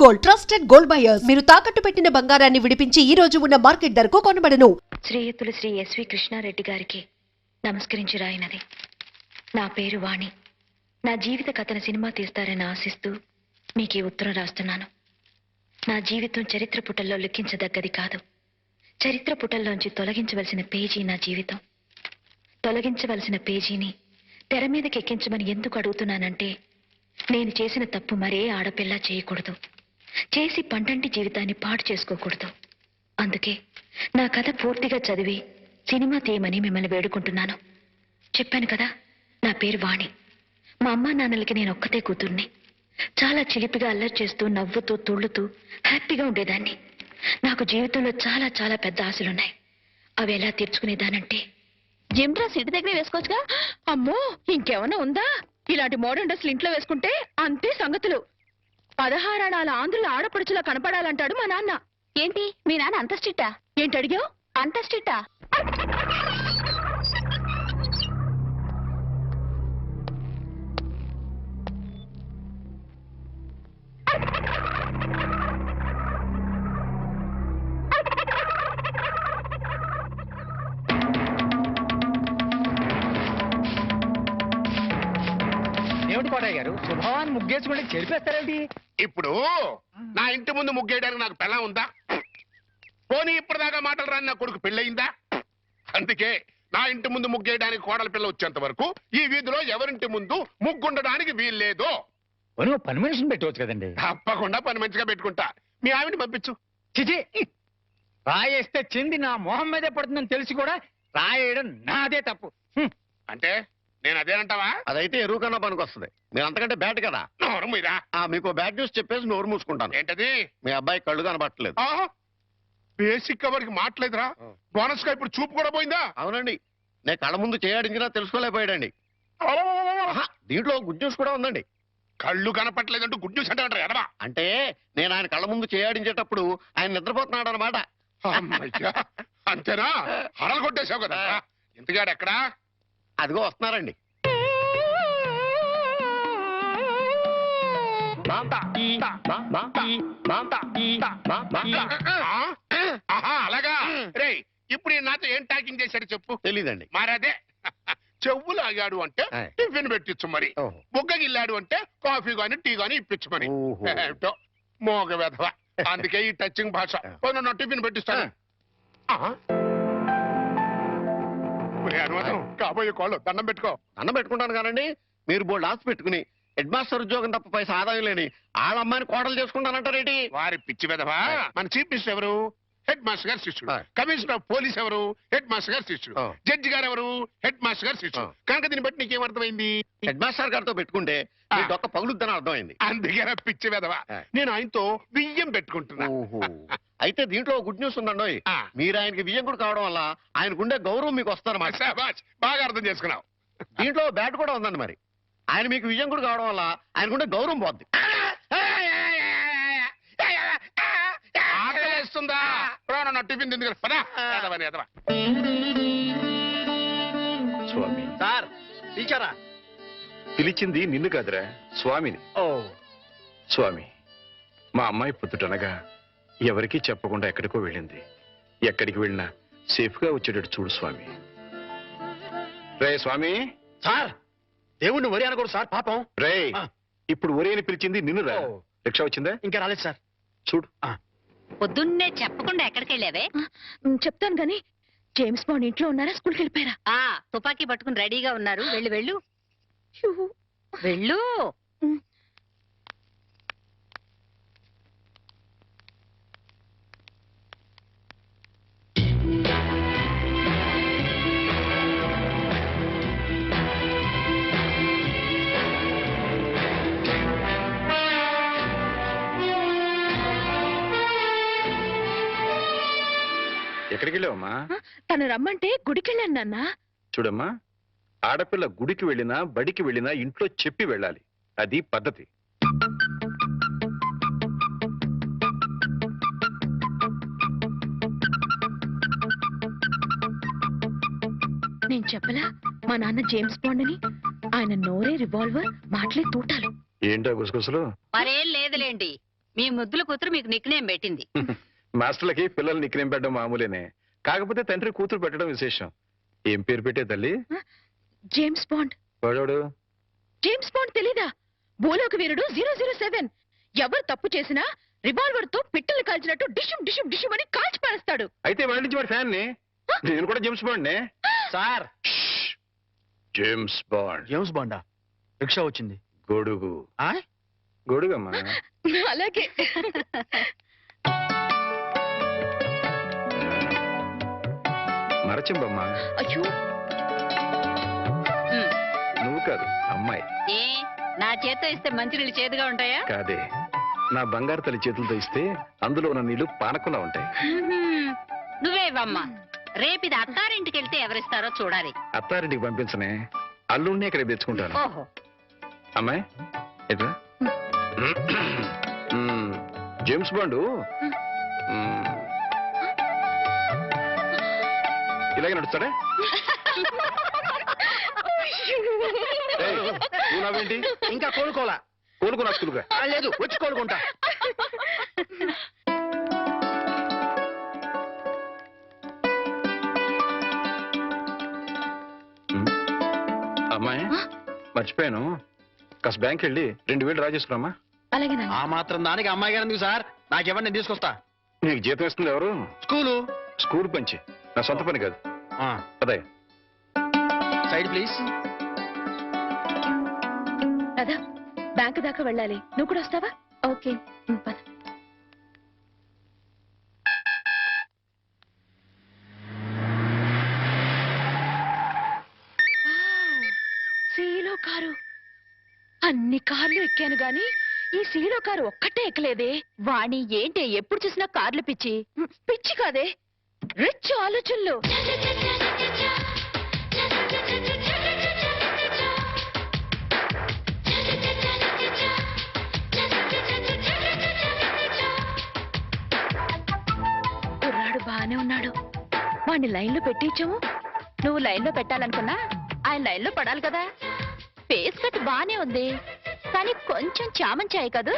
Gold, trusted gold buyers. మీరు తాకట్టు పెట్టిన బంగారాన్ని విడిపించి ఈ రోజు ఉన్న మార్కెట్ ధరకు కొనబడను. శ్రీయుతులు శ్రీ ఎస్వి కృష్ణారెడ్డి గారికి నమస్కరించి రాయినది. నా పేరు వాణి. నా జీవిత కథను సినిమా తీస్తారని ఆశిస్తూ మీకు ఈ ఉత్తరం రాస్తున్నాను. నా జీవితం చరిత్ర పుటల్లో లిఖించదగ్గది కాదు. చరిత్ర పుటల్లోంచి తొలగించవలసిన పేజీ నా జీవితం. తొలగించవలసిన పేజీని తెర మీదకి ఎక్కించమని ఎందుకు అడుగుతున్నానంటే, నేను చేసిన తప్పు మరే ఆడపిల్ల చేయకూడదు. చేసి పండంటి జీవితాన్ని పాడు చేసుకోకూడదు. అందుకే నా కథ పూర్తిగా చదివి సినిమా తీయమని మిమ్మల్ని వేడుకుంటున్నాను. చెప్పాను కదా, నా పేరు వాణి. మా అమ్మా నాన్నలకి నేను ఒక్కతే కూతుర్ని. చాలా చిలిపిగా అల్లరి చేస్తూ నవ్వుతూ తుళ్ళుతూ హ్యాపీగా ఉండేదాన్ని. నాకు జీవితంలో చాలా చాలా పెద్ద ఆశలున్నాయి. అవి ఎలా తీర్చుకునేదానంటే, జిమ్ డ్రెస్ ఇంటి దగ్గరే వేసుకోవచ్చుగా. అమ్మో, ఇంకేమన్నా ఉందా? ఇలాంటి మోడర్న్ డ్రెస్లు ఇంట్లో వేసుకుంటే అంతే సంగతులు. 16 అణాల ఆంధ్రుల ఆడపడుచులా కనపడాలంటాడు మా నాన్న. ఏంటి మీ నాన్న అంత స్ట్రిక్టా? ఏంటి అడిగావు? అంత స్ట్రిక్టా? ఏమిటి కోటయ్య గారు, శుభవాన్ని ముగ్గేసుకుంటే చెరిపేస్తారేంటి? ఇప్పుడు నా ఇంటి ముందు ముగ్గేయడానికి నాకు పెళ్ళం ఉందా? పోనీ ఇప్పటిదాకా మాటలు రాని నా కొడుకు పెళ్ళయిందా? అందుకే నా ఇంటి ముందు ముగ్గేయడానికి కోడల పిల్ల వచ్చేంత వరకు ఈ వీధిలో ఎవరింటి ముందు ముగ్గుండడానికి వీల్లేదు. పని మనిషిని పెట్టవచ్చు కదండి. తప్పకుండా పని మంచిగా పెట్టుకుంటా. మీ ఆవిడ పంపించు. చిచి, రాయేస్తే చెంది నా మొహం మీదే పడుతుందని తెలిసి కూడా రాయేయడం నాదే తప్పు. అంటే నేను అదేనంటావా? అదైతే ఎరువు కన్నా పనికి వస్తుంది. మీరు అంతకంటే బ్యాట్ కదా. నోరు మీరా. మీకు బ్యాడ్ న్యూస్ చెప్పేసి నోరు మూసుకుంటాను. ఏంటది? మీ అబ్బాయి కళ్ళు కనబట్టలేదు. బేసిక్ కవర్కి మాట్లేదురా. బోనస్ గా ఇప్పుడు చూపు కూడా పోయిందా? అవునండి, నేను కళ్ళ ముందు చేయాడించినా తెలుసుకోలేకపోయాడండి. దీంట్లో గుడ్ న్యూస్ కూడా ఉందండి. కళ్ళు కనపట్లేదంటూ గుడ్ న్యూస్ అంటే ఎడవా? అంటే నేను ఆయన కళ్ళ ముందు చేయాడించేటప్పుడు ఆయన నిద్రపోతున్నాడు అనమాట. అంతేనా? హరలు కొట్టేశావు కదా. ఇంతగాడు ఎక్కడా? అదిగో వస్తున్నారండి. అలాగా. రే, ఇప్పుడు నాతో ఏం టాకింగ్ చేశాడు చెప్పు. తెలీదండి. మరదే చెవులు ఆగాడు అంటే టిఫిన్ పెట్టించు, మరి బుగ్గగిల్లాడు అంటే కాఫీ గాని టీ గాని ఇప్పించు మరి. ఏమిటో మోగ వెధవ. అందుకే ఈ టచింగ్ భాష. నా టిఫిన్ పెట్టిస్తాను. కాబోయే కోళ్ళు దండం పెట్టుకో. దండం పెట్టుకుంటాను కానండి. మీరు బోల్డ్ ఆస్తి పెట్టుకుని హెడ్ మాస్టర్ ఉద్యోగం తప్ప పైసా ఆదాయం లేని వాళ్ళ అమ్మాయిని కోడలు చేసుకుంటానంటారేంటి? వారి పిచ్చి వెధవా. మన చీఫ్ మినిస్టర్ ఎవరు? హెడ్ మాస్టర్ గారు శిష్యుడు. కమిషనర్ ఆఫ్ పోలీస్ ఎవరు? హెడ్ మాస్టర్ గారు శిష్యుడు. జడ్జి గారు ఎవరు? హెడ్ మాస్టర్ గారు శిష్యుడు. కనుక దీన్ని బట్టి నీకేమర్థమైంది? హెడ్ మాస్టర్ గారితో పెట్టుకుంటే మీ డొక్క పగులుద్దని అర్థమైంది. అందుకే పిచ్చి వెధవా. నేను ఆయనతో బియ్యం పెట్టుకుంటున్నా. అయితే దీంట్లో గుడ్ న్యూస్ ఉందండి. మీరు ఆయనకి బియ్యం కూడా కావడం వల్ల ఆయనకుండే గౌరవం మీకు వస్తారన్నమాట. బాగా అర్థం చేసుకున్నావు. దీంట్లో బ్యాట్ కూడా ఉందండి. మరి ఆయన మీకు విజయం కూడా కావడం వల్ల ఆయనకుండే గౌరవం పోద్ది. ఆకలిస్తుందా? నా టిఫిన్ తింది కదా. స్వామి సార్ పిలిచారా? పిలిచింది నిన్ను కాదురా, స్వామిని. స్వామి, మా అమ్మాయి పొద్దుటనగా ఎవరికీ చెప్పకుండా ఎక్కడికో వెళ్ళింది. ఎక్కడికి వెళ్ళినా సేఫ్ గా వచ్చేటట్టు చూడు స్వామి. రే స్వామి. సార్, దేవుణ్ణి వరి అనకూడదు సార్, పాపం. రే, ఇప్పుడు ఒరే అని పిలిచింది నిన్ను రా. రిక్షా వచ్చిందా? ఇంకా రాలేదు సార్. చూడు. పొద్దున్నే చెప్పకుండా ఎక్కడికి వెళ్ళావే? చెప్తాను గాని, జేమ్స్ బాండ్ ఇంట్లో ఉన్నారా, స్కూల్కి వెళ్ళిపోయారా? తుపాకీ పట్టుకుని రెడీగా ఉన్నారు. వెళ్ళు వెళ్ళు వెళ్ళు. ఎక్కడికి వెళ్ళావమ్మా? తను రమ్మంటే గుడికెళ్ళాను నాన్న. చూడమ్మా, ఆడపిల్ల గుడికి వెళ్ళినా బడికి వెళ్ళినా ఇంట్లో చెప్పి వెళ్ళాలి. అది పద్ధతి. నేను చెప్పలా మా నాన్న జేమ్స్ బాండ్ అని? ఆయన నోరే రివాల్వర్, మాటలే తూటాలు. ఏంటో గుసగుసలు? మరేం లేదులేండి, మీ ముద్దుల కూతురు మీకు నిక్నేం పెట్టింది. మాస్టర్లకి పిల్లలు నిక్నేం పెట్టడం మామూలేనే, కాకపోతే తండ్రి కూతురు పెట్టడం విశేషం. ఏం పేరు పెట్టే తల్లి? James Bond. వాడోడు జేమ్స్ బాండ్ తెలీదా? భూలోక వీరుడు 007. ఎవరు తప్పు చేసినా రివాల్వర్ తో పిట్టలు కాల్చినట్టు డిషుం డిషుం డిషుం అని కాల్చి పారేస్తాడు. అయితే వాడి నుంచి వాడి ఫ్యాన్ ని. నేను కూడా జేమ్స్ బాండ్ నే సార్. James Bond. జేమ్స్ బాండా? రిక్షా వచ్చింది. గొడుగు. ఆ? గొడుగమ్మా. అలాగే. మరచింబమ్మా. అయ్యో, నువ్వు కాదు అమ్మాయి. ఏ నా చేత్తో ఇస్తే మంచినీళ్ళు చేదుగా ఉంటాయా? కాదే, నా బంగారు తల్లి చేతులతో ఇస్తే అందులో ఉన్న నీళ్లు పానకుండా ఉంటాయి. నువ్వే ఇవ్వమ్మా. రేపు ఇది అత్తారింటికి వెళ్తే ఎవరిస్తారో చూడాలి. అత్తారింటికి పంపించనే, అల్లుడిని ఇక్కడ తెచ్చుకుంటాను. ఓహో, అమ్మాయి ఎట్లా? జేమ్స్ బాండు ఇలాగే నడుస్తాడా? ఏయ్, నువ్వు నవ్వేంటి? ఇంకా కోలుకోలా. కోలుకున్నా స్కూల్గా. లేదు, వచ్చి కోలుకుంటా. అమ్మాయి మర్చిపోయాను, కాస్త బ్యాంక్ వెళ్ళి 2000 డ్రా చేసుకురామ్మా. అలాగే ఆ మాత్రం దానికి అమ్మాయి గారు ఎందుకు సార్? నాకెవరిని నేను తీసుకొస్తా. నీకు జీతం ఇస్తుంది ఎవరు? స్కూలు. స్కూల్ పంచి, నా సొంత పని కాదు. అదే సైడ్ ప్లీజ్. రాధా, బ్యాంకు దాకా వెళ్ళాలి. నువ్వు కూడా వస్తావా? ఓకే, పద. సీలో కారు. అన్ని కార్లు ఎక్కాను గాని ఈ సీలో కారు ఒక్కటే ఎక్కలేదే. వాణి ఏంటి ఎప్పుడు చూసినా కార్లు పిచ్చి? పిచ్చి కాదే, రిచ్ ఆలోచనలు. కుర్రాడు బానే ఉన్నాడు. వాణ్ణి లైన్లో పెట్టించాము. నువ్వు లైన్లో పెట్టాలనుకున్నా ఆయన లైన్లో పడాలి కదా. ఫేస్ కట్ బానే ఉంది, కానీ కొంచెం చామంచాయి కాదు.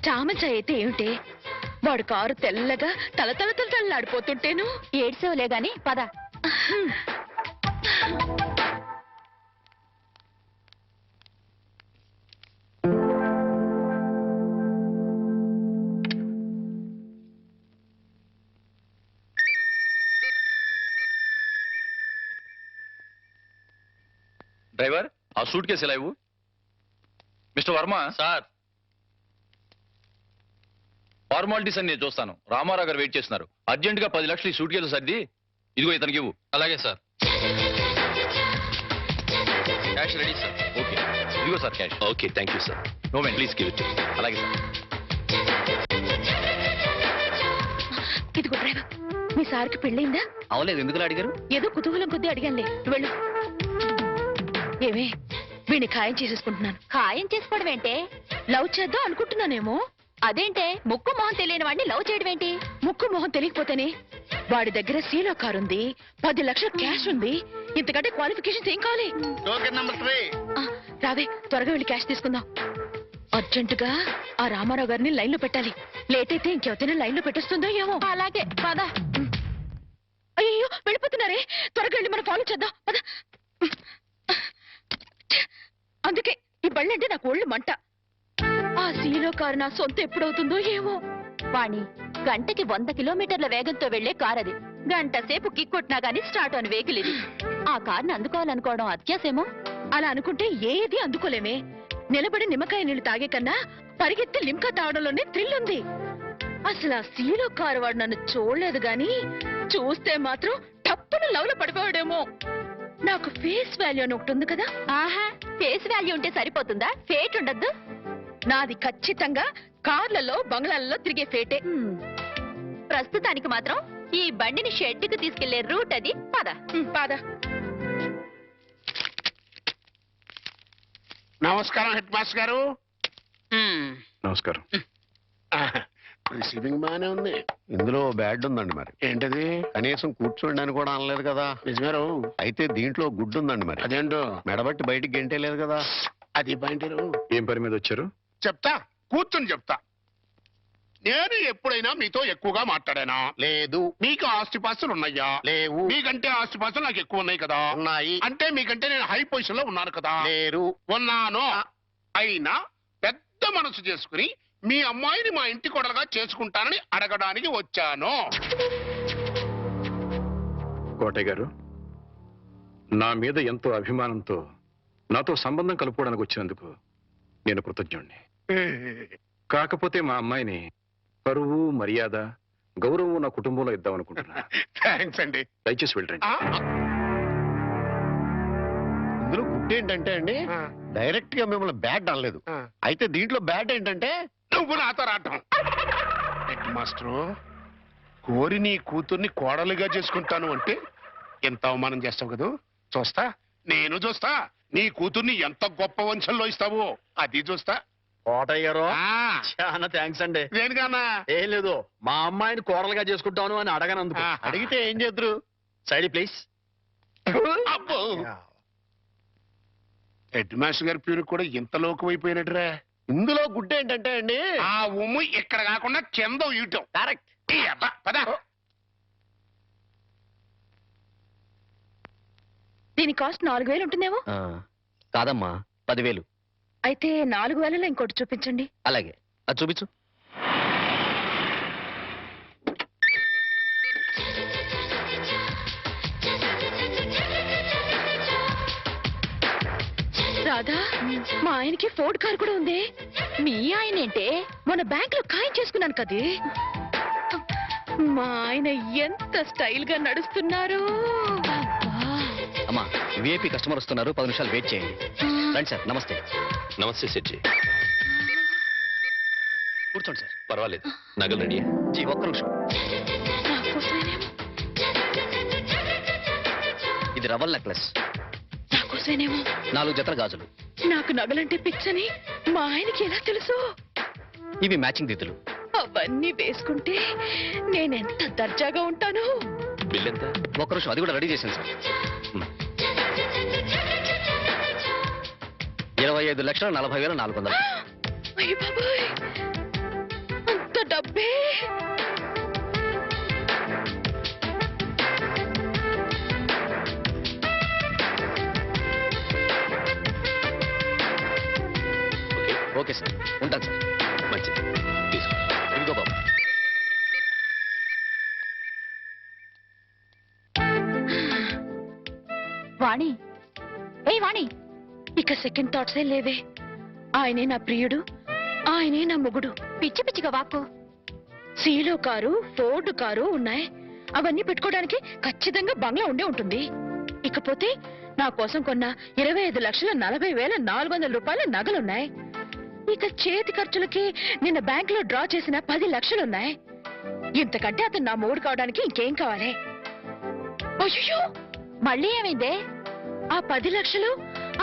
చామంచాయి అయితే ఏమిటి? వాడు కారు తెల్లగా తల తల తల తల్లాడిపోతుంటేను. ఏడ్సేవలే గాని పద. డ్రైవర్, ఆ సూట్ కేసు ఎలా ఇవ్వు. మిస్టర్ వర్మ. సార్, ఫార్మాలిటీస్ అని నేను చూస్తాను. రామారావు గారు వెయిట్ చేస్తున్నారు. అర్జెంట్ గా 10 లక్షలు ఈ సూట్ కేసు సర్ది ఇదిగో ఇతనికి ఇవ్వు. అలాగే sir. Cash ready sir. Okay, ఇదిగో sir cash. Okay, thank you sir. No man, please give it. అలాగే సార్. ఇదిగో డ్రైవర్, మీ సార్కి పెళ్ళైందా? అవలేదు, ఎందుకు అడిగారు? ఏదో కుతూహలం కొద్దీ అడిగానులే. నువ్వు వెళ్ళు. ఏమే, వీడిని ఖాయం చేసేసుకుంటున్నాను. ఖాయం చేసుకోవడం ఏంటే? లవ్ చేద్దాం అనుకుంటున్నానేమో. అదేంటే ముక్కు మొహం తెలియని వాడిని లవ్ చేయడం ఏంటి? ముక్కు మొహం తెలియకపోతేనే. వాడి దగ్గర సీలో కారు ఉంది, 10 లక్షల క్యాష్ ఉంది. ఇంతకంటే క్వాలిఫికేషన్స్ ఏం కావాలి? నెంబర్ 3. రావే, త్వరగా వెళ్ళి క్యాష్ తీసుకుందాం. అర్జెంటుగా ఆ రామారావు గారిని లైన్ లో పెట్టాలి. లేట్ అయితే ఇంకెవరైనా లైన్ లో పెట్టేస్తుందో ఏమో. అలాగే పద. అయ్యో, వెళ్ళిపోతున్నారే. త్వరగా వెళ్ళి మనం ఫాలో చేద్దాం. పద. అందుకే ఈ బళ్ళంటే నాకు ఒళ్ళు మంట. ఆ సీలో కారు నా సొంత ఎప్పుడవుతుందో ఏమో. వాణి, గంటకి 100 కిలోమీటర్ల వేగంతో వెళ్లే కార్ అది. గంట సేపు కిక్కొట్టినా గానీ స్టార్ట్ అని వెహికల్ ఇది. ఆ కార్ని అందుకోవాలనుకోవడం అత్యాసేమో. అలా అనుకుంటే ఏది అందుకోలేమే. నిలబడి నిమ్మకాయ నీళ్లు తాగే కన్నా పరిగెత్తి లిమ్కా తాగడంలోనే థ్రిల్ ఉంది. అసలు ఆ సీలో కారు వాడు నన్ను చూడలేదు గాని చూస్తే మాత్రం టప్పున లవ్ లో పడిపోయాడేమో. నాకు ఫేస్ వాల్యూ అని ఒకటి ఉంది కదా. ఆహా, ఫేస్ వాల్యూ ఉంటే సరిపోతుందా? ఫేట్ ఉండద్దు. నాది ఖచ్చితంగా కార్లలో బంగ్లాలలో తిరిగే ఫేటే. ప్రస్తుతానికి మాత్రం ఈ బండిని షెడ్డుకు తీసుకెళ్లే రూట్ అది. పద పద. నమస్కారం హెడ్ మాస్టర్ గారు. నమస్కారం. రిసీవింగ్ బానే ఉంది. ఇందులో బ్యాడ్ ఉందండి. మరి ఏంటది? కనీసం కూర్చోండి కూడా అనలేదు కదా. నిజమేరు. అయితే దీంట్లో గుడ్డు ఉందండి. మరి అదేంటో మెడబట్టి బయటికి గెంటే లేదు కదా. అది పాయింట్. ఏం పని మీద వచ్చారు? చెప్తా, కూర్చొని చెప్తా. నేను ఎప్పుడైనా మీతో ఎక్కువగా మాట్లాడానా? లేదు. మీకు ఆస్తిపాస్తులు ఉన్నాయా? లేవు. మీకంటే ఆస్తిపాస్తులు నాకు ఎక్కువ ఉన్నాయి కదా? ఉన్నాయి. అంటే మీకంటే నేను హై పొజిషన్ లో ఉన్నాను కదా? లేరు. ఉన్నాను. అయినా పెద్ద మనసు చేసుకుని మీ అమ్మాయిని మా ఇంటి కొడలుగా చేసుకుంటానని అడగడానికి వచ్చాను. కోటయ్య గారు, నా మీద ఎంతో అభిమానంతో నాతో సంబంధం కలుపుకోవడానికి వచ్చినందుకు నేను కృతజ్ఞుణ్ణి. కాకపోతే మా అమ్మాయిని పరువు, మర్యాద, గౌరవం నా కుటుంబంలో ఇద్దామనుకుంటున్నా. థ్యాంక్స్ అండి. దయచేసి వెళ్ళండి. ఇందులో గుడ్ ఏంటంటే అండి, డైరెక్ట్ గా మిమ్మల్ని బ్యాడ్ అనలేదు. అయితే దీంట్లో బ్యాడ్ ఏంటంటే నువ్వు నాతో రావటం. హెడ్ మాస్టరు, కోరి నీ కూతుర్ని కోడలుగా చేసుకుంటాను అంటే ఎంత అవమానం చేస్తావు కదా. చూస్తా, నేను చూస్తా. నీ కూతుర్ని ఎంత గొప్ప వంశంలో ఇస్తావో అది చూస్తా. కోటయ్య గారు ఆ, చాలా థ్యాంక్స్ అండి. దేనికన్నా? ఏం లేదు, మా అమ్మాయిని కోడలుగా చేసుకుంటాను అని అడగనందుకు. అడిగితే ఏం చేద్దరు? Side please. అబ్బో, హెడ్ మాస్టర్ గారి పేరు కూడా ఇంత లోకమైపోయినట్రా. ఇందులో గుడ్ ఏంటంటే అండి, ఆ ఉమ్ము ఇక్కడ కాకుండా కింద ఇయటం. కరెక్ట్. పదా. దీని కాస్ట్ 4000 ఉంటుందేమో. కాదమ్మా, 10,000. అయితే 4000లో ఇంకోటి చూపించండి. అలాగే, అది చూపించు. రాధా, మా ఆయనకి ఫోర్డ్ కార్ కూడా ఉంది. మీ ఆయన ఏంటే? మన బ్యాంక్ లో ఖాయం చేసుకున్నాను కదే. మా ఆయన ఎంత స్టైల్ గా నడుస్తున్నారు. అమ్మా, విఐపి కస్టమర్ వస్తున్నారు, 10 నిమిషాలు వెయిట్ చేయండి. రండి సార్. నమస్తే. నమస్తే సెట్జీ. కూర్చోండి సార్. పర్వాలేదు, నగలు రెడీ. జీ, ఒక్క నిమిషం. నాకోసమేనేమో. ఇది రవల్ నెక్లెస్, నాకోసమేనేమో. 4 జతల గాజులు. నాకు నగలంటే పిచ్చని మా ఆయనకి ఎలా తెలుసు? ఇవి మ్యాచింగ్ దిద్దులు. అవన్నీ వేసుకుంటే నేనెంత దర్జాగా ఉంటాను. బిల్ ఎంత? ఒక్క నిమిషం, అది కూడా రెడీ చేశాను సార్. 25,40,400. అయ్య బాబాయ్, అంత డబ్బే! ఓకే సార్, ఉంటాను సార్. మంచిది, తీసుకో. ఇదిగో బాబు. వాణి, ఏ వాణి, ఇక సెకండ్ థాట్సే లేవే. ఆయనే నా ప్రియుడు, ఆయనే నా మొగుడు. పిచ్చి పిచ్చిగా వాక్కు. సీలో కారు, ఫోర్డ్ కారు ఉన్నాయి. అవన్నీ పెట్టుకోవడానికి ఖచ్చితంగా బంగ్లా ఉండే ఉంటుంది. ఇకపోతే నా కోసం కొన్న 25,40,400 రూపాయల నగలున్నాయి. ఇక చేతి ఖర్చులకి నిన్న బ్యాంక్ లో డ్రా చేసిన 10 లక్షలున్నాయి. ఇంతకంటే అతను నా మొగుడు కావడానికి ఇంకేం కావాలి? అయ్యో, మళ్ళీ ఏమైందే? ఆ 10 లక్షలు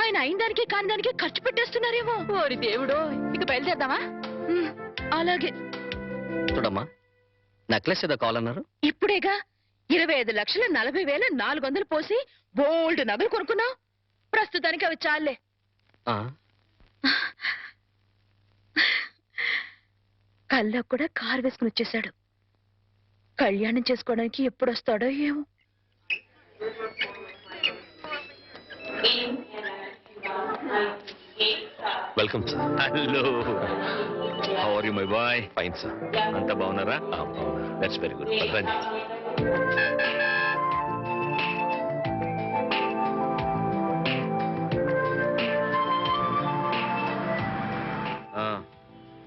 ఆయన అయినదానికి కాని దానికి ఖర్చు పెట్టేస్తున్నారేమో. ఓరి దేవుడో, ఇక బయలుదేరదామా? అలాగే. చూడమ్మా, నెక్లెస్ ఏదో కావాలన్నారు. ఇప్పుడేగా 25,40,400 పోసి బోల్డ్ నగలు కొనుక్కున్నావు. ప్రస్తుతానికి అవి చాలే. కల్లో కూడా కారు వేసుకుని వచ్చేశాడు. కళ్యాణం చేసుకోవడానికి ఎప్పుడు వస్తాడో ఏమో. Welcome sir. Hello, how are you my boy? Fine sir. అంతా బాగున్నారా? That's very good. రండి.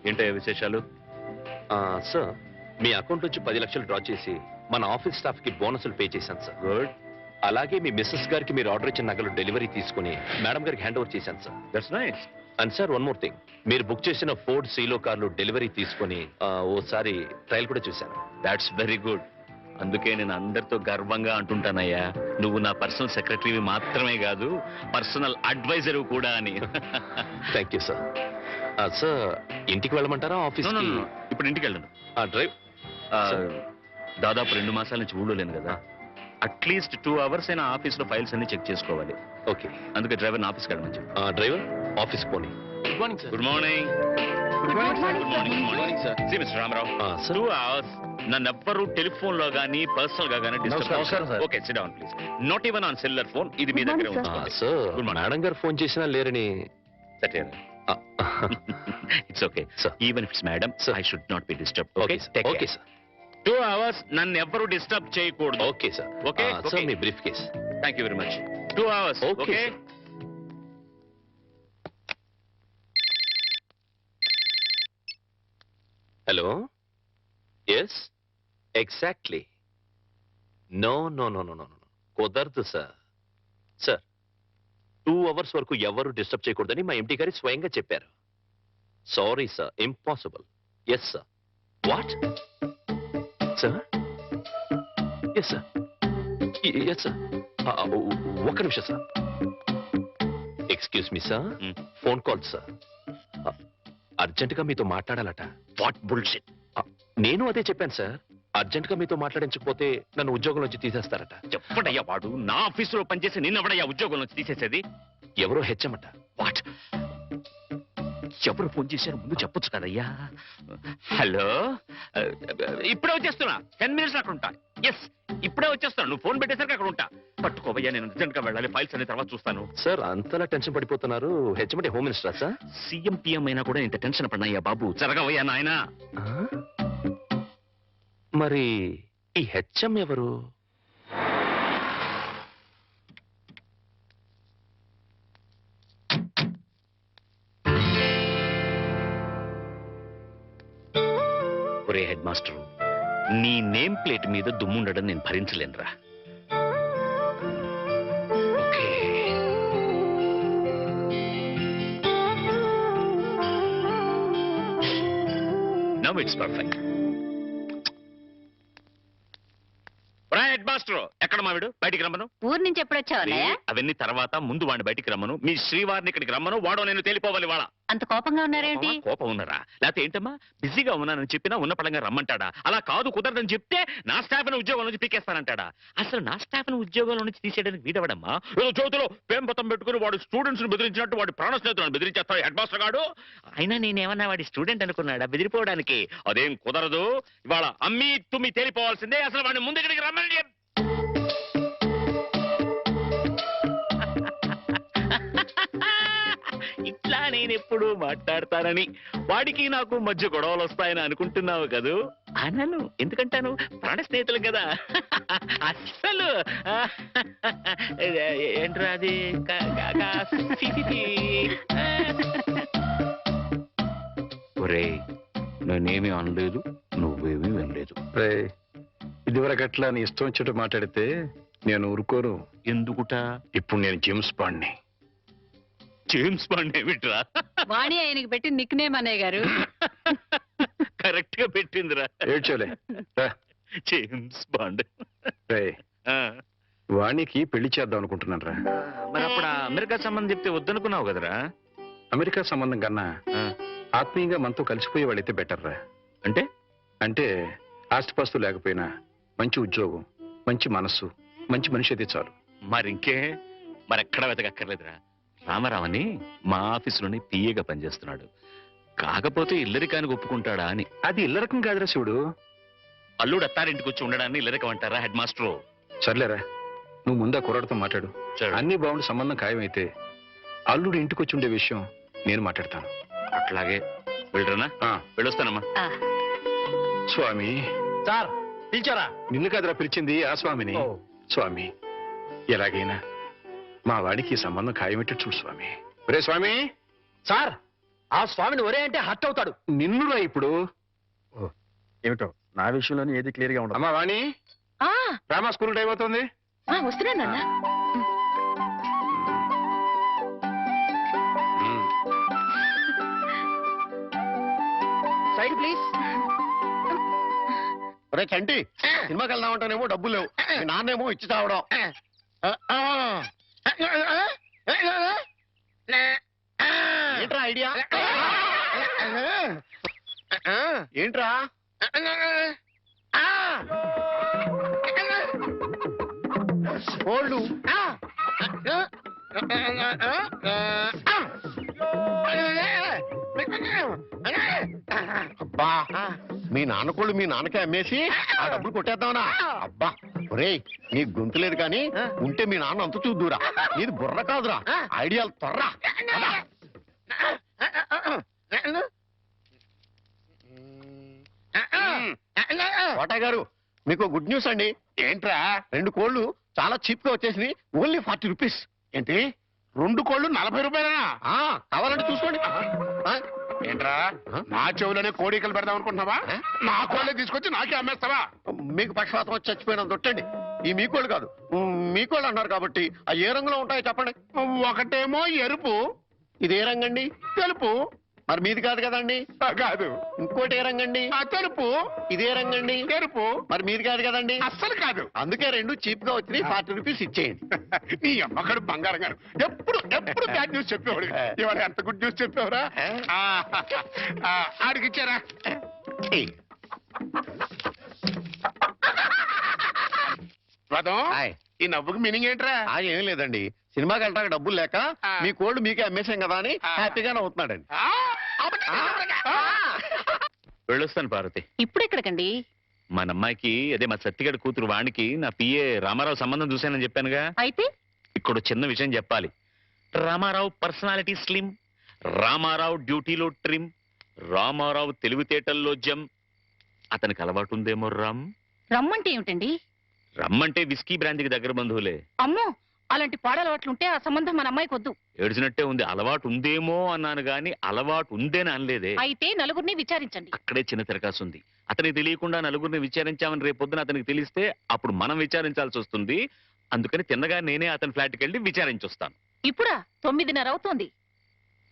ఏంటయ్యా విశేషాలు? సార్, మీ అకౌంట్ నుంచి 10 లక్షలు డ్రా చేసి మన ఆఫీస్ స్టాఫ్ కి బోనసులు పే చేశాను సార్. గుడ్. అలాగే మీ మిస్సెస్ గారికి మీరు ఆర్డర్ ఇచ్చిన నగలు డెలివరీ తీసుకుని మేడం గారికి హ్యాండ్ ఓవర్ చేశాను sir. That's nice. And sir, one more thing, మీరు బుక్ చేసిన ఫోర్డ్ సీలో కార్లు డెలివరీ తీసుకుని ఓసారి ట్రయల్ కూడా చూశాను. That's very good. అందుకే నేను అందరితో గర్వంగా అంటుంటానయ్యా, నువ్వు నా పర్సనల్ సెక్రటరీవి మాత్రమే కాదు, పర్సనల్ అడ్వైజర్ కూడా అని. Thank you sir. సార్, ఇంటికి వెళ్ళమంటారా ఆఫీస్? ఇప్పుడు ఇంటికి వెళ్ళను. డ్రైవ్. దాదాపు 2 మాసాల నుంచి ఊళ్ళో లేను కదా, అట్లీస్ట్ 2 అవర్స్ అయినా ఆఫీస్ లో ఫైల్స్ అన్ని చెక్ చేసుకోవాలి. ఓకే. అందుకే డ్రైవర్ ఆఫీస్కి వెళ్ళమని చెప్పు. డ్రైవర్ ఆఫీస్ పోనీ. Good morning sir. Good morning. Good morning sir. See mister Ramarao, 2 hours నన్నెవ్వరూ టెలిఫోన్ లో గానీ పర్సనల్ గా గానీ నమస్కారం, sir. Okay, sit down please. Not even on cellular phone. ఇది మీ దగ్గర ఉంటుంది. Sir Good morning. మేడం గారు ఫోన్ చేసినా లేరని. It's okay. Even if it's madam, I should not be disturb. Okay okay sir. 2 hours నన్ను ఎవ్వరూ డిస్టర్బ్ చేయకూడదు. Okay sir. ఓకే, సార్ మీ briefcase. Thank you very much. 2 hours. Okay, okay. sir. Hello, yes, exactly. No no no no no no కుదరదు sir. Sir 2 hours వరకు ఎవరు disturb చేయకూడదని మా empty గారి స్వయంగా చెప్పారు. Sorry sir, impossible. Yes sir. What sir? Yes sir, yes sir. ఒక్క నిమిషం sir. Excuse me sir, Hmm. Phone call sir. అర్జెంటుగా మీతో మాట్లాడాలట. What bullshit. నేను అదే చెప్పాను సార్. అర్జెంటుగా మీతో మాట్లాడించకపోతే నన్ను ఉద్యోగం నుంచి తీసేస్తారట. ఎవడయ్యా వాడు? నా ఆఫీసులో పనిచేసి నిన్నెవడయ్యా ఉద్యోగం నుంచి తీసేసేది? ఎవరో హెచ్చమట. వాట్? ఎవరు ఫోన్ చేశారు? ముందు చెప్పొచ్చు కదయ్యా. హలో, ఇప్పుడే వచ్చేస్తున్నా. 10 minutes అక్కడ ఉంటా. ఎస్, ఇప్పుడే వచ్చేస్తాను. నువ్వు ఫోన్ పెట్టేసరికి అక్కడ ఉంటా. పట్టుకోవయ్యా, నేను అర్జెంట్గా వెళ్ళాలి. ఫైల్స్ అనే తర్వాత చూస్తాను. సార్ అంతలా టెన్షన్ పడిపోతున్నారు. హెచ్చమంటే హోమ్ మినిస్టరా సార్? సీఎం పిఎం అయినా కూడా ఇంత టెన్షన్ పడినాయ్యా బాబు. జరగవయ్యా నాయనా. ఆ? మరి ఈ హెచ్ఎం ఎవరు? ఒరే హెడ్ మాస్టర్, నీ నేమ్ ప్లేట్ మీద దుమ్ముండడం నేను భరించలేనురా. Okay, now it's perfect. Head master, ఎక్కడ మావిడు? బయటికి రమ్మను. ఊరు నుంచి ఎప్పుడొచ్చావు అన్నయ్య? అవన్నీ తర్వాత, ముందు వాడిని బయటికి రమ్మను. మీ శ్రీవారిని ఇక్కడికి రమ్మను. వాడో నేను తేలిపోవాలి వాళ్ళ. అంత కోపంగా ఉన్నారేంటి? కోపం ఉన్నారా? లేకపోతే ఏంటమ్మా, బిజీగా ఉన్నానని చెప్పినా ఉన్న పడంగా రమ్మంటాడా? అలా కాదు, కుదరదని చెప్తే నా స్టాఫ్ ని ఉద్యోగం నుంచి పీకేస్తానంటాడా? అసలు నా స్టాఫ్ ని ఉద్యోగం నుంచి తీసేయడానికి వీడవడమ్మా. ఏదో చేతిలో పేంపతం పెట్టుకుని వాడు స్టూడెంట్స్ ని బెదిరించినట్టు వాడి ప్రాణ స్నేహితులను బెదిరించేస్తాడు హెడ్ మాస్టర్ గాడు. అయినా నేనేమన్నా వాడి స్టూడెంట్ అనుకున్నాడా బెదిరిపోవడానికి? అదేం కుదరదు. ఇవాళ అమ్మి తుమ్మి తేలిపోవాల్సిందే. అసలు వాడిని ముందు ఇక్కడికి రమ్మని చెప్పి. ఇట్లా నేను ఎప్పుడు మాట్లాడతానని, వాడికి నాకు మధ్య గొడవలు వస్తాయని అనుకుంటున్నావు కదూ? అనను. ఎందుకంటాను? ప్రాణ స్నేహితులు కదా. అస్సలు ఏంట్రా అది? ఒరే, నేనేమీ అనలేదు, నువ్వేమీ వినలేదు. ఇదివరకు అట్లా నీ ఇష్టం వచ్చేట్టు మాట్లాడితే నేను ఊరుకోను. ఎందుకుట? ఇప్పుడు నేను జేమ్స్ బాండ్ని. జేమ్స్ బాండ్ ఏమిట్రా? వాణి ఆయనకి పెట్టి నిక్ నేమ్ అన్నయ్య గారు. కరెక్ట్ గా పెట్టిందిరా. ఏడ్చోలే. రా. James bond. రేయ్, వాణికి పెళ్లి చేద్దాం అనుకుంటున్నాను రా. మరి అప్పుడు అమెరికా సంబంధం చెప్తే వద్దనుకున్నావు కదరా? అమెరికా సంబంధం కన్నా ఆ, ఆత్మీయంగా మనతో కలిసిపోయే వాళ్ళైతే బెటర్ రా. అంటే అంటే ఆస్తిపాస్తు లేకపోయినా మంచి ఉద్యోగం, మంచి మనస్సు, మంచి మనిషి అయితే చాలు. మరింకే, మరెక్కడ వెతకక్కర్లేదురా. రామారావని మా ఆఫీసులోనే పిఏగా పనిచేస్తున్నాడు. కాకపోతే ఇల్లరికానికి ఒప్పుకుంటాడా అని. అది ఇళ్ళ రకం కాదురా శివుడు. అల్లుడు అత్తారింటికి వచ్చి ఉండడాన్ని ఇల్లరికం అంటారా హెడ్ మాస్టరు? సర్లేరా, నువ్వు ముందా కుర్రాడితో మాట్లాడు. అన్ని బాగుండి సంబంధం ఖాయమైతే అల్లుడు ఇంటికి వచ్చి ఉండే విషయం నేను మాట్లాడతాను. అట్లాగే. వెళ్ళరనా? వెళ్ళొస్తానమ్మా. స్వామి. సార్ పిలిచారా? నిన్ను కాదురా పిలిచింది, ఆ స్వామిని. స్వామి, ఎలాగైనా మా వాడికి ఈ సంబంధం ఖాయమెట్టి చూడు స్వామి. ఒరే స్వామి. సార్, ఆ స్వామిని ఒరే అంటే హర్ట్ అవుతాడు. నిన్నురా ఇప్పుడు. ఏమిటో నా విషయంలోనే ఏది క్లియర్ గా ఉండదు. అమ్మా వాణి, రామా స్కూల్ టైం అవుతుంది. వస్తున్నానన్నా. Side please. ఒరే చంటి, సినిమాకి వెళ్దాం అంటానేమో డబ్బులు లేవు, మీ నాన్నేమో ఇచ్చి తావడం. ఏంట్రా ఐడియా? ఏంట్రా? ఓళ్ళు అబ్బా మీ నాన్న కోళ్ళు మీ నాన్నకే అమ్మేసి ఆ డబ్బులు కొట్టేద్దామనా? అబ్బా ఒరేయ్ నీ గొంతు లేదు కానీ ఉంటే మీ నాన్న అంత చూద్దురా. నీది బుర్ర కాదురా, ఐడియాలు తొర్రా. కోటయ్య గారు మీకు గుడ్ న్యూస్ అండి. ఏంట్రా 2 కోళ్ళు చాలా చీప్ గా వచ్చేసినాయి. Only 40 rupees. ఏంటి 2 కోళ్ళు 40 రూపాయలనా? కావాలంటే చూసుకోండి. ఏంట్రా నా చెవులోనే కోడికలు పెడదాం అనుకుంటున్నావా? నా కోళ్ళే తీసుకొచ్చి నాకే అమ్మేస్తావా? మీకు పక్షపాతం వచ్చి చచ్చిపోయినంత తొట్టండి. ఈ మీ కోళ్ళు కాదు, మీ కోళ్ళు అన్నారు కాబట్టి ఆ ఏ రంగులో ఉంటాయో చెప్పండి. ఒకటేమో ఎరుపు, ఇది ఏ రంగండి? తెలుపు. మరి మీది కాదు కదండి. కాదు. ఇంకోటి ఏ రంగండి? తెలుపు. ఇదే రంగండి? ఎరుపు. మరి మీది కాదు కదండి. అస్సలు కాదు. అందుకే 2 చీప్ గా వచ్చినాయి. 40 రూపీస్ ఇచ్చేయండి. నీ అమ్మగారు బంగారం గారు ఎప్పుడు బ్యాడ్ న్యూస్ చెప్పేవాడు. ఇవాళ ఎంత గుడ్ న్యూస్ చెప్పేవరా? ఆడికిచ్చారా? రథం, ఈ నవ్వుకి మీనింగ్ ఏంట్రా? ఏం లేదండి, సినిమాకి వెళ్ళడానికి డబ్బులు లేక మీ కోళ్ళు మీకే అమ్మేశాం కదా అని హ్యాపీగానే అవుతున్నాడండి. వెళ్ళొస్తాను పార్వతి. ఇప్పుడు ఎక్కడికండి? మన అమ్మాయికి అదే మా సత్తిగడి కూతురు వాణికి నా పిఏ రామారావు సంబంధం చూశానని చెప్పానుగా. అయితే ఇక్కడ చిన్న విషయం చెప్పాలి. రామారావు పర్సనాలిటీ స్లిమ్, రామారావు డ్యూటీలో ట్రిమ్, రామారావు తెలివితేటల్లో జమ్. అతనికి అలవాటు ఉందేమో రమ్మంటే ఏమిటండి? రమ్మంటే విస్కీ బ్రాంతికి దగ్గర బంధువులే. అమ్మో, అలాంటి పాడలవాట్లుంటే ఆ సంబంధం మన అమ్మాయికి వద్దు. ఏడ్చినట్టే ఉంది. అలవాటు ఉందేమో అన్నాను గాని అలవాటు ఉందేని అనలేదే. అయితే నలుగురిని విచారించండి. అక్కడే చిన్న తిరకాసు ఉంది. అతనికి తెలియకుండా నలుగురిని విచారించామని రేపొద్దున అతనికి తెలిస్తే అప్పుడు మనం విచారించాల్సి వస్తుంది. అందుకని తిన్నగా నేనే అతని ఫ్లాట్కి వెళ్ళి విచారించొస్తాను. ఇప్పుడా? 9:30 అవుతోంది.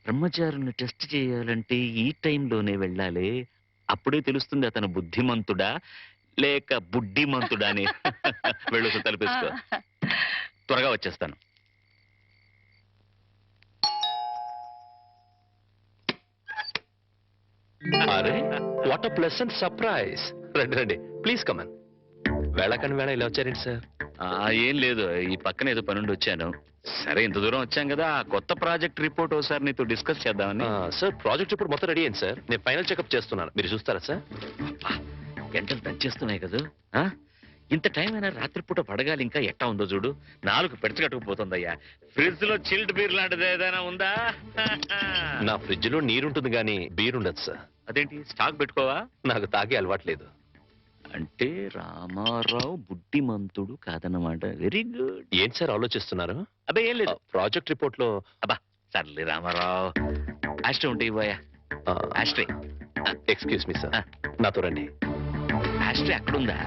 బ్రహ్మచారుని టెస్ట్ చేయాలంటే ఈ టైంలోనే వెళ్ళాలి. అప్పుడే తెలుస్తుంది అతను బుద్ధిమంతుడా లేక బుడ్డిమంతుడా అని. వెళ్ళొచ్చు, తలుపేసుకో. త్వరగా వచ్చేస్తాను. అరే వాట్ అ ప్లెసెంట్ సర్ప్రైజ్. రండి రండి, ప్లీజ్ కమన్. వేళకని వేళ ఇలా వచ్చారేంటి సార్? ఏం లేదు, ఈ పక్కన ఏదో పనుండి వచ్చాను. సరే, ఇంత దూరం వచ్చాం కదా, ఆ కొత్త ప్రాజెక్ట్ రిపోర్ట్ ఒకసారి నీతో డిస్కస్ చేద్దామని. సార్ ప్రాజెక్ట్ ఇప్పుడు మొత్తం రెడీ అయింది సార్. నేను ఫైనల్ చెకప్ చేస్తున్నాను, మీరు చూస్తారా సార్? గంటలు దంచేస్తున్నాయి కదా. ఇంత టైం అయినా రాత్రిపూట పడగాలి. ఇంకా ఎట్టా ఉందో చూడు, 4 పెడచ కట్టుకుపోతుందయ్యా. ఫ్రిడ్జ్ లో చిల్డ్ బీర్ లాంటిది ఏదైనా ఉందా? నా ఫ్రిడ్జ్ లో నీరుంటుంది కానీ బీర్ ఉండదు సార్. అదేంటి, స్టాక్ పెట్టుకోవా? నాకు తాగే అలవాట్లేదు. అంటే రామారావు బుద్ధిమంతుడు కాదన్నమాట. Very good. ఏంటి సార్ ఆలోచిస్తున్నారు? అబ్బే ఏం లేదు. ప్రాజెక్ట్ రిపోర్ట్ లో అబ్బా సర్లే రామారావు. ఆస్ట్రే ఉంటాయి పోయా. ఆస్ట్రే. ఎక్స్క్యూజ్ మీ సార్, నాతో రండి. ఆస్ట్రే అక్కడుందా?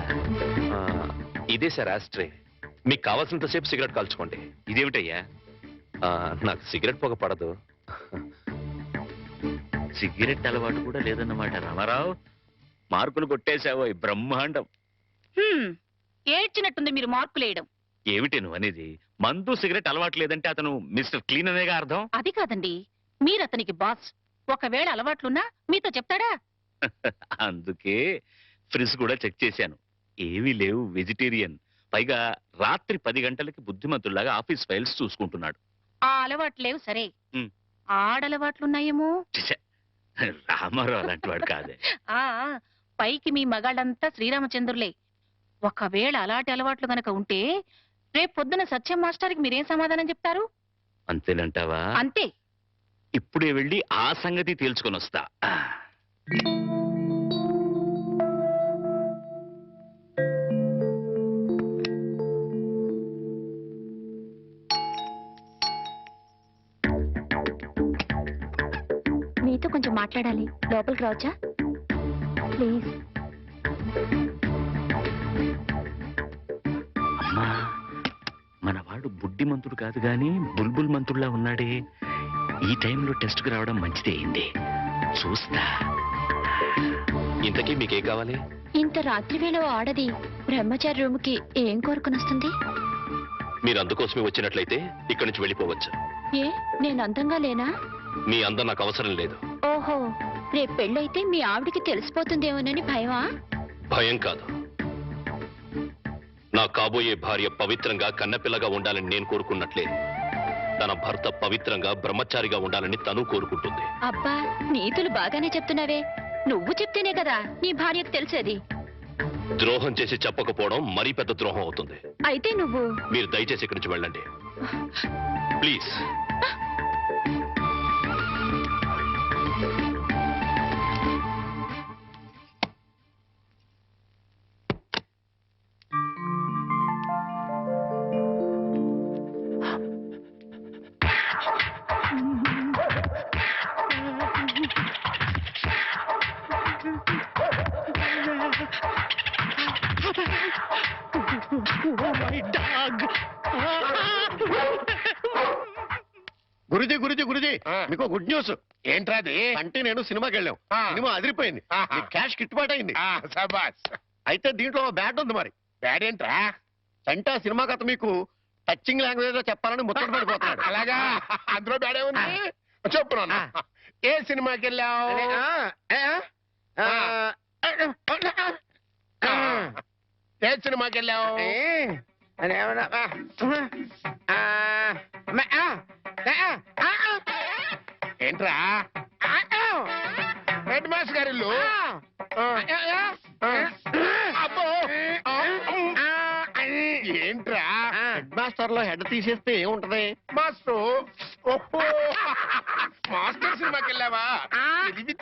ఇదే సార్ ఆస్ట్రే. మీకు కావాల్సినంతసేపు సిగరెట్ కాల్చుకోండి. ఇదేమిటయ్యా? నాకు సిగరెట్ పొగ పడదు. సిగరెట్ అలవాటు కూడా లేదన్నమాట. రామారావు, మార్కులు కొట్టేశావో బ్రహ్మాండం. ఏడ్చినట్టుంది మీరు మార్కులేయడం. ఏమిటి నువ్వు అనేది? మందు సిగరెట్ అలవాటు లేదంటే అతను మిస్టర్ క్లీన్ అనేగా అర్థం. అది కాదండి, మీరు అతనికి బాస్. ఒకవేళ అలవాట్లున్నా మీతో చెప్తాడా? అందుకే ఫ్రిడ్జ్ కూడా చెక్ చేశాను, ఏమీ లేవు. వెజిటేరియన్. పైగా రాత్రి 10 గంటలకి బుద్ధిమంతుల్లాగా ఆఫీస్ ఫైల్స్ చూసుకుంటున్నాడు. ఆ అలవాట్లు లేవు సరే, ఆడలవాట్లున్నాయేమో. రామారావు అలాంటి వాడు కాదే. పైకి మీ మగాళ్ళంతా శ్రీరామచంద్రులే. ఒకవేళ అలాంటి అలవాట్లు గనక ఉంటే రేపు పొద్దున సత్యం మాస్టర్కి మీరేం సమాధానం చెప్తారు? అంతేనంటావా? అంతే. ఇప్పుడే వెళ్ళి ఆ సంగతి తేల్చుకొని వస్తా. మీతో కొంచెం మాట్లాడాలి, లోపలికి రావచ్చా ప్లీజ్? అమ్మా, మనవాడు బుడ్డిమంతుడు కాదు గాని బుల్బుల్ మంతుడులా ఉన్నాడే. ఈ టైంలో టెస్ట్కి రావడం మంచిదే అయింది. చూస్తా. ఇంతకీ మీకేం కావాలి? ఇంత రాత్రి వేళ ఆడది బ్రహ్మచారి రూమ్కి ఏం కోరుకుని వస్తుంది? మీరు అందుకోసమే వచ్చినట్లయితే ఇక్కడి నుంచి వెళ్ళిపోవచ్చు. ఏ, నేను అందంగా లేనా? మీ అందం నాకు అవసరం లేదు. ఓహో, రేపు పెళ్ళైతే మీ ఆవిడికి తెలిసిపోతుందేమోనని భయమా? భయం కాదు. నా కాబోయే భార్య పవిత్రంగా కన్నపిల్లగా ఉండాలని నేను కోరుకున్నట్లే తన భర్త పవిత్రంగా బ్రహ్మచారిగా ఉండాలని తను కోరుకుంటుంది. అబ్బా నీతులు బాగానే చెప్తున్నావే. నువ్వు చెప్తేనే కదా నీ భార్యకు తెలిసేది. ద్రోహం చేసి చెప్పకపోవడం మరీ పెద్ద ద్రోహం అవుతుంది. అయితే నువ్వు మీరు దయచేసి ఇక్కడి నుంచి వెళ్ళండి ప్లీజ్. గురుజీ గురుజీ గురుజీ మీకు గుడ్ న్యూస్. ఏంట్రా అది? అంటే నేను సినిమాకి వెళ్ళాం, సినిమా అదిరిపోయింది, క్యాష్ గిట్టుబాటు అయింది. సబాస్. అయితే దీంట్లో బ్యాట్ ఉంది. మరి బ్యాడ్ ఏంట్రా? అంటే ఆ సినిమా కథ మీకు టచింగ్ లాంగ్వేజ్ లో చెప్పాలని ముచ్చట పడిపోతున్నాడు. అలాగా? అందులో బ్యాడే ఉంది. చెప్పు నాన్న. ఏ సినిమాకి వెళ్ళావు? ఏ సినిమాకి వెళ్ళావు? ఏంట్రా? హెడ్ మాస్టర్ గారి ఇల్లు. అబ్బో ఏంట్రా? హెడ్ మాస్టర్ లో హెడ్ తీసేస్తే ఏముంటది? మాస్టర్. ఓహో మాస్టర్ సినిమాకి వెళ్ళావా? ఇది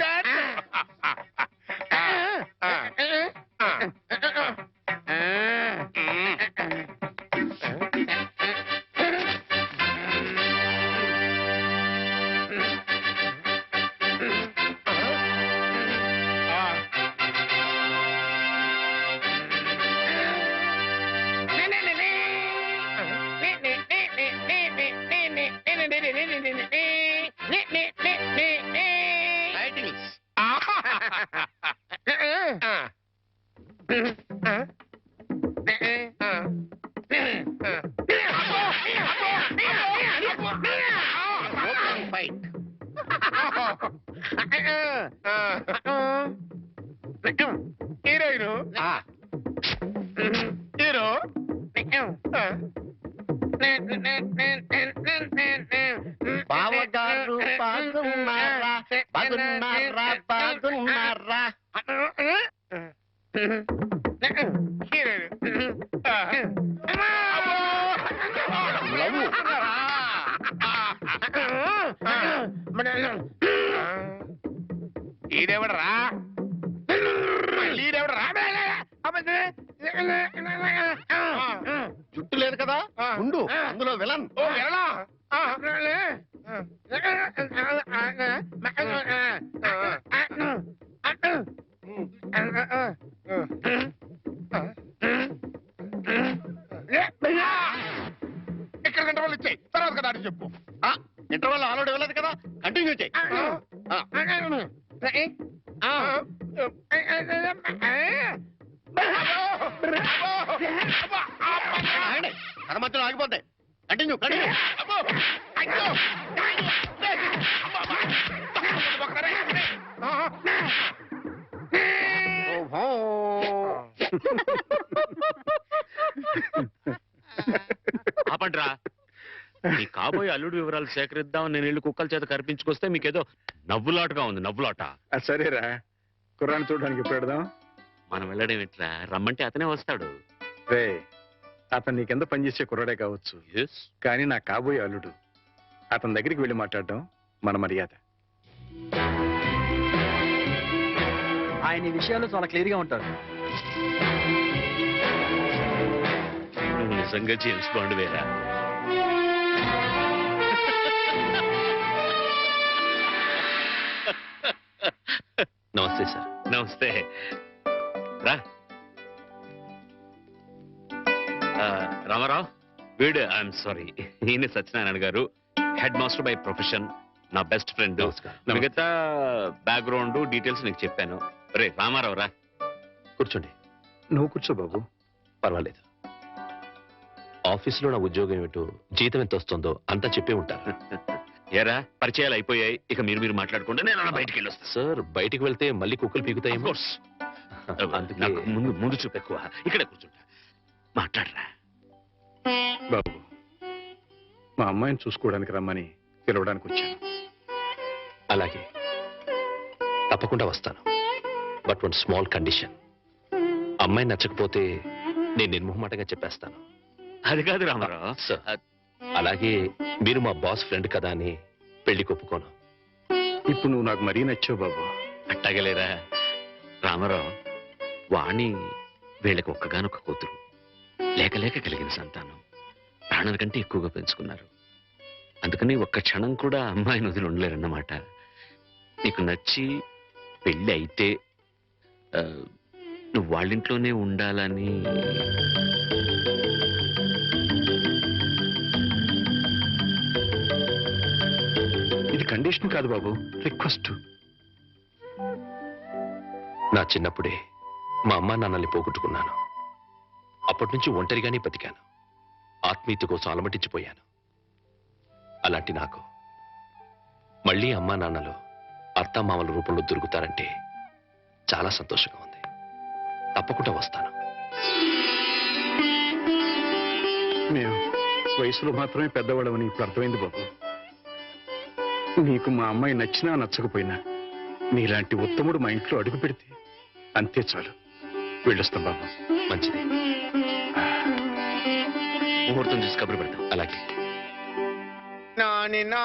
హీరోయిన్ హీరో బావగారు బాగున్నారా బాగున్నారా బాగున్నారా? ఈడెవడరా? ఈడెవడరా? జుట్టు లేదు కదా ఉండు, అందులో విలన్. ఓ వెళ్ళా. ఇక్కడ గంట వాళ్ళు ఇచ్చాయి తర్వాత కదా అని చెప్పు. ఇంటర్వెల్ ఆల్రెడీ వెళ్ళదు కదా, కంటిన్యూ చేయి. కథ మధ్యలో ఆగిపోతాయి. Continue continue. ఆపండ్రా. మీ కాబోయే అల్లుడు వివరాలు సేకరిద్దాం నేను ఇల్లు కుక్కల చేత కనిపించుకొస్తే మీకేదో నవ్వులాటగా ఉంది. నవ్వులాట. సరేరా, కుర్రాన్ని చూడడానికి ఎప్పుడు పెడదాం? మనం వెళ్ళడం ఎట్లా? రమ్మంటే అతనే వస్తాడు. రే, అతను నీకెంత పనిచేసే కుర్రాడే కావచ్చు, కానీ నా కాబోయే అల్లుడు. అతని దగ్గరికి వెళ్ళి మాట్లాడడం మన మర్యాద. ఆయన ఈ విషయాల్లో చాలా క్లియర్ గా ఉంటారు. నువ్వు నిజంగా జేమ్స్ బాండ్ వేరా? నమస్తే సార్. నమస్తే. రా. రామారావు, వీడు ఐఎమ్ సారీ, ఈయన సత్యనారాయణ గారు, హెడ్ మాస్టర్ బై ప్రొఫెషన్, నా బెస్ట్ ఫ్రెండ్. మిగతా బ్యాక్గ్రౌండ్ డీటెయిల్స్ నీకు చెప్పాను. రే రామారావు రా. కూర్చోండి. నువ్వు కూర్చో బాబు. పర్వాలేదు. ఆఫీసులో నా ఉద్యోగం ఏమిటో, జీతం ఎంత వస్తుందో అంతా చెప్పే ఉంటారు. ఏరా, పరిచయాలు అయిపోయాయి, ఇక మీరు మాట్లాడుకుంటే నేను అలా బయటికి వెళ్ళొస్తాను. సార్, బయటికి వెళ్తే మళ్ళీ కుక్కలు పీకుతాయి. నాకు ముందు చూపు ఎక్కువ. ఇక్కడే కూర్చుంటా, మాట్లాడరా. బాబు, మా అమ్మాయిని చూసుకోవడానికి రమ్మని పిలవడానికి వచ్చాను. అలాగే తప్పకుండా వస్తాను. But one small condition. అమ్మాయి నచ్చకపోతే నేను నిర్మోహమాటంగా చెప్పేస్తాను. అది కాదు రామారావు. సార్, అలాగే మీరు మా బాస్ ఫ్రెండ్ కదా అని పెళ్లికి ఒప్పుకోను. ఇప్పుడు నువ్వు నాకు మరీ నచ్చావు బాబు. అట్టగలేరా రామారావు? వాణి వీళ్ళకి ఒక్కగానొక్క కూతురు, లేక లేక కలిగిన సంతానం, ప్రాణాల కంటే ఎక్కువగా పెంచుకున్నారు. అందుకని ఒక్క క్షణం కూడా అమ్మాయిని వదిలి ఉండలేరన్నమాట. నీకు నచ్చి పెళ్ళి అయితే నువ్వు వాళ్ళింట్లోనే ఉండాలని. ఇది కండిషన్ కాదు బాబు, రిక్వెస్ట్. నా చిన్నప్పుడే మా అమ్మా నాన్నల్ని పోగొట్టుకున్నాను. అప్పటి నుంచి ఒంటరిగానే బతికాను. ఆత్మీయత కోసం అలమటించిపోయాను. అలాంటి నాకు మళ్ళీ అమ్మా నాన్నలు అత్తామామల రూపంలో దొరుకుతారంటే చాలా సంతోషంగా ఉంది. తప్పకుండా వస్తాను. మేము వయసులో మాత్రమే పెద్దవాళ్ళమని ఇప్పుడు అర్థమైంది బాబు. నీకు మా అమ్మాయి నచ్చినా నచ్చకపోయినా నీలాంటి ఉత్తముడు మా ఇంట్లో అడుగు పెడితే అంతే చాలు. వెళ్ళొస్తాం బాబు. మంచిది. ముహూర్తం చూసి కబురు పెడతాం. అలాగే. నానా,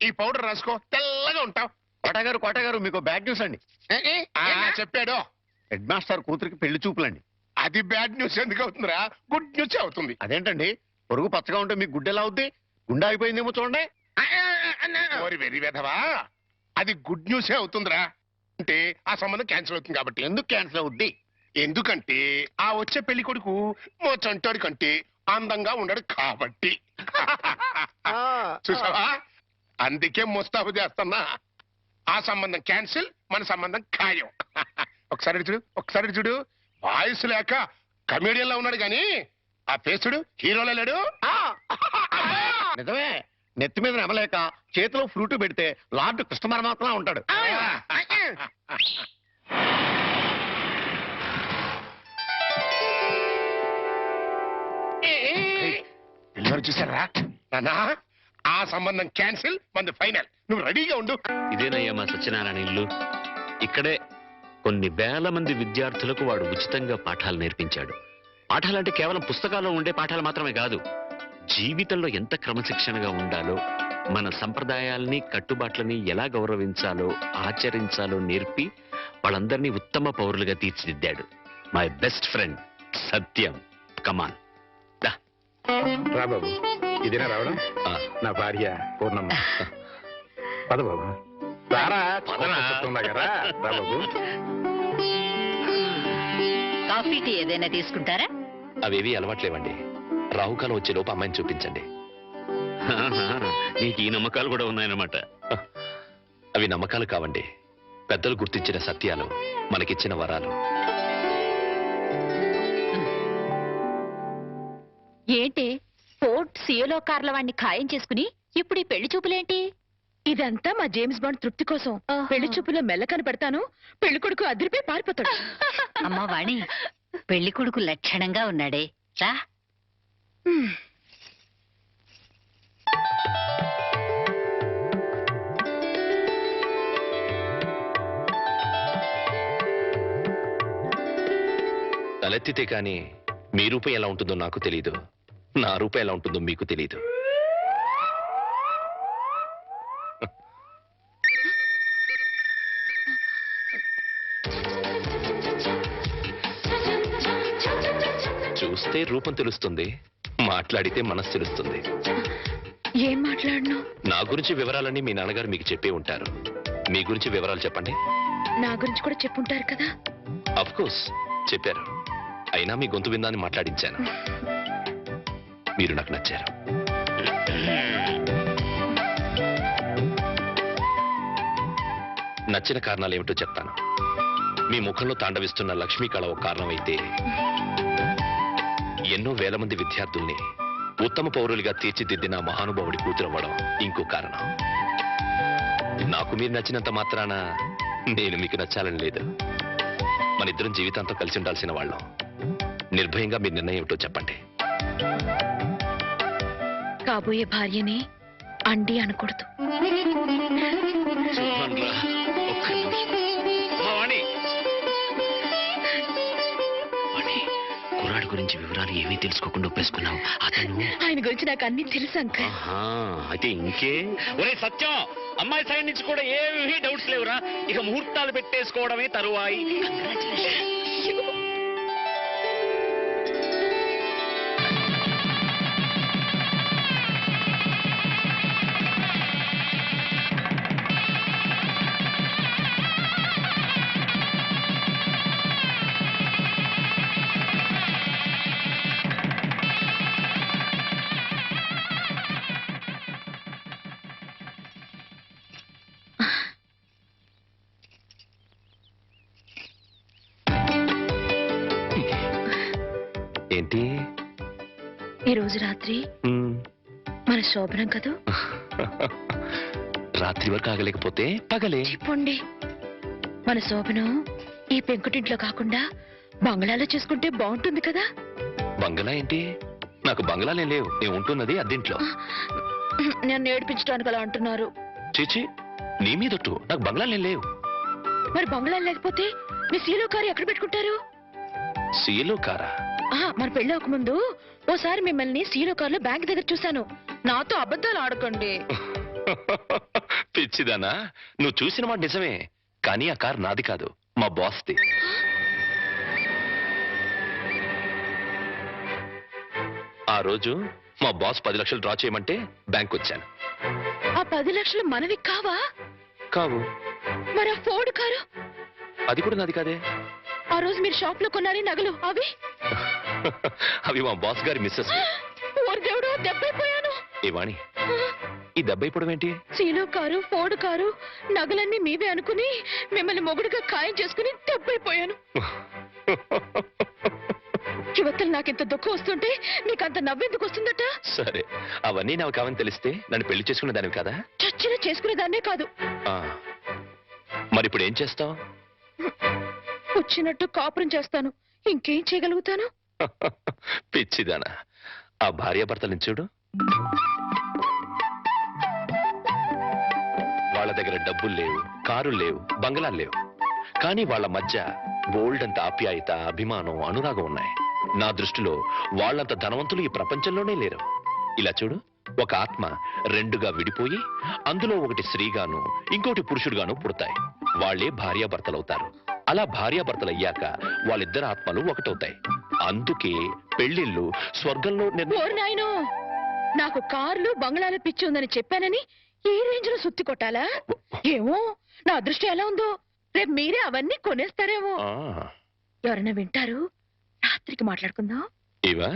ఈ పౌడర్ రాసుకో, తెల్లగా ఉంటావు. కోటగారు మీకు బ్యాడ్ న్యూస్ అండి. చెప్పాడు. హెడ్ మాస్టర్ కూతురికి పెళ్లి చూపులండి. అది బ్యాడ్ న్యూస్ ఎందుకు అవుతుందిరా? గుడ్ న్యూస్ అవుతుంది. అదేంటండి, పొరుగు పచ్చగా ఉంటే మీకు గుడ్డెలా అవుద్ది? గుండె అయిపోయిందేమో చూడండి. ఓరి వెర్రి వెధవా, అది గుడ్ న్యూసే అవుతుందిరా. అంటే ఆ సంబంధం క్యాన్సిల్ అవుతుంది కాబట్టి. ఎందుకు క్యాన్సిల్ అవుద్ది? ఎందుకంటే ఆ వచ్చే పెళ్లి కొడుకు మా చంటాడి కంటే అందంగా ఉండడు కాబట్టి. చూసావా, అందుకే ముస్తాబు చేస్తున్నా. ఆ సంబంధం క్యాన్సిల్, మన సంబంధం ఖాయం. ఒకసారి చూడు, వాయిస్ లేక కమేడియన్ లా ఉన్నాడు గాని ఆ ఫేస్ చూడు, హీరోలో లేడు. నిజమే, నెత్తి మీద నెమలేక చేతిలో ఫ్రూట్ పెడితే లార్డ్ కృష్ణ పరమాత్మ ఉంటాడు. పిల్లలు చూసారా నానా? ఆ సంబంధం క్యాన్సిల్, మంది ఫైనల్. నువ్వు రెడీగా ఉండు. ఇదేనయ్యా మా సత్యనారాయణ ఇల్లు. ఇక్కడే కొన్ని వేల మంది విద్యార్థులకు వాడు ఉచితంగా పాఠాలు నేర్పించాడు. పాఠాలంటే కేవలం పుస్తకాల్లో ఉండే పాఠాలు మాత్రమే కాదు, జీవితంలో ఎంత క్రమశిక్షణగా ఉండాలో, మన సంప్రదాయాల్ని కట్టుబాట్లని ఎలా గౌరవించాలో ఆచరించాలో నేర్పి వాళ్ళందరినీ ఉత్తమ పౌరులుగా తీర్చిదిద్దాడు. మై బెస్ట్ ఫ్రెండ్ సత్యం. కమాన్ రా బాబు. ఇదేనా రావడం? నా భార్య పూర్ణమ్మ. పద బాబు. రారా, రా బాబు. కాఫీ టీ ఏదైనా తీసుకుంటారా? అవేవి అలవాట్లేవండి. రాహుకాలం వచ్చే లోపు అమ్మాయిని చూపించండి. నీకు ఈ నమ్మకాలు కూడా ఉన్నాయన్నమాట. అవి నమ్మకాలు కావండి, పెద్దలు గుర్తించిన సత్యాలు, మనకిచ్చిన వరాలు. ఏంటి ఫోర్ట్ సియోలో కార్ల వాడిని ఖాయం చేసుకుని ఇప్పుడు ఈ పెళ్లి చూపులేంటి? ఇదంతా మా జేమ్స్ బాండ్ తృప్తి కోసం. పెళ్లి చూపులో మెల్ల కనపడతాను, పెళ్లి కొడుకు అదిరిపోయి పారిపోతాడు. అమ్మ వాణి, పెళ్లి కొడుకు లక్షణంగా ఉన్నాడే, రా. తలెత్తితే కానీ మీ రూపం ఎలా ఉంటుందో నాకు తెలీదు, నా రూపం ఎలా ఉంటుందో మీకు తెలీదు. చూస్తే రూపం తెలుస్తుంది, మాట్లాడితే మనసు తెలుస్తుంది. ఏం మాట్లాడను? నా గురించి వివరాలన్నీ మీ నాన్నగారు మీకు చెప్పే ఉంటారు. మీ గురించి వివరాలు చెప్పండి. నా గురించి కూడా చెప్పుంటారు కదా? అఫ్ కోర్స్ చెప్పారు. అయినా మీ గొంతు విందాన్ని మాట్లాడించాను. మీరు నాకు నచ్చారు. నచ్చిన కారణాలు ఏమిటో చెప్తాను. మీ ముఖంలో తాండవిస్తున్న లక్ష్మీ కళ ఒక కారణం అయితే, ఎన్నో వేల మంది విద్యార్థుల్ని ఉత్తమ పౌరులుగా తీర్చిదిద్దిన మహానుభావుడి కూతురవ్వడం ఇంకో కారణం. నాకు మీరు నచ్చినంత మాత్రాన నేను మీకు నచ్చాలని లేదు. మన ఇద్దరం జీవితాంతం కలిసి ఉండాల్సిన వాళ్ళం. నిర్భయంగా మీ నిర్ణయం ఏమిటో చెప్పండి. కాబోయే భార్యని అండి అనకూడదు. చూడండిరా, ఒక్క నిమిషం. అమ్మా, వాణి. వాణి, కుర్రాడి గురించి వివరాలు ఏమీ తెలుసుకోకుండా ఒప్పేసుకున్నావు. అతను ఆయన గురించి నాకు అన్ని తెలుసు అంకుల్. ఆహా, అయితే ఇంకే. ఒరే సత్యం, అమ్మాయి సైడ్ నుంచి కూడా ఏమీ డౌట్స్ లేవురా. ఇక ముహూర్తాలు పెట్టేసుకోవడమే తరువాయి. ఏంటి? ఈ రోజు రాత్రి మన శోభనం కదూ. రాత్రి వరకు ఆగలేకపోతే పగలే. చెప్పండి, మన శోభనం ఈ పెంకుటింట్లో కాకుండా బంగ్లాలో చేసుకుంటే బాగుంటుంది కదా. బంగళా ఏంటి? నాకు బంగళాలే లేవు. నేను ఉంటున్నది అద్దెంట్లో. నన్ను ఏడిపించడానికి అలా అంటున్నారు. చీచి, నీ మీదొట్టు. నాకు బంగళాలే లేవు. మరి బంగ్లాలు లేకపోతే మీ సీలో కారు ఎక్కడ పెట్టుకుంటారు? సీలో కారా? మన పెళ్ళి అవ్వకముందు ఓసారి మిమ్మల్ని సీలో కారులో బ్యాంక్ దగ్గర చూశాను. నాతో అబద్ధాలు ఆడకండి. పిచ్చిదానా, నువ్వు చూసిన మాట నిజమే. కానీ ఆ కారు నాది కాదు, మా బాస్ది. ఆ రోజు మా బాస్ 10 లక్షలు డ్రా చేయమంటే బ్యాంక్ వచ్చాను. ఆ 10 లక్షలు మనవి కావా? కావు. మరి ఆ ఫోర్డ్ కారు? అది కూడా నాది కాదే. ఆ రోజు మీరు షాప్ లో కొన్నారే నగలు అవి? అవి మా బాస్ గారి మిస్సెస్. ఓరి దేవుడు, దెబ్బైపోయాను. ఏ వాణి, ఈ దెబ్బైపోవడం ఏంటి? సీలో కారు, ఫోర్డ్ కారు, నగలన్నీ మీవే అనుకుని మిమ్మల్ని మొగుడుగా ఖాయం చేసుకుని దెబ్బైపోయాను. యువతలు నాకెంత దుఃఖం వస్తుంటే నీకంత నవ్వెందుకు వస్తుందట? సరే, అవన్నీ నాకు కావని తెలిస్తే నన్ను పెళ్లి చేసుకునే దానివి కదా. చచ్చిన చేసుకునేదాన్నే కాదు. మరి ఇప్పుడు ఏం చేస్తావు? వచ్చినట్టు కాపురం చేస్తాను. ఇంకేం చేయగలుగుతాను? పిచ్చిదానా, ఆ భార్యాభర్తలను చూడు. వాళ్ళ దగ్గర డబ్బులు లేవు, కారులు లేవు, బంగళాలు లేవు. కానీ వాళ్ళ మధ్య బోల్డ్ అంత ఆప్యాయత, అభిమానం, అనురాగం ఉన్నాయి. నా దృష్టిలో వాళ్ళంత ధనవంతులు ఈ ప్రపంచంలోనే లేరు. ఇలా చూడు, ఒక ఆత్మ రెండుగా విడిపోయి అందులో ఒకటి స్త్రీగాను ఇంకోటి పురుషుడుగాను పుడతాయి. వాళ్ళే భార్యాభర్తలవుతారు. అలా భార్యాభర్తలయ్యాక వాళ్ళిద్దరు ఆత్మలు ఒకటవుతాయి. అందుకే పెళ్లిళ్ళు స్వర్గంలో ఓరి నాయనో, నాకు కార్లు బంగ్లాలు పిచ్చి ఉందని చెప్పానని ఈ రేంజ్ లో సుత్తి కొట్టాలా? ఏమో, నా అదృష్టం ఎలా ఉందో. రేపు మీరే అవన్నీ కొనేస్తారేమో. ఎవరైనా వింటారు. రాత్రికి మాట్లాడుకుందాం. ఇవా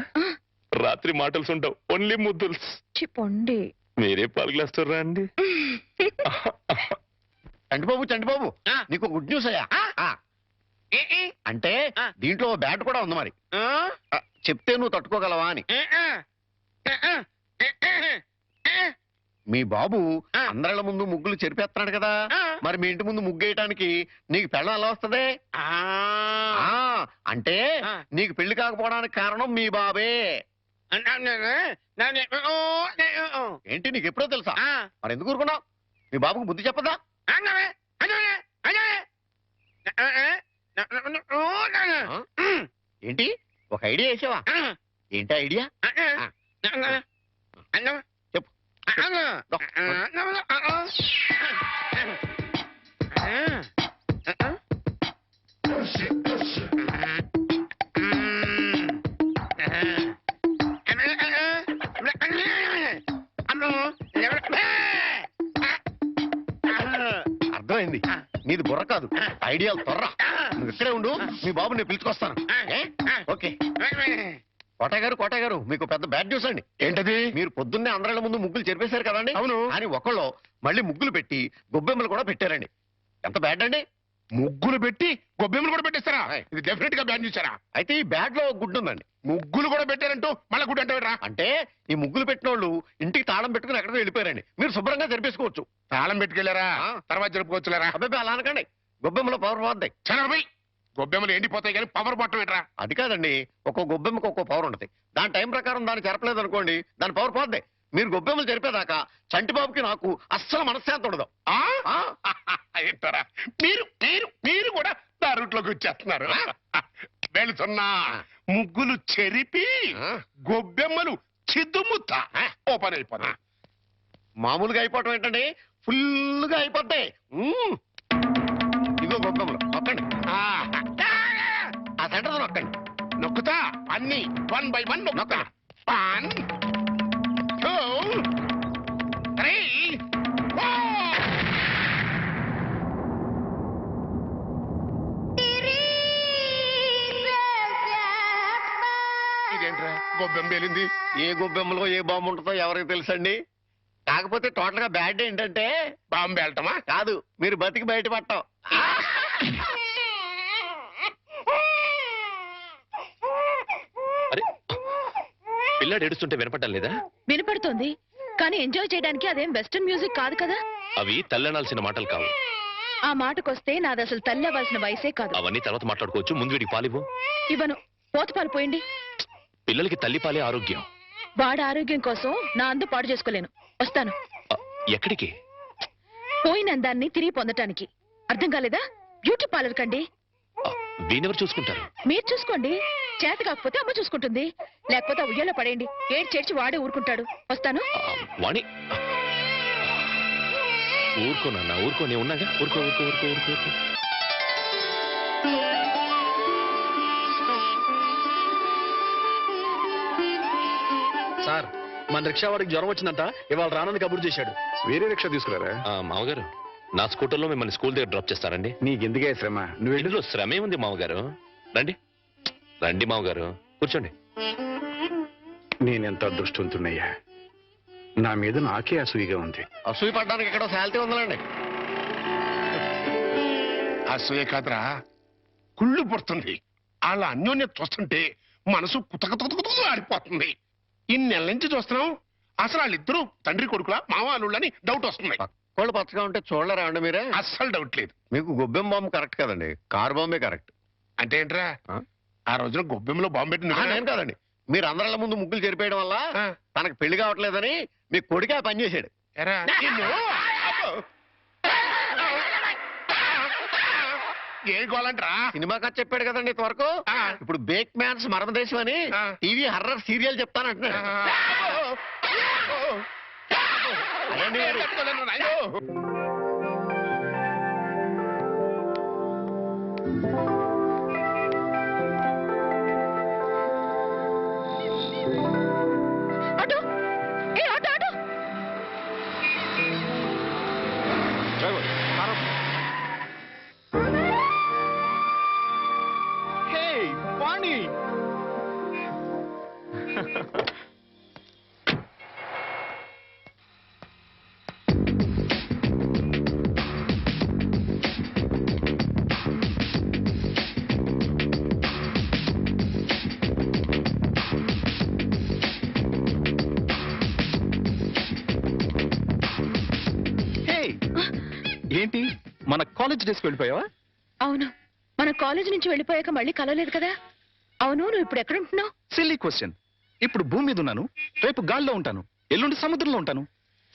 రాత్రి మాటలు ఉండవు, ఓన్లీ ముద్దుల్స్. చెప్పండి. మీరే పలకలేస్తారా అండి? చంటిబాబు, చంటిబాబు, నీకు గుడ్ న్యూస్ అయ్యా. అంటే దీంట్లో బ్యాట్ కూడా ఉంది. మరి చెప్తే నువ్వు తట్టుకోగలవా అని. మీ బాబు అందరిళ్ళ ముందు ముగ్గులు చెరిపేస్తున్నాడు కదా. మరి మీ ఇంటి ముందు ముగ్గేయటానికి నీకు పెళ్ళం ఎలా వస్తుంది? అంటే నీకు పెళ్లి కాకపోవడానికి కారణం మీ బాబే. ఏంటి, నీకు ఎప్పుడో తెలుసా? మరి ఎందుకు ఊరుకున్నావు? మీ బాబుకు బుద్ధి చెప్పదా? ఏంటి, ఒక ఐడియా వేసావా? ఏంటి ఐడియా? చెప్పు. అర్థమైంది, నీది బుర్ర కాదు, ఐడియాలు త్వరరా. నువ్వు ఇక్కడే ఉండు, మీ బాబు నేను పిలుచుకొస్తాను. ఓకే. కోటయ్య గారు, మీకు పెద్ద బ్యాడ్ న్యూస్ అండి. ఏంటది? మీరు పొద్దున్నే అందరిళ్ళ ముందు ముగ్గులు చెరిపేశారు కదండి. అవును. అని ఒకళ్ళు మళ్ళీ ముగ్గులు పెట్టి గొబ్బెమ్మలు కూడా పెట్టారండి. ఎంత బ్యాడ్ అండి? ముగ్గులు పెట్టి గొబ్బెమ్మలు కూడా పెట్టేస్తారా? ఇది డెఫినెట్ గా బ్యాన్ చేశారా? అయితే ఈ బ్యాడ్ లో గుడ్డు ఉందండి. ముగ్గులు కూడా పెట్టారంటూ మళ్ళీ గుడ్డు అంటే అంటే ఈ ముగ్గులు పెట్టిన వాళ్ళు ఇంటికి తాళం పెట్టుకుని ఎక్కడికో వెళ్ళిపోయారండి. మీరు శుభ్రంగా జరిపేసుకోవచ్చు. తాళం పెట్టుకెళ్ళారా? తర్వాత జరుపుకోవచ్చులేరా? అబ్బాయి అలా అనకండి, గొబ్బెమ్మలో పవర్ పోద్దాయి. చలబై గొబ్బెమ్మలు ఎండిపోతాయి కానీ పవర్ బట్టం ఏంట్రా? అది కాదండి, ఒక్కో గొబ్బెమ్మకి ఒక్కో పవర్ ఉంటుంది. దాని టైం ప్రకారం దాన్ని చెరపలేదు అనుకోండి, దాని పవర్ పోద్ది. మీరు గొబ్బెమ్మలు జరిపేదాకా చంటిబాబుకి నాకు అస్సలు మనశ్శాంతి ఉండదు. ఏంటారా మీరు మీరు మీరు కూడా నా రూట్లోకి వచ్చేస్తున్నారు. వెళుతున్నా ముగ్గులు చెరిపి గొబ్బెమ్మలు చిద్దుముత్త ఓ పని అయిపోతా. మామూలుగా అయిపోవటం ఏంటండి, ఫుల్గా అయిపోతాయి. ఇదిగో గొబ్బెమ్మలు నొక్కండి, ఆ సెంటర్ నొక్కండి. నొక్కుతా అన్ని 1 by 1 నొక్కుతా. 1 2 3 4. ఇదేంట్రా గొబ్బెమ్మ పేలింది? ఏ గొబ్బెమ్మలో ఏ బాంబు ఉంటుందో ఎవరికి తెలుసండి. కాకపోతే టోటల్ గా బ్యాడ్ ఏంటంటే బాంబు పేలటమా? కాదు, మీరు బతికి బయటపడటం. అరే పిల్లాడు ఏడుస్తుంటే వినపడ్డం లేదా? వినపడుతోంది, కానీ ఎంజాయ్ చేయడానికి అదేం వెస్టర్న్ మ్యూజిక్ కాదు కదా. అవి తల్లనాల్సిన మాటలు కావు. ఆ మాటకొస్తే నాది అసలు తల్లి అవ్వాల్సిన వయసే కాదు. అవన్నీ తర్వాత మాట్లాడుకోవచ్చు. ముందు వీడికి పాలివ్వు. ఇవ్వను, పోతపాలు పోయండి. పిల్లలకి తల్లి పాలే ఆరోగ్యం. వాడి ఆరోగ్యం కోసం నా అందు పాడు చేసుకోలేను. వస్తాను. ఎక్కడికి? పోయిన అందాన్ని తిరిగి పొందటానికి. అర్థం కాలేదా? బ్యూటీ పార్లర్ కండి. వీణెవరు చూసుకుంటారు? మీరు చూసుకోండి. చేత కాకపోతే అమ్మ చూసుకుంటుంది, లేకపోతే ఉయ్యాలో పడేయండి. చేర్చి వాడే ఊరుకుంటాడు. వస్తాను. వాణి ఊరుకోనన్నా, ఊరుకో, నేను ఉన్నాగా. ఊరుకో ఊరుకో ఊరుకో ఊరుకో ఊరుకో. సార్, మన రిక్షా వాడికి జ్వరం వచ్చిందంట, ఇవాళ రానని కబురు చేశాడు. వేరే రిక్షా తీసుకురారా? మామగారు, నా స్కూటర్లో మిమ్మల్ని స్కూల్ దగ్గర డ్రాప్ చేస్తారండి. నీకెందుకే శ్రమ? నువ్వు ఇందులో శ్రమే ఉంది మామగారు. రండి రండి మామగారు, కూర్చోండి. నేనెంత అదృష్టవంతున్నయ్యా. నా మీద నాకే అసూయగా ఉంది. అసూయ పడ్డానికి ఎక్కడో శాలిటీ ఉందండి. అసూయ కాదురా, కుళ్ళు పుడుతుంది. వాళ్ళ అన్యోన్యత చూస్తుంటే మనసు కుతకుతకుతూ ఆడిపోతుంది. ఇన్నెల నుంచి చూస్తున్నాం, అసలు వాళ్ళిద్దరూ తండ్రి కొడుకులా మావాళ్ళని డౌట్ వస్తుంది. కోళ్ళు పచ్చగా ఉంటే చూడలేరా అండి మీరే? అస్సలు డౌట్ లేదు. మీకు గొబ్బెమ్మ బాంబు కరెక్ట్ కదండి, కారు బాంబే కరెక్ట్. అంటే ఏంట్రా, ఆ రోజున గొబ్బెమ్మలో బాంబు పెట్టింది నేను కాదండి. మీరు అందరిళ్ళ ముందు ముగ్గులు చెరిపేయడం వల్ల తనకు పెళ్లి కావట్లేదని మీ కొడుకే ఆ పని చేశాడు. ఏ గోలంట్రా? సినిమా కథ చెప్పాడు కదండి ఇంతవరకు. ఇప్పుడు బేక్ మ్యాన్స్ మరణదేశం అని టీవీ హర్రర్ సీరియల్ చెప్తానంటున్నాడు. ఆటో, ఏ ఆటో ఆటో. వాణి, ఏంటి మన కాలేజ్ డేస్కి వెళ్ళిపోయావా? అవును, మన కాలేజ్ నుంచి వెళ్ళిపోయాక మళ్ళీ కలవలేదు కదా. అవును, నువ్వు ఇప్పుడు ఎక్కడుంటున్నావు? Silly question. ఇప్పుడు భూమి మీద ఉన్నాను, రేపు గాల్లో ఉంటాను, ఎల్లుండి సముద్రంలో ఉంటాను.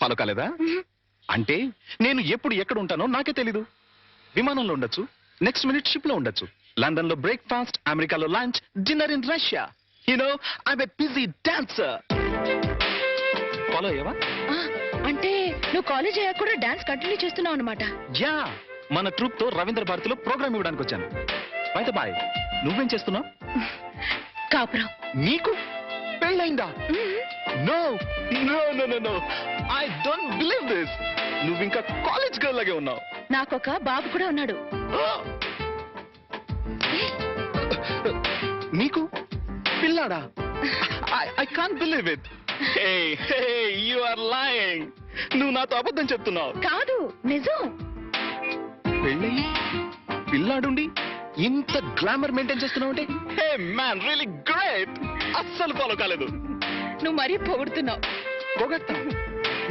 ఫాలో కాలేదా? అంటే నేను ఎప్పుడు ఎక్కడ ఉంటానో నాకే తెలీదు. విమానంలో ఉండొచ్చు, నెక్స్ట్ మినిట్ షిప్ లో ఉండొచ్చు, లండన్ లో బ్రేక్ఫాస్ట్, అమెరికాలో lunch, dinner in Russia. You know I'm a busy dancer. Follow అయ్యావా? అంటే నువ్వు కాలేజ్ అయ్యాక కూడా డాన్స్ కంటిన్యూ చేస్తున్నావు అనమాట. యా, మన ట్రూప్ తో రవీంద్ర భారతిలో ప్రోగ్రామ్ ఇవ్వడానికి వచ్చాను. బై ద బాయ్, నువ్వేం చేస్తున్నావు? కాపురం. నీకు పెళ్ళైందా? No no no no no, I don't believe this. నువ్వు ఇంకా కాలేజ్ గర్ల్ లాగే ఉన్నావు. నాకొక బాబు కూడా ఉన్నాడు. నీకు పిల్లాడా? I can't believe it. You are lying. నువ్వు నాతో అబద్ధం చెప్తున్నావు. కాదు, నిజం. పెళ్ళయి పిల్లాడుండి ఇంత గ్లామర్ మెయింటైన్ చేస్తున్నావు అంటే, హే మ్యాన్, రియల్లీ గ్రేట్. అస్సలు ఫాలో కాలేదు. నువ్వు మరీ పొగుడుతున్నావు. పొగట్టా?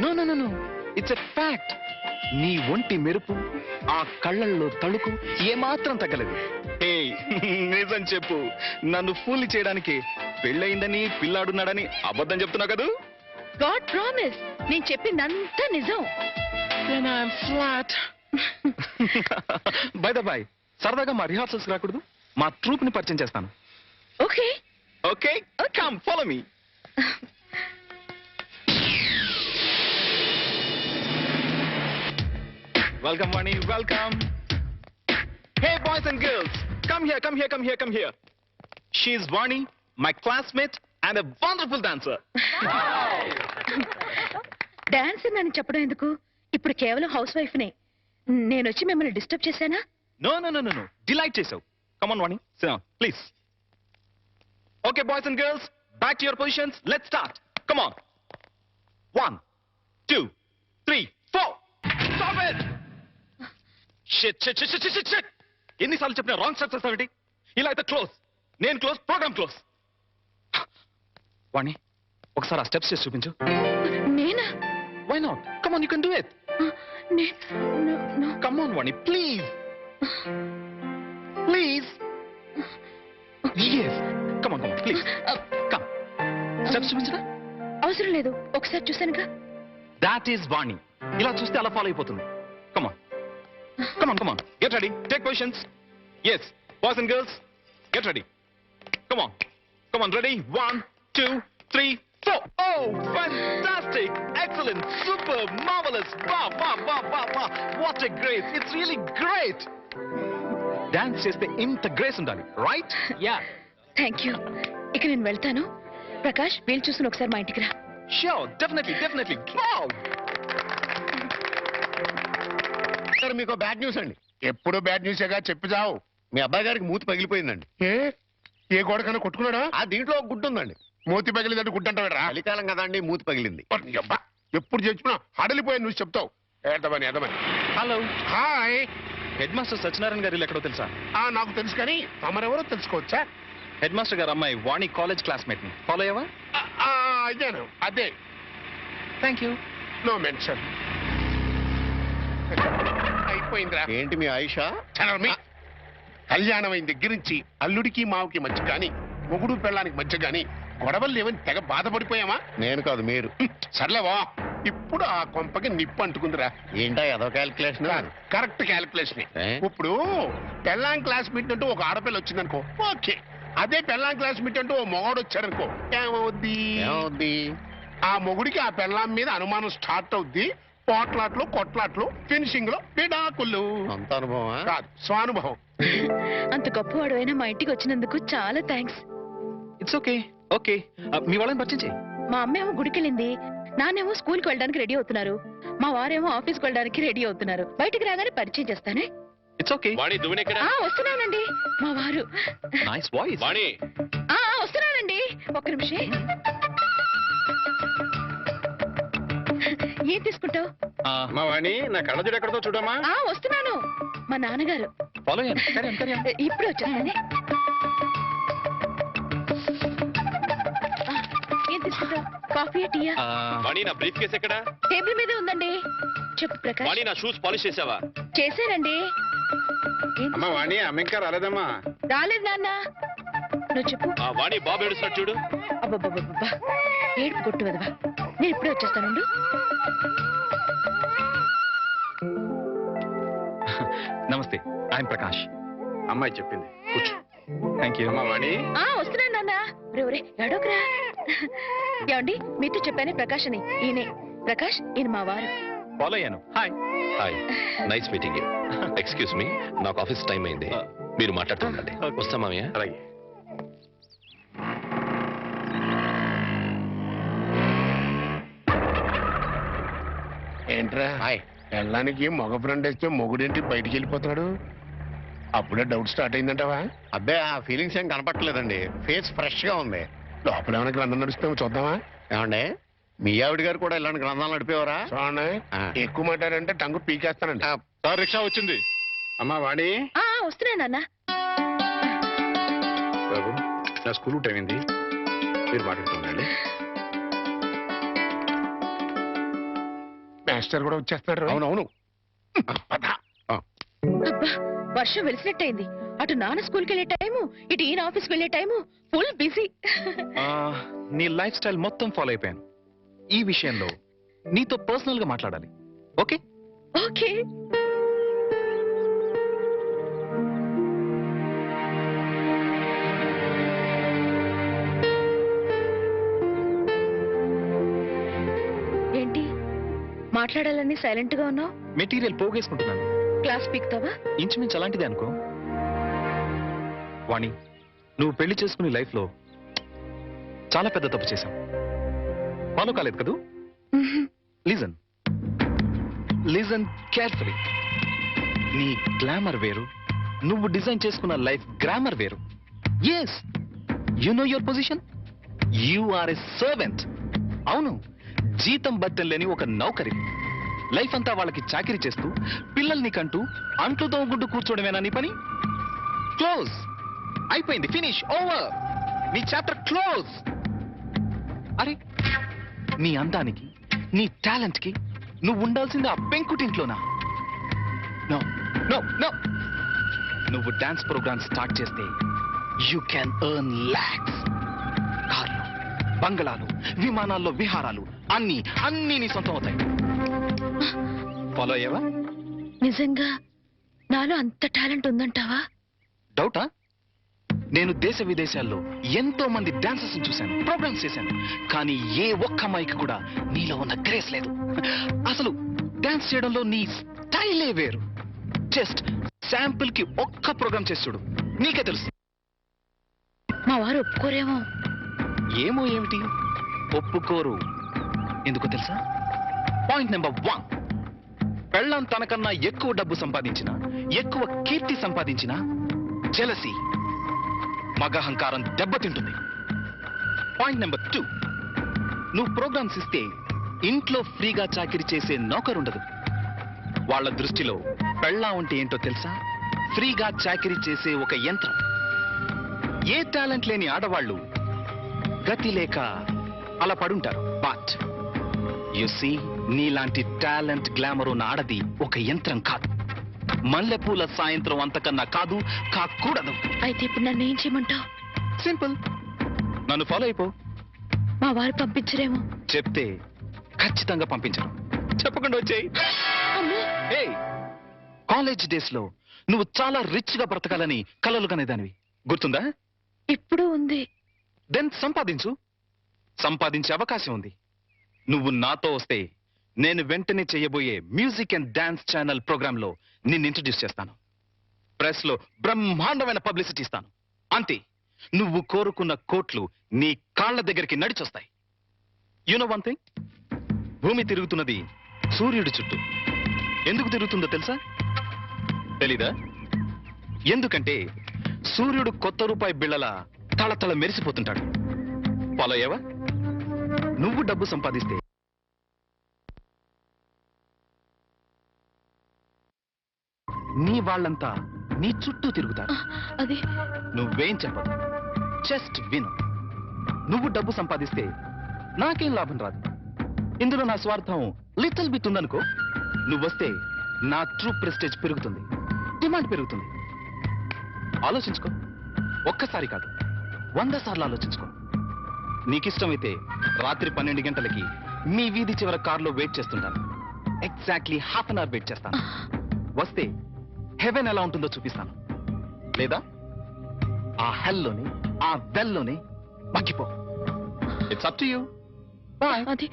No no no no, it's a fact. నీ ఒంటి మెరుపు, ఆ కళ్ళల్లో తళుకు ఏమాత్రం తగ్గలేదు. ఏయ్, నిజం చెప్పు, నన్ను ఫూల్ చేయడానికి పెళ్ళయిందని పిల్లాడున్నాడని అబద్ధం చెప్తున్నా కదూ? గాడ్ ప్రామిస్, నేను చెప్పిందంతా నిజం. బై ద బై, సరదాగా మా రిహార్సల్స్ రాకూడదు? మా ట్రూప్ ని పరిచయం చేస్తాను. Okay okay, come follow me. Welcome, Vani. Welcome. Hey, boys and girls, come here, come here, come here, come here. She is Vani, my classmate and a wonderful dancer. Dance అని చెప్పడం ఎందుకు? ఇప్పుడు కేవలం house wife నే. నేను వచ్చి మిమ్మల్ని disturb చేశానా? No, no, no, no, no. Delight చేసావు. Come on, Vani. Sit down, please. Okay, boys and girls, back to your positions. Let's start. Come on. 1, 2, 3, 4. Stop it! Shit, shit, shit, shit, shit, shit. ఎన్నిసార్లు చెప్పినా wrong steps చేస్తావేంటి? ఇలా అయితే close. నేను close, programme close. వాణి, ఒకసారి ఆ steps చేసి చూపించు. నేనా? Why not? Come on, you can do it. Come on, Vani, please. Please. Yes. Come on, please. Come. Steps చూపించరా? అవసరం లేదు, ఒకసారి చూసానుగా. That is Vani. ఇలా చూస్తే అలా ఫాలో అయిపోతుంది. Come on. Come on, come on. Get ready. Take positions. Yes. Boys and girls, get ready. Come on. Come on, ready? 1, 2, 3, 4. Oh, fantastic. Excellent. Super. Marvelous. Wow, wow, wow, wow, wow. What a grace. It's really great. Dance చేస్తే ఇంత grace ఉండాలి, right? Yeah. Thank you. ఇక నేను వెళ్తాను. ప్రకాష్, వీలు చూసుకుని ఒకసారి మా ఇంటికి రా. Sure, definitely, definitely. Wow. Sir, మీకు బ్యాడ్ న్యూస్ అండి. ఎప్పుడు బ్యాడ్ న్యూసేగా చెప్పి చావు. మీ అబ్బాయి గారికి మూతి పగిలిపోయిందండి. ఏ గోడకన్నా కొట్టుకున్నాడా? ఆ దీంట్లో ఒక గుడ్డు ఉందండి. మూతి పగిలిందంటే గుడ్డంటావేరా? చలికాలం కదా అండి, మూతి పగిలింది. అబ్బా, ఎప్పుడు చెప్పినా హడలిపోయాను నువ్వు చెప్తావు. ఏదమని ఏదమని. Hello. Hi. Head master Satyanarayana గారు ఇల్లు ఎక్కడో తెలుసా? నాకు తెలుసు, కానీ తమరెవరో తెలుసుకోవచ్చా? హెడ్ మాస్టర్ గారు అమ్మాయి వాణి కాలేజ్ క్లాస్మేట్ ని ఫాలో అయ్యావా? అదేను, అదే. Thank you. No mention. అయిపోయిందిరా. ఏంటి మీ ఆయిషా? కళ్యాణం అయిన దగ్గర నుంచి అల్లుడికి మావుకి మధ్య కానీ, మొగుడు పెళ్ళానికి మధ్య కానీ గొడవలు లేవని తెగ బాధపడిపోయామా? నేను కాదు, మీరు. సర్లేవా, ఇప్పుడు ఆ కొంపకి నిప్పు అంటుకుందిరా. ఏంటా ఏదో క్యాలిక్యులేషన్? Correct calculation. ఇప్పుడు పెళ్ళాం క్లాస్ మీట్ అంటూ ఒక ఆడపిల్ల వచ్చిందనుకో, ఓకే. అదే పెళ్ళాం క్లాస్ మీట్ అంటూ ఓ మొగాడు వచ్చాడనుకో, ఏమవుద్ది? ఆ మొగుడికి ఆ పెళ్ళాం మీద అనుమానం స్టార్ట్ అవుద్ది. పోట్లాట్లు, కొట్లాట్లు, ఫినిషింగ్ లో విడాకులు. అంత అనుభవం కాదు, స్వానుభవం. అంత గొప్పవాడు అయినా మా ఇంటికి వచ్చినందుకు చాలా థ్యాంక్స్. It's okay. ఓకే, మీ వాళ్ళని పరిచయం చేయి. మా అమ్మేమో గుడికెళ్ళింది, నాన్నేమో స్కూల్కి వెళ్ళడానికి రెడీ అవుతున్నారు, మా వారేమో ఆఫీస్కి వెళ్ళడానికి రెడీ అవుతున్నారు. బయటికి రాగానే పరిచయం చేస్తానే. It's okay. వాణి, దువ్వెనెక్కడ? వస్తున్నానండి. మా వారు. Nice voice. వాణి. వస్తున్నానండి, ఒక్క నిమిషం. ఏం తీసుకుంటావు? మా వాణి, నా కళ్ళజోడు ఎక్కడతో చూడమ్మా. వస్తున్నాను. మా నాన్నగారు. ఫాలో అయ్యాను. ఇప్పుడు వచ్చేస్తానే. ఏం తీసుకుంటావు? కాఫీ, టీయా? వాణి, నా బ్రీఫ్ కేస్ ఎక్కడ? టేబుల్ మీదే ఉందండి. చెప్పు ప్రకాష్. వాణి, నా షూస్ పాలిష్ చేసావా? చేశానండి. అమ్మా వాణి, అమ్మ ఇంకా రాలేదమ్మా. రాలేదు నాన్న. నువ్వు చెప్పు. వాణి, బాబు ఏడుస్తున్నాడు చూడు. అబ్బబ్బబ్బబ్బా, ఏడుపు కొట్టు వదవా. నేను ఇప్పుడే వచ్చేస్తానుండు. నమస్తే, ఐఎమ్ ప్రకాష్. అమ్మాయి చెప్పింది, కూర్చో. Thank you. అమ్మా వాణి. వస్తున్నాను నాన్న. ఒరే ఎడోకరా. ఏమండి, మీతో చెప్పానే ప్రకాష్ అని. ఈయనే ప్రకాష్, ఈయన మా వారు. ఫాలో అయ్యాను. Hi. Hi, nice meeting you. Excuse me, నాకు ఆఫీస్ టైం అయింది, మీరు మాట్లాడుతుండండి. వస్తా మామయ్య. అలాగే. ఏంట్రా? పెళ్ళానికి మగ ఫ్రెండ్ వేస్తే మొగుడేంటి బయటికి వెళ్ళిపోతున్నాడు? అప్పుడే డౌట్ స్టార్ట్ అయిందంటావా? అబ్బే, ఆ ఫీలింగ్స్ ఏం కనపట్టలేదండి. ఫేస్ ఫ్రెష్ గా ఉంది. లోపల ఏమైనా గ్రంథం నడుస్తామో చూద్దామా? ఏమండి, మీ ఆవిడ గారు కూడా ఇలాంటి గ్రంథాలు నడిపేవారా? చూడండి, ఎక్కువ మాట్లాడంటే టంగు పీకేస్తానండి. సార్, రిక్షా వచ్చింది. అమ్మా వాణి. వస్తున్నా నాన్న. బాబు, నా స్కూల్ టైం అయింది, మీరు మాట్లాడుతుండండి. మాస్టర్ కూడా వచ్చేస్తారు. అవునవును. పద. అబ్బా వర్షం వెలిసినట్టయింది. అటు నాన్న స్కూల్కి వెళ్ళే టైము, ఇటు ఈయన ఆఫీస్కి వెళ్ళే టైము. Full busy. నీ లైఫ్ స్టైల్ మొత్తం ఫాలో అయిపోయాను. ఈ విషయంలో నీతో పర్సనల్ గా మాట్లాడాలి. ఓకే? ఓకే. ఏంటి మాట్లాడాలని సైలెంట్ గా ఉన్నావు? మెటీరియల్ పోగేసుకుంటున్నాను. క్లాస్ పీక్తావా? ఇంచుమించు అలాంటిదే అనుకో. వాణి, నువ్వు పెళ్లి చేసుకుని లైఫ్ లో చాలా పెద్ద తప్పు చేశావు. ఫాలో కాలేదు కదూ? Listen listen carefully. నీ గ్లామర్ వేరు, నువ్వు డిజైన్ చేసుకున్న లైఫ్ గ్రామర్ వేరు. Yes, you know your position. You are a servant. అవును, జీతం బట్టం లేని ఒక నౌకరి. లైఫ్ అంతా వాళ్ళకి చాకరీ చేస్తూ పిల్లల్ని కంటూ అంట్లు తోముకుంటూ కూర్చోవడమేనా నీ పని? క్లోజ్. అయిపోయింది. ఫినిష్. ఓవర్. నీ చాప్టర్ క్లోజ్. అరే, నీ అందానికి, నీ టాలెంట్ కి నువ్వు ఉండాల్సింది ఆ పెంకుటింట్లోనా? నో నో నో. నువ్వు డాన్స్ ప్రోగ్రామ్ స్టార్ట్ చేస్తే యూ క్యాన్ ఎర్న్ లాక్స్. కార్లు, బంగళాలు, విమానాల్లో విహారాలు అన్ని అన్ని నీ సొంతం అవుతాయి. ఫాలో అయ్యావా? నిజంగా నాలో అంత టాలెంట్ ఉందంటావా? డౌటా? నేను దేశ విదేశాల్లో ఎంతో మంది డాన్సర్స్ చూశాను, ప్రోగ్రామ్స్ చేశాను. కానీ ఏ ఒక్క అమ్మాయికి కూడా నీలో ఉన్న గ్రేస్ లేదు. అసలు డాన్స్ చేయడంలో నీ స్టైలే వేరు. జస్ట్ శాంపుల్ కి ఒక్క ప్రోగ్రామ్ చేసి చూడు, నీకే తెలుసు. మా వారు ఒప్పుకోరేమో. ఏమో ఏమిటి, ఒప్పుకోరు. ఎందుకో తెలుసా? పాయింట్ నెంబర్ 1, పెళ్ళం తనకన్నా ఎక్కువ డబ్బు సంపాదించినా, ఎక్కువ కీర్తి సంపాదించినా జెలసీ, మగహంకారం దెబ్బతింటుంది. పాయింట్ నెంబర్ 2, నువ్వు ప్రోగ్రామ్స్ ఇస్తే ఇంట్లో ఫ్రీగా చాకిరీ చేసే నౌకరుండదు. వాళ్ళ దృష్టిలో పెళ్ళాం అంటే ఏంటో తెలుసా? ఫ్రీగా చాకిరీ చేసే ఒక యంత్రం. ఏ టాలెంట్ లేని ఆడవాళ్ళు గతి లేక అలా పడుంటారు. బట్ యు సీ, నీలాంటి టాలెంట్, గ్లామర్ ఉన్న ఆడది ఒక యంత్రం కాదు. మల్లెపూల సాయంత్రం అంతకన్నా కాదు, కాకూడదు. అయితే ఇప్పుడు నన్ను ఏం చేయమంటావు? సింపుల్, నన్ను ఫాలో అయిపో. మా వారు పంపించరేమో. చెప్తే ఖచ్చితంగా పంపించను. చెప్పకుండా వచ్చేయి. ఏయ్, కాలేజ్ డేస్ లో నువ్వు చాలా రిచ్ గా బ్రతకాలని కలలు కనేదానివి, గుర్తుందా? ఇప్పుడు ఉంది. దెన్ సంపాదించు. సంపాదించే అవకాశం ఉంది. నువ్వు నాతో వస్తే నేను వెంటనే చేయబోయే music and dance channel program లో నిన్ను ఇంట్రడ్యూస్ చేస్తాను. ప్రెస్ లో బ్రహ్మాండమైన పబ్లిసిటీ ఇస్తాను. అంతే, నువ్వు కోరుకున్న కోట్లు నీ కాళ్ల దగ్గరికి నడిచొస్తాయి. యు నో వన్ థింగ్, భూమి తిరుగుతున్నది సూర్యుడి చుట్టూ. ఎందుకు తిరుగుతుందో తెలుసా? తెలీదా? ఎందుకంటే సూర్యుడు కొత్త రూపాయి బిళ్ళల తళతళ మెరిసిపోతుంటాడు. ఫాలో అయ్యావా? నువ్వు డబ్బు సంపాదిస్తే నీ వాళ్ళంతా నీ చుట్టూ తిరుగుతారు. అది నువ్వేం చెప్పదు, జస్ట్ విను. నువ్వు డబ్బు సంపాదిస్తే నాకేం లాభం రాదు. ఇందులో నా స్వార్థం లిటిల్ బిట్ ఉందనుకో. నువ్వొస్తే నా ట్రూ ప్రెస్టేజ్ పెరుగుతుంది, డిమాండ్ పెరుగుతుంది. ఆలోచించుకో. ఒక్కసారి కాదు, 100 సార్లు ఆలోచించుకో. నీకిష్టమైతే రాత్రి 12 గంటలకి మీ వీధి చివర కారులో వెయిట్ చేస్తుంటాను. ఎగ్జాక్ట్లీ ½ అన్ అవర్ వెయిట్ చేస్తాను. వస్తే హెవెన్ ఎలా ఉంటుందో చూపిస్తాను. లేదా ఆ హెల్లోనే, ఆ వెల్లోనే మగ్గిపో. It's up to you. Bye. అది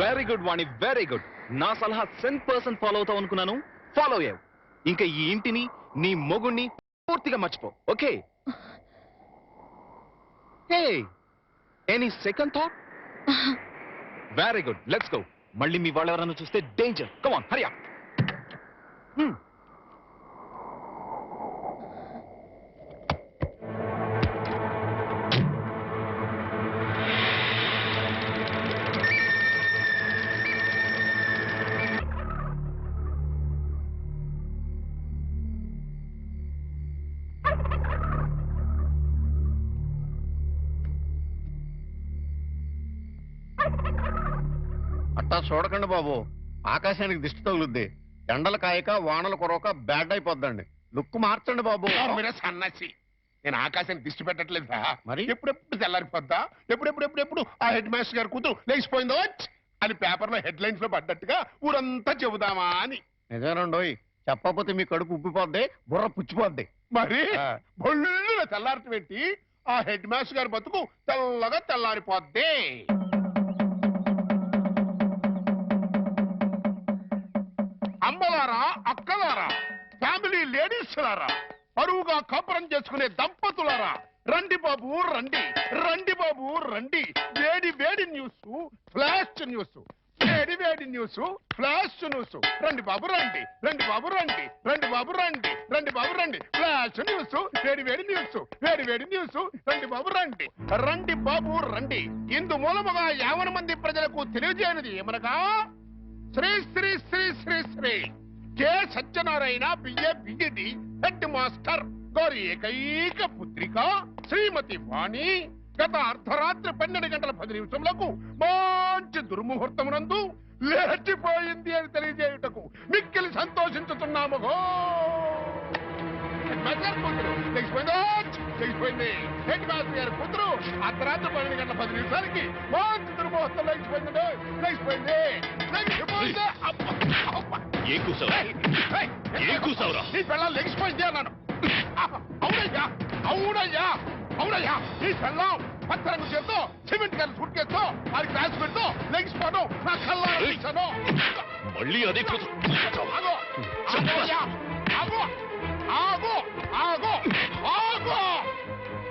very good Vani, very good. నా సలహా 100% ఫాలో అవుతావు అనుకున్నాను, ఫాలో అయ్యావు. ఇంకా ఈ ఇంటిని నీ మొగుణ్ణి పూర్తిగా మర్చిపో. Okay? Hey, any second thought? Very good, let's go. మళ్ళీ మీ వాళ్ళు ఎవరైనా చూస్తే danger. Come on, Hari up. అట్టా చూడకండి బాబు, ఆకాశానికి దిష్టి తగులుద్ది. ఎండలు కాయక వానలు కొరవక బ్యాడ్ అయిపోద్దండి. లుక్ మార్చండి బాబు. మీరే సన్నాసి, నేను ఆకాశానికి దిష్టి పెట్టట్లేదురా. మరి? ఎప్పుడెప్పుడు తెల్లారిపోద్దా, ఎప్పుడు ఆ హెడ్ మాస్టర్ గారు కూతురు లేచిపోయిందో అని పేపర్లో హెడ్ లైన్స్ లో పడ్డట్టుగా ఊరంతా చెబుదామా అని. నిజమేనండోయ్, చెప్పకపోతే మీ కడుపు ఉబ్బిపోద్ది, బుర్ర పుచ్చిపోద్ది. మరి బొల్లున తెల్లారటం పెట్టి ఆ హెడ్ మాస్టర్ గారి బతుకు తెల్లగా తెల్లారిపోద్ది. అమ్మలారా, అక్కలారా, ఫ్యామిలీ లేడీస్ లారా, పరువుగా కాపురం చేసుకునే దంపతులారా, రండి బాబు రండి, రండి బాబు రండి. వేడి వేడి న్యూస్, ఫ్లాష్ న్యూస్, వేడి వేడి న్యూస్, ఫ్లాష్ న్యూస్. రండి బాబు రండి, రండి బాబు రండి, రండి బాబు రండి, రండి బాబు రండి. ఫ్లాష్ న్యూస్, వేడి వేడి న్యూస్, వేడి వేడి న్యూస్. రండి బాబు రండి, రండి బాబు రండి. ఇందు మూలముగా 50 మంది ప్రజలకు తెలియజేయనిది ఏమనగా, Shri Shri Shri Shri Shri K Satyanarayana BA BEd head master గారి ఏకైక పుత్రిక శ్రీమతి వాణి గత అర్ధరాత్రి 12 గంటల 10 నిమిషములకు మంచి దుర్ముహూర్తమునందు లేచిపోయింది అని తెలియజేయుటకు మిక్కిలి సంతోషించుతున్నాము. లేచిపోయింది హెడ్ మాస్టర్ గారి కూతురు అర్ధరాత్రి 12 గంటల 10 నిమిషాలకి మంచి దుర్ముహూర్తం లేచిపోయింది. లేచిపోయింది. నీ పిల్లలు లెగిసిపోయింది అన్నాను. అవునయ్యా, అవునయ్యా, అవునయ్యా. నీ పిల్లం పత్తరంగు చేస్తూ సిమెంట్ గారి సూట్ కేసుతో అది క్లాస్ పెడుతూ లెగిసిపోను నా కల్లా మళ్ళీ అదే ఆగు, ఆగు, ఆగు, ఆగు.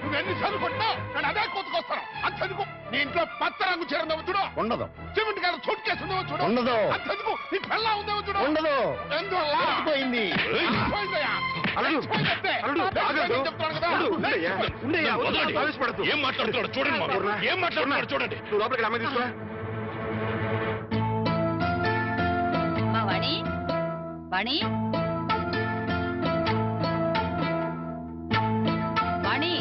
నువ్వెన్నిసార్లు కొట్టినా నేను అదే కొట్టుకొస్తాను. అంతెందుకు నీ ఇంట్లో పత్తరంగు చీర ఉందేమో చూడు, ఉండదు. సిమెంట్ గారి సూట్ కేసు ఉందేమో చూడు, ఉండదు. అంతెందుకు నీ పిల్ల ఉందేమో చూడు, ఉండదు. ఎందువల్ల పోయింది. ఏం మాట్లాడుతున్నాడు చూడండి, ఏం మాట్లాడుతున్నాడు చూడండి. నువ్వు లోపలికి అమ్మాయి తీసుకురా. మా వాణి, వాణి, వాణి.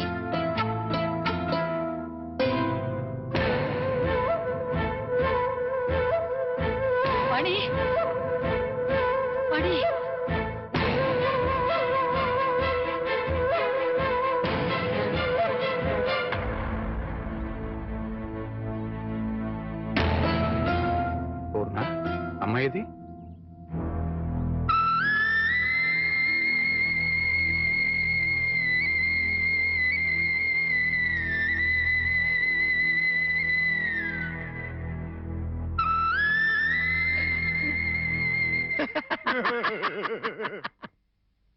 వాణి, వాణి. పూర్ణ, అమ్మాయిది?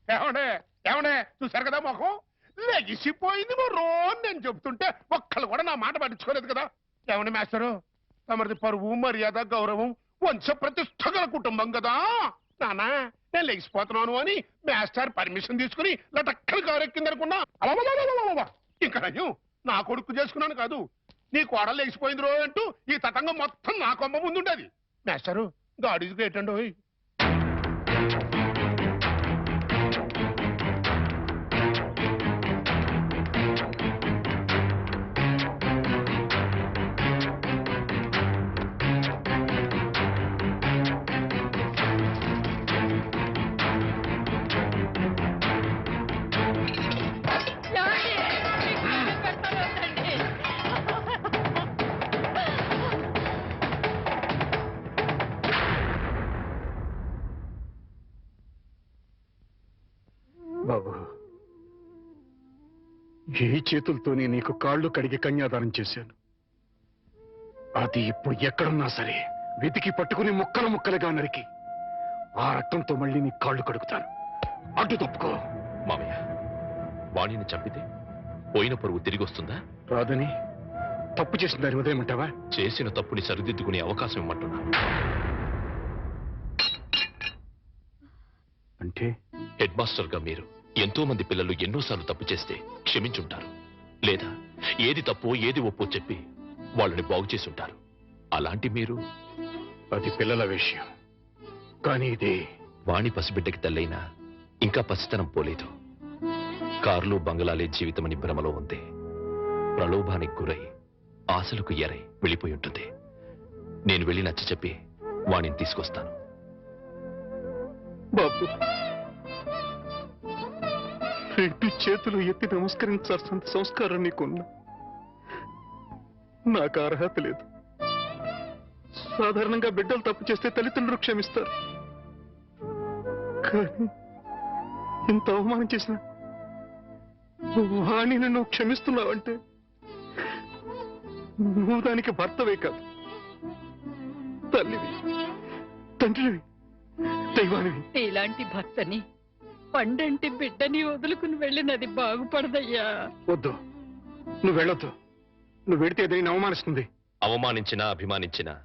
ఏమండే ఏమండే చూశారు కదా మొహం లెగిసిపోయింది రోజు నేను చెప్తుంటే ఒక్కళ్ళు కూడా నా మాట పట్టించుకోలేదు కదా. ఏమండి మాస్టరు, తమది పరువు మర్యాద గౌరవం వంశ ప్రతిష్ట గల కుటుంబం కదా. నానా నేను లెగిసిపోతున్నాను అని మాస్టర్ పర్మిషన్ తీసుకుని లటక్కలు కారెక్కింది అనుకున్నా. ఇంకా నయ్యం నా కొడుకు చేసుకున్నాను కాదు, నీ కోడలు లెగిసిపోయింది రో అంటూ ఈ తతంగం మొత్తం నా కొమ్మ ముందుండేది. మాస్టరు గాడ్ ఈజ్ గ్రేట్ అండి. బాబు, ఈ చేతులతోనే నీకు కాళ్ళు కడిగి కన్యాదానం చేశాను. అది ఇప్పుడు ఎక్కడున్నా సరే వెతికి పట్టుకుని ముక్కలు ముక్కలుగా నరికి ఆ రక్తంతో మళ్ళీ నీ కాళ్ళు కడుగుతాను. అడ్డు తప్పుకో. మామయ్య, వాణిని చంపితే పోయిన పరువు తిరిగి వస్తుందా? రాదని తప్పు చేసిన దాని ఉదయమంటావా? చేసిన తప్పుని సరిదిద్దుకునే అవకాశం ఇమ్మంటున్నా. అంటే హెడ్ మాస్టర్ గా మీరు ఎంతో మంది పిల్లలు ఎన్నోసార్లు తప్పు చేస్తే క్షమించుంటారు, లేదా ఏది తప్పో ఏది ఒప్పో చెప్పి వాళ్ళని బాగు చేసి ఉంటారు. అలాంటి మీరు అది పిల్లల విషయం, కానీ ఇది వాణి పసిబిడ్డకి తల్లైనా ఇంకా పసితనం పోలేదు. కార్లు బంగళాలే జీవితమని భ్రమలో ఉంది. ప్రలోభానికి గురై ఆశలకు ఎరై వెళ్ళిపోయి ఉంటుంది. నేను వెళ్ళి నచ్చ చెప్పి వాణిని తీసుకొస్తాను. బాబు, రెండు చేతులు ఎత్తి నమస్కరించాల్సిన సంస్కారం నీకున్నా నాకు అర్హత లేదు. సాధారణంగా బిడ్డలు తప్పు చేస్తే తల్లిదండ్రులు క్షమిస్తారు, కానీ ఇంత అవమానం చేసిన వాణిని నువ్వు క్షమిస్తున్నావంటే నువ్వు దానికి భర్తవే కాదు, తల్లివి, తండ్రివి, దైవానివి. ఇలాంటి భర్తని పండంటి బిడ్డని వదులుకుని వెళ్ళినది బాగుపడదయ్యా. వద్దు, నువ్వు వెళ్ళొద్దు. నువ్వు వెడితే దీన్ని అవమానిస్తుంది. అవమానించినా అభిమానించినా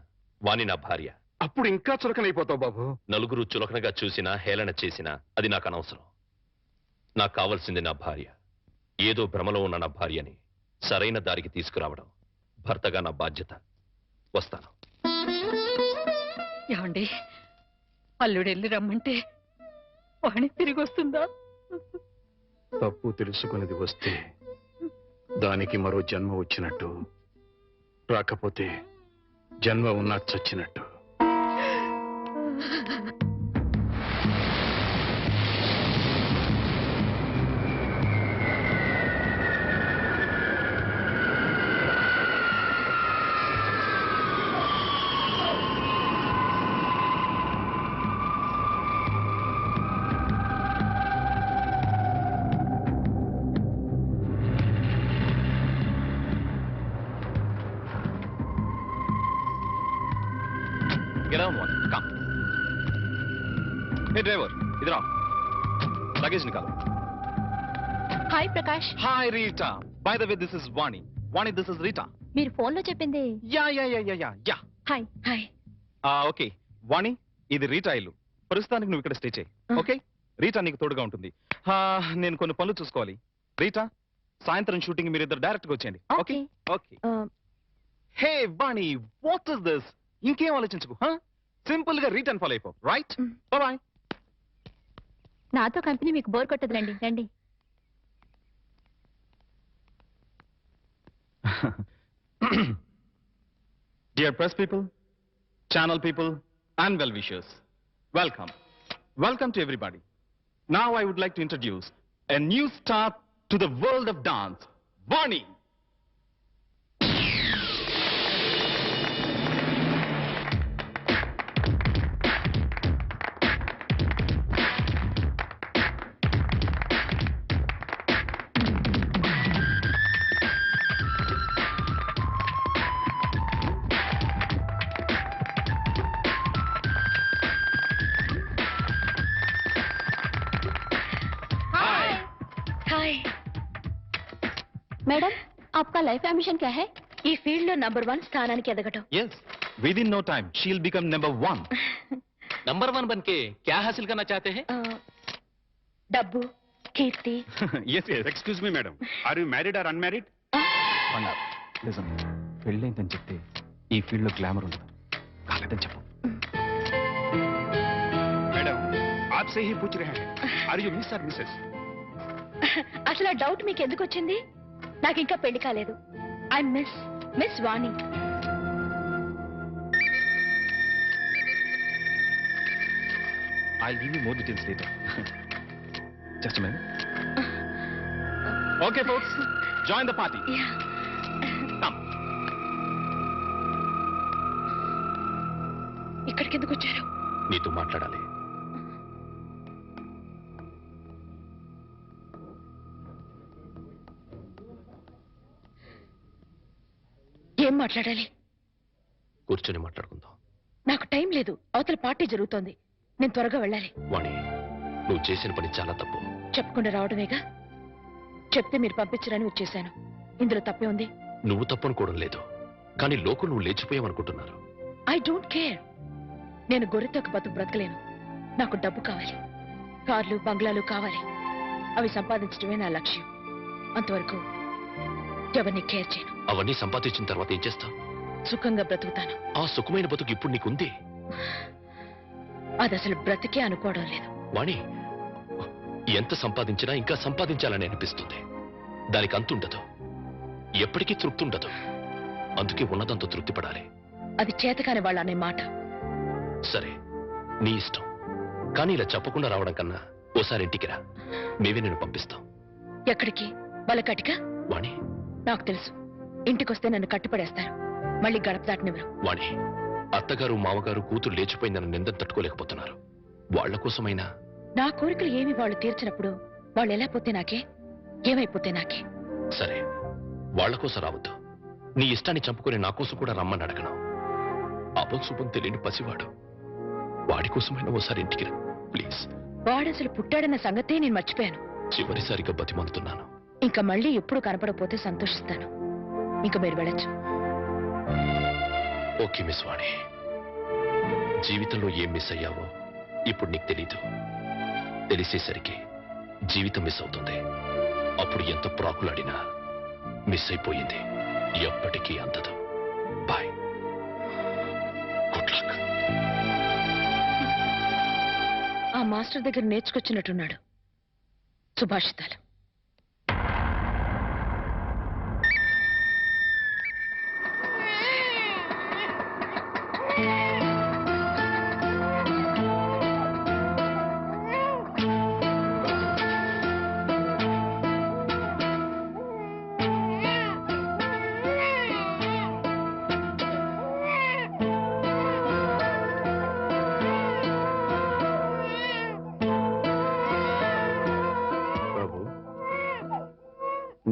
వాణి నా భార్య. అప్పుడు ఇంకా చులకనైపోతావు బాబు. నలుగురు చులకనగా చూసినా హేళన చేసినా అది నాకు అనవసరం. నాకు కావాల్సింది నా భార్య. ఏదో భ్రమలో ఉన్న నా భార్యని సరైన దారికి తీసుకురావడం భర్తగా నా బాధ్యత. వస్తాను. ఏమండి, అల్లుడెళ్ళి రమ్మంటే వాణి తిరిగి వస్తుందా? తప్పు తెలుసుకునేది వస్తే దానికి మరో జన్మ వచ్చినట్టు, రాకపోతే జన్మ ఉన్నా చచ్చినట్టు. Get on one. Come. Hey driver, इधर आओ. Luggage निकालो. Hi Prakash. Hi Rita. By the way, this is Vani. Vani, this is Rita. మీరు ఫోన్ లో చెప్పింది. Yeah. Hi hi. ఓకే. వాణి, ఇది రీటా ఇల్లు. ప్రస్తుతానికి నువ్వు ఇక్కడ స్టే చేయి. ఓకే? రీటా నీకు తోడుగా ఉంటుంది. నేను కొన్ని పనులు చూసుకోవాలి. రీటా, సాయంత్రం షూటింగ్ మీరిద్దరు డైరెక్ట్ గా వచ్చేయండి. Okay? Okay. Hey Vani, what is this? ఇంకేం ఆలోచించుకో. సింపుల్ గా రీటర్న్ ఫాలో అయిపో. రైట్? బాయ్. నాతో కంపెనీ మీకు బోర్ కొట్టదు, రండి రండి. Dear press people, channel people, and well-wishers, welcome. Welcome to everybody. Now I would like to introduce a new star to the world of dance, Vani. Hi madam, आपका life ambition क्या है? ఈ field లో number 1 స్థానానికి ఎదగటం. Yes, within no time she'll become number 1. Number 1 बनके क्या हासिल करना चाहते हैं? డబ్బు, కీర్తి. Yes. Excuse me madam, are you married or unmarried? Listen, పెళ్ళైందని చెప్తే ఈ ఫీల్డ్ లో గ్లామర్ ఉండదు. కాలేదని చెప్పు. మేడం, आपसे ही पूछ रहे हैं, आर यू मिस और मिसेस? అసలు ఆ డౌట్ మీకు ఎందుకు వచ్చింది? నాకు ఇంకా పెళ్లి కాలేదు. I miss Vani. I'll give you more details later. Just a minute. Okay, folks, join the party. Come. ఇక్కడికి ఎందుకు వచ్చారు? నీతో మాట్లాడాలి. ఏం మాట్లాడాలి? కూర్చొని మాట్లాడుకుందాం. నాకు టైం లేదు, అవతల పార్టీ జరుగుతోంది, నేను త్వరగా వెళ్ళాలి. వాణి, నువ్వు చేసిన పని చాలా తప్పు. చెప్పకుండా రావడమేగా. చెప్తే మీరు పంపించరని వచ్చేశాను. ఇందులో తప్పే ఉంది. నువ్వు తప్పనుకోవడం లేదు, కానీ లోకం నువ్వు లేచిపోయావనుకుంటున్నారు. I don't care. నేను గొర్రెతో బతుకు బ్రతకలేను. నాకు డబ్బు కావాలి, కార్లు బంగ్లాలు కావాలి. అవి సంపాదించడమే నా లక్ష్యం. అంతవరకు ఎవరిని కేర్ చేయను. అవన్నీ సంపాదించిన తర్వాత ఏం చేస్తావు? సుఖంగా బ్రతుకుతాను. ఆ సుఖమైన బతుకు ఇప్పుడు నీకుంది. అది అసలు బ్రతికే అనుకోవడం లేదు. వాణి, ఎంత సంపాదించినా ఇంకా సంపాదించాలని అనిపిస్తుంది. దానికి అంతుండదు, ఎప్పటికీ తృప్తి ఉండదు. అందుకే ఉన్నదంతా తృప్తి పడాలి. అది చేతకాని వాళ్ళ అనే మాట. సరే, నీ ఇష్టం. కానీ ఇలా చెప్పకుండా రావడం కన్నా ఓసారి ఇంటికి రా, మేమే నేను పంపిస్తాం. ఎక్కడికి? బలకటికా? వాణి, నాకు తెలుసు, ఇంటికొస్తే నన్ను కట్టిపడేస్తారు. మళ్ళీ గడప దాటనివ్వరు. వాణి, అత్తగారు మామగారు కూతురు లేచిపోయిందని నిందను తట్టుకోలేకపోతున్నారు. వాళ్ల కోసమైనా. నా కోరికలు ఏమి వాళ్ళు తీర్చినప్పుడు వాళ్ళు ఎలా పోతే నాకే, ఏమైపోతే నాకే. సరే, వాళ్ల కోసం రావద్దు. నీ ఇష్టాన్ని చంపుకొని నా కోసం కూడా రమ్మని అడగను. అపశుభం తెలియని పసివాడు, వాడి కోసమైనా ఓసారి ఇంటికి రా ప్లీజ్. వాడసలు పుట్టాడన్న సంగతే నేను మర్చిపోయాను. చివరిసారిగా బతిమందుతున్నాను. ఇంకా మళ్ళీ ఎప్పుడు కనపడకపోతే సంతోషిస్తాను. ఇంకా మీరు వెళ్ళచ్చు. ఓకే మిస్ వాణి, జీవితంలో ఏం మిస్ అయ్యావో ఇప్పుడు నీకు తెలీదు. తెలిసేసరికి జీవితం మిస్ అవుతుంది. అప్పుడు ఎంత ప్రాకులాడినా మిస్ అయిపోయింది ఎప్పటికీ అందదు. Boy, good luck. ఆ మాస్టర్ దగ్గర నేర్చుకొచ్చినట్టున్నాడు సుభాషితాలు.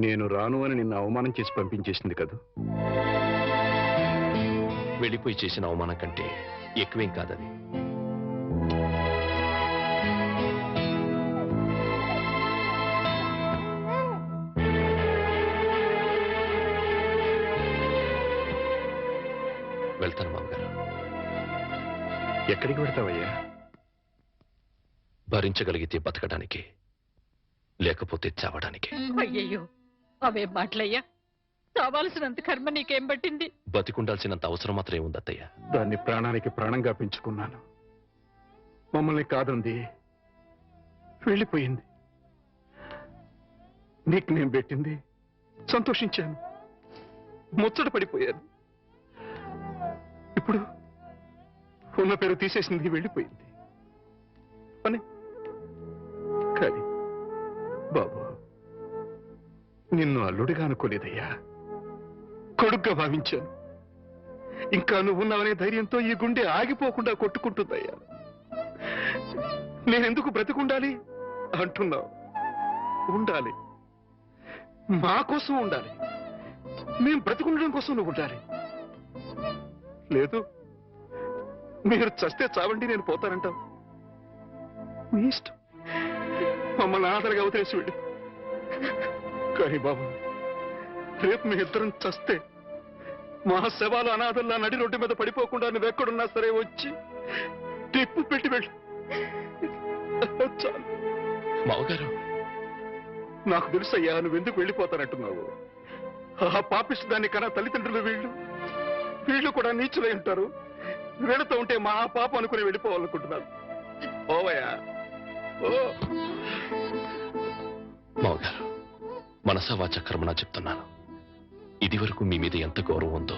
నేను రాను అని నిన్ను అవమానం చేసి పంపించేసింది కదా. వెళ్ళిపోయి చేసిన అవమానం కంటే ఎక్కువేం కాదది. వెళ్తాను మామగారు. ఎక్కడికి వెళ్తావయ్యా? భరించగలిగితే బతకడానికి, లేకపోతే చావడానికి. అయ్యయ్యో, అవే మాటలయ్యా. కావాల్సినంత కర్మ నీకేం పట్టింది? బతికుండాల్సినంత అవసరం మాత్రం ఏముంది అత్తయ్య? దాన్ని ప్రాణానికి ప్రాణంగా పెంచుకున్నాను. మమ్మల్ని కాదంది, వెళ్ళిపోయింది. నీకు నేను పెట్టింది సంతోషించాను, ముచ్చట పడిపోయాను. ఇప్పుడు ఉన్న పేరు తీసేసింది, వెళ్ళిపోయింది అని. కానీ బాబు, నిన్ను అల్లుడిగా అనుకోలేదయ్యా, కొడుగ్గా భావించాను. ఇంకా నువ్వున్నావనే ధైర్యంతో ఈ గుండె ఆగిపోకుండా కొట్టుకుంటుందయ్యా. నేనెందుకు బ్రతికుండాలి అంటున్నావు? ఉండాలి, మా కోసం ఉండాలి. మేం బ్రతికుండడం కోసం నువ్వు ఉండాలి. లేదు, మీరు చస్తే చావండి, నేను పోతానంటావు. నీ ఇష్టం, మమ్మల్ని అనాథలుగా వదిలేసి వెళ్ళి. కానీ బాబు, రేపు మీ ఇద్దరం చస్తే మా శవాలు అనాథల్లా నడి రోడ్డు మీద పడిపోకుండా నువ్వెక్కడున్నా సరే వచ్చి టిప్పు పెట్టి వెళ్ళి. చాలు. మావగారు, నాకు తెలుసయ్యా నువ్వెందుకు వెళ్ళిపోతానంటున్నావు. ఆ పాపిష్టి దాన్ని కన్నా తల్లిదండ్రులు వీళ్ళు కూడా నీచులై ఉంటారు. వీళ్ళతో ఉంటే మా పాప అనుకుని వెళ్ళిపోవాలనుకుంటున్నారు. ఓవయ్యా, ఓ. మావగారు, మనసా వాచ కర్మనా చెప్తున్నాను. ఇది వరకు మీ మీద ఎంత గౌరవం ఉందో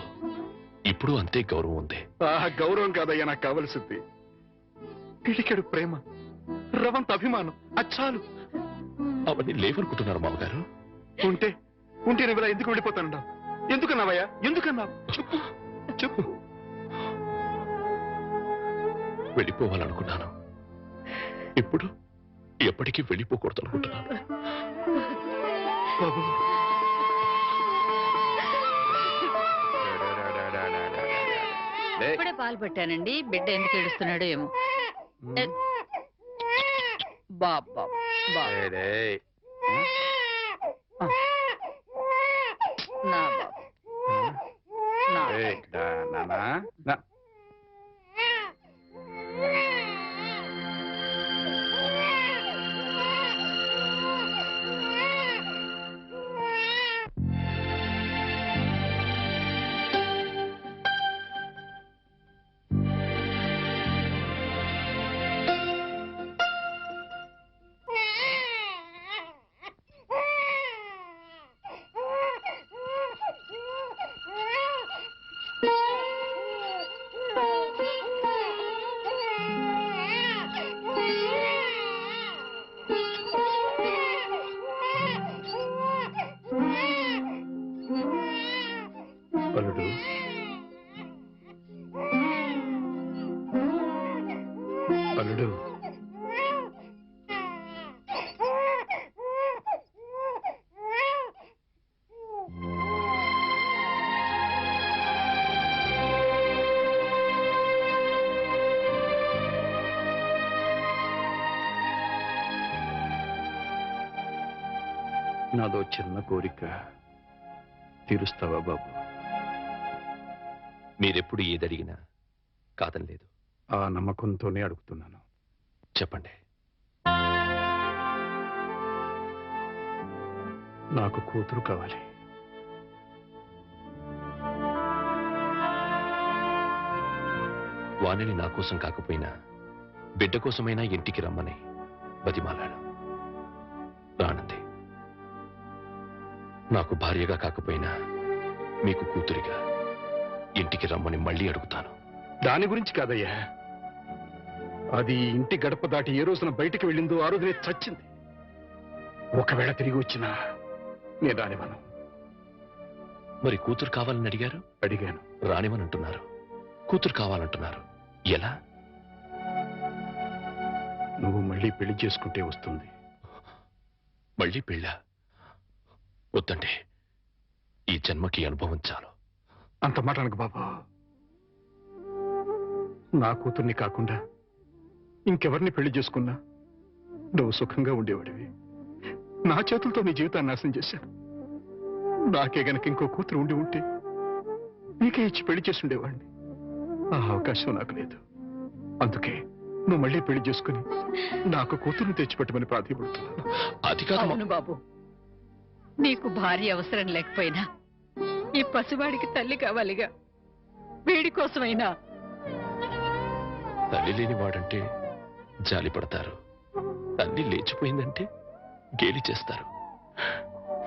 ఇప్పుడు అంతే గౌరవం ఉంది. ఆ గౌరవం కాదయ్యా నాకు కావలసింది, పిడికెడు ప్రేమ, రవంత అభిమానం. అచ్చాలు. అవన్నీ లేవనుకుంటున్నారు మామగారు. ఉంటే నువ్వు ఇలా ఎందుకు వెళ్ళిపోతానన్నావు? ఎందుకన్నావయ్యా? ఎందుకన్నావు? చెప్పు చెప్పు. వెళ్ళిపోవాలనుకున్నాను, ఇప్పుడు ఎప్పటికీ వెళ్ళిపోకూడదు అనుకుంటున్నాను. బాబు, ఇప్పుడే పాలు పెట్టానండి, బిడ్డ ఎందుకు ఏడుస్తున్నాడో ఏమో. బాబా నా బాబు నా అల్లుడు అల్లుడు నాదో చిన్న కోరిక తీరుస్తావా బాబు? మీరెప్పుడు ఏదడిగినా కాదనలేదు. ఆ నమ్మకంతోనే అడుగుతున్నాను. చెప్పండి. నాకు కూతురు కావాలి. వాణిని నా కోసం కాకపోయినా బిడ్డ కోసమైనా ఇంటికి రమ్మని బతిమాలాడు. రానంది. నాకు భార్యగా కాకపోయినా మీకు కూతురిగా ఇంటికి రమ్మని మళ్ళీ అడుగుతాను. దాని గురించి కాదయ్యా, అది ఇంటి గడప దాటి ఏ రోజున బయటికి వెళ్ళిందో ఆ రోజునే చచ్చింది. ఒకవేళ తిరిగి వచ్చినా నేను రానివ్వను. మరి కూతురు కావాలని అడిగారు? అడిగాను. రానివ్వనంటున్నారు. కూతురు కావాలంటున్నారు. ఎలా? నువ్వు మళ్ళీ పెళ్లి చేసుకుంటే వస్తుంది. మళ్ళీ పెళ్ళా? వద్దండి, ఈ జన్మకి అనుభవం చాలు. అంత మాట అనకు బాబు. నా కూతుర్ని కాకుండా ఇంకెవరిని పెళ్లి చేసుకున్నా నువ్వు సుఖంగా ఉండేవాడివి. నా చేతులతో నీ జీవితాన్ని నాశనం చేశాను. నాకే గనక ఇంకో కూతురు ఉండి ఉంటే నీకే ఇచ్చి పెళ్లి చేసి ఉండేవాడిని. ఆ అవకాశం నాకు లేదు. అందుకే నువ్వు మళ్ళీ పెళ్లి చేసుకుని నాకు కూతురుని తెచ్చిపెట్టమని ప్రాధాన్యపడుతున్నాను. అది కాదు అవును బాబు, నీకు భార్య అవసరం లేకపోయినా ఈ పసివాడికి తల్లి కావాలిగా. వీడి కోసమైనా. తల్లి లేని వాడంటే జాలి పడతారు. తల్లి లేచిపోయిందంటే గేలి చేస్తారు.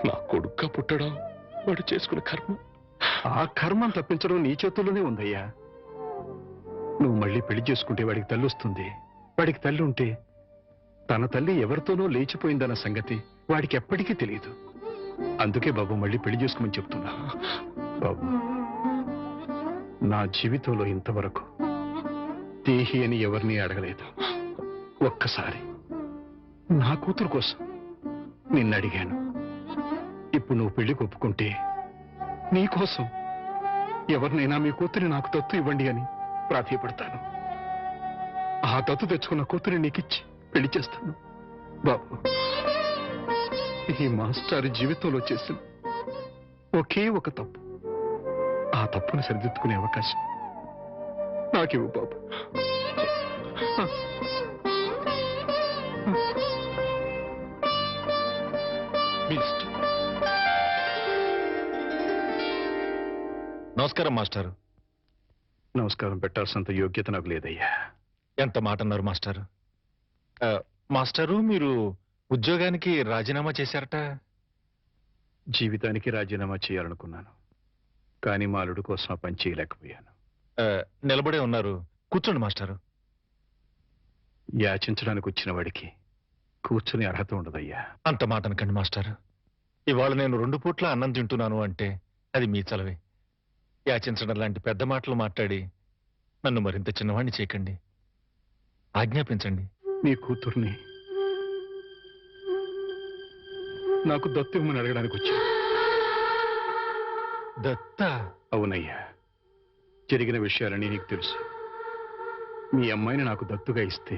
నా కొడుక్క పుట్టడం వాడు చేసుకున్న కర్మ. ఆ కర్మం తప్పించడం నీ చేతుల్లోనే ఉందయ్యా. నువ్వు మళ్ళీ పెళ్లి చేసుకుంటే వాడికి తల్లి వస్తుంది. వాడికి తల్లి ఉంటే తన తల్లి ఎవరితోనో లేచిపోయిందన్న సంగతి వాడికి ఎప్పటికీ తెలియదు. అందుకే బాబు మళ్ళీ పెళ్లి చేసుకోమని చెప్తున్నా. బాబు, నా జీవితంలో ఇంతవరకు దేహి అని ఎవరిని అడగలేదు. ఒక్కసారి నా కూతురు కోసం నిన్ను అడిగాను. ఇప్పుడు నువ్వు పెళ్లికి ఒప్పుకుంటే నీకోసం ఎవరినైనా మీ కూతురి నాకు దత్తు ఇవ్వండి అని ప్రాధాయపడతాను. ఆ దత్తు తెచ్చుకున్న కూతురి నీకిచ్చి పెళ్లి చేస్తాను. బాబు, ఈ మాస్టర్ జీవితంలో చేసిన ఒకే ఒక తప్పు. ఆ తప్పును సరిదిద్దుకునే అవకాశం నాకివ్వు బాబు. నమస్కారం మాస్టారు. నమస్కారం పెట్టాల్సినంత యోగ్యత నాకు లేదయ్యా. ఎంత మాట అన్నారు మాస్టారు. మాస్టారు, మీరు ఉద్యోగానికి రాజీనామా చేశారట. జీవితానికి రాజీనామా చేయాలనుకున్నాను, కానీ మా అల్లుడు కోసం ఆ పని చేయలేకపోయాను. నిలబడే ఉన్నారు, కూర్చోండి మాస్టారు. యాచించడానికి వచ్చిన వాడికి కూర్చుని అర్హత ఉండదయ్యా. అంత మాట అనకండి మాస్టారు. ఇవాళ నేను 2 పూట్ల అన్నం తింటున్నాను అంటే అది మీ చలవే. యాచించడం లాంటి పెద్ద మాటలు మాట్లాడి నన్ను మరింత చిన్నవాణ్ణి చేయకండి. ఆజ్ఞాపించండి. నీ కూతుర్ని నాకు దత్తు ఇవ్వమని అడగడానికి వచ్చా. దత్త? అవునయ్యా. జరిగిన విషయాలని నీకు తెలుసు. మీ అమ్మాయిని నాకు దత్తుగా ఇస్తే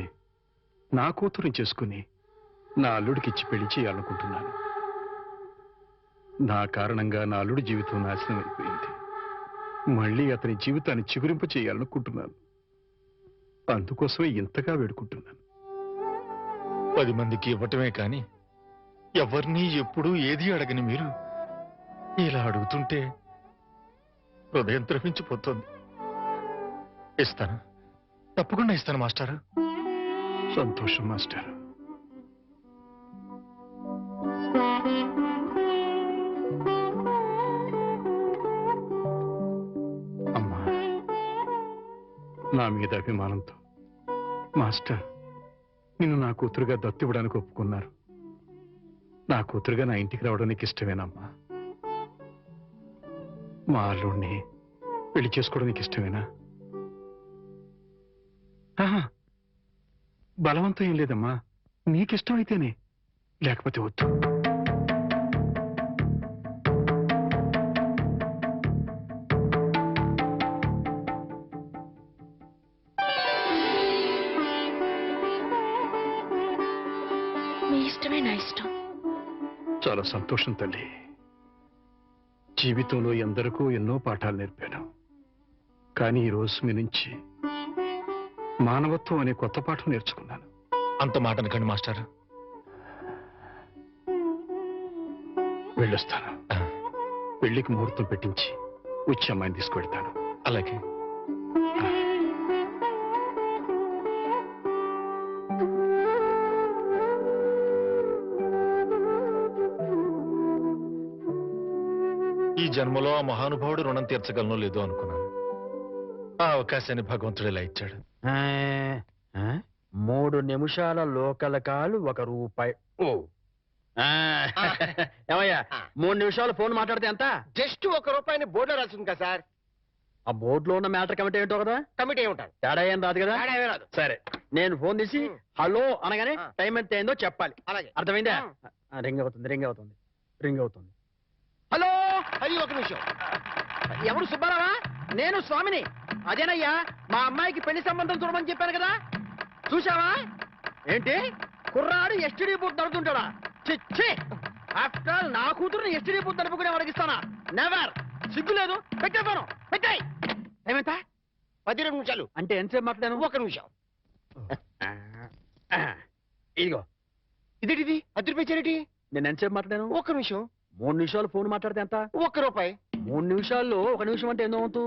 నా కూతురుని చేసుకుని నా అల్లుడికి ఇచ్చి పెళ్లి చేయాలనుకుంటున్నాను. నా కారణంగా నా అల్లుడి జీవితం నాశనం అయిపోయింది. మళ్ళీ అతని జీవితాన్ని చిగురింప చేయాలనుకుంటున్నాను. అందుకోసమే ఇంతగా వేడుకుంటున్నాను. 10 మందికి ఇవ్వటమే కాని ఎవరిని ఎప్పుడూ ఏది అడగని మీరు ఇలా అడుగుతుంటే హృదయం ద్రవించిపోతుంది. ఇస్తాను, తప్పకుండా ఇస్తాను మాస్టారు. సంతోషం మాస్టర్. అమ్మా, నా మీద అభిమానంతో మాస్టర్ నిన్ను నా కూతురుగా దత్తివ్వడానికి ఒప్పుకున్నారు. నా కూతురుగా నా ఇంటికి రావడం నీకు ఇష్టమేనమ్మా? మా అల్లుడిని పెళ్లి చేసుకోవడం నీకు ఇష్టమేనా? ఆహా, బలవంతం ఏం లేదమ్మా, నీకిష్టం అయితేనే, లేకపోతే వద్దు. మీ ఇష్టమే నా ఇష్టం. చాలా సంతోషం తల్లి. జీవితంలో ఎందరికో ఎన్నో పాఠాలు నేర్పాను. కానీ ఈ రోజు మీ నుంచి మానవత్వం అనే కొత్త పాఠం నేర్చుకున్నాను. అంత మాట అనకండి మాస్టర్. వెళ్ళొస్తాను. పెళ్లికి ముహూర్తం పెట్టించి వచ్చి అమ్మాయిని తీసుకువెళ్తాను. అలాగే. ఈ జన్మలో ఆ మహానుభావుడు రుణం తీర్చగలనో లేదో అనుకున్నాను. ఆ అవకాశాన్ని భగవంతుడు ఇలా ఇచ్చాడు. 3 నిమిషాల లోకల్ కాలు ₹1. ఓ ఏమయ్యా, 3 నిమిషాలు ఫోన్ మాట్లాడితే ఎంత? జస్ట్ ₹1 బోర్డులో రాసింది కదా సార్. ఆ బోర్డులో ఉన్న మ్యాటర్ కమిటీ ఏంటో కదా. కమిటీ ఏముంటారు? తేడా ఏం రాదు కదా. తేడా ఏమీ రాదు. సరే, నేను ఫోన్ తీసి హలో అనగానే టైం ఎంత అయిందో చెప్పాలి. అలాగే. అర్థమైందా? రింగ్ అవుతుంది, రింగ్ అవుతుంది, రింగ్ అవుతుంది. హలో, అది 1 నిమిషం. ఎవరు? సుబ్బారావా? నేను స్వామిని. అదేనయ్యా, మా అమ్మాయికి పెళ్లి సంబంధం చూడమని చెప్పాను కదా. చూసావా? ఏంటి కుర్రాడు ఎస్టీడీ బూత్ నడుపుతుంటాడా? చిచ్చి, ఆఫ్టర్ ఆల్ నా కూతురుని ఎస్టీడీ బూత్ నడుపుకునే అడిగిస్తానా? నెవర్. సిగ్గు లేదు. పెట్టేపోను, పెట్టాయి. ఏమంటా? 12 నిమిషాలు. అంటే ఎంతసేపు మాట్లాడాను? 1 నిమిషం. ఇదిగో, ఇదేంటిది? ₹10 నేను ఎంతసేపు మాట్లాడాను? 1 నిమిషం. 3 నిమిషాలు ఫోన్ మాట్లాడితే ఎంత? ₹1. 3 నిమిషాల్లో 1 నిమిషం అంటే ఎన్నో వంతు?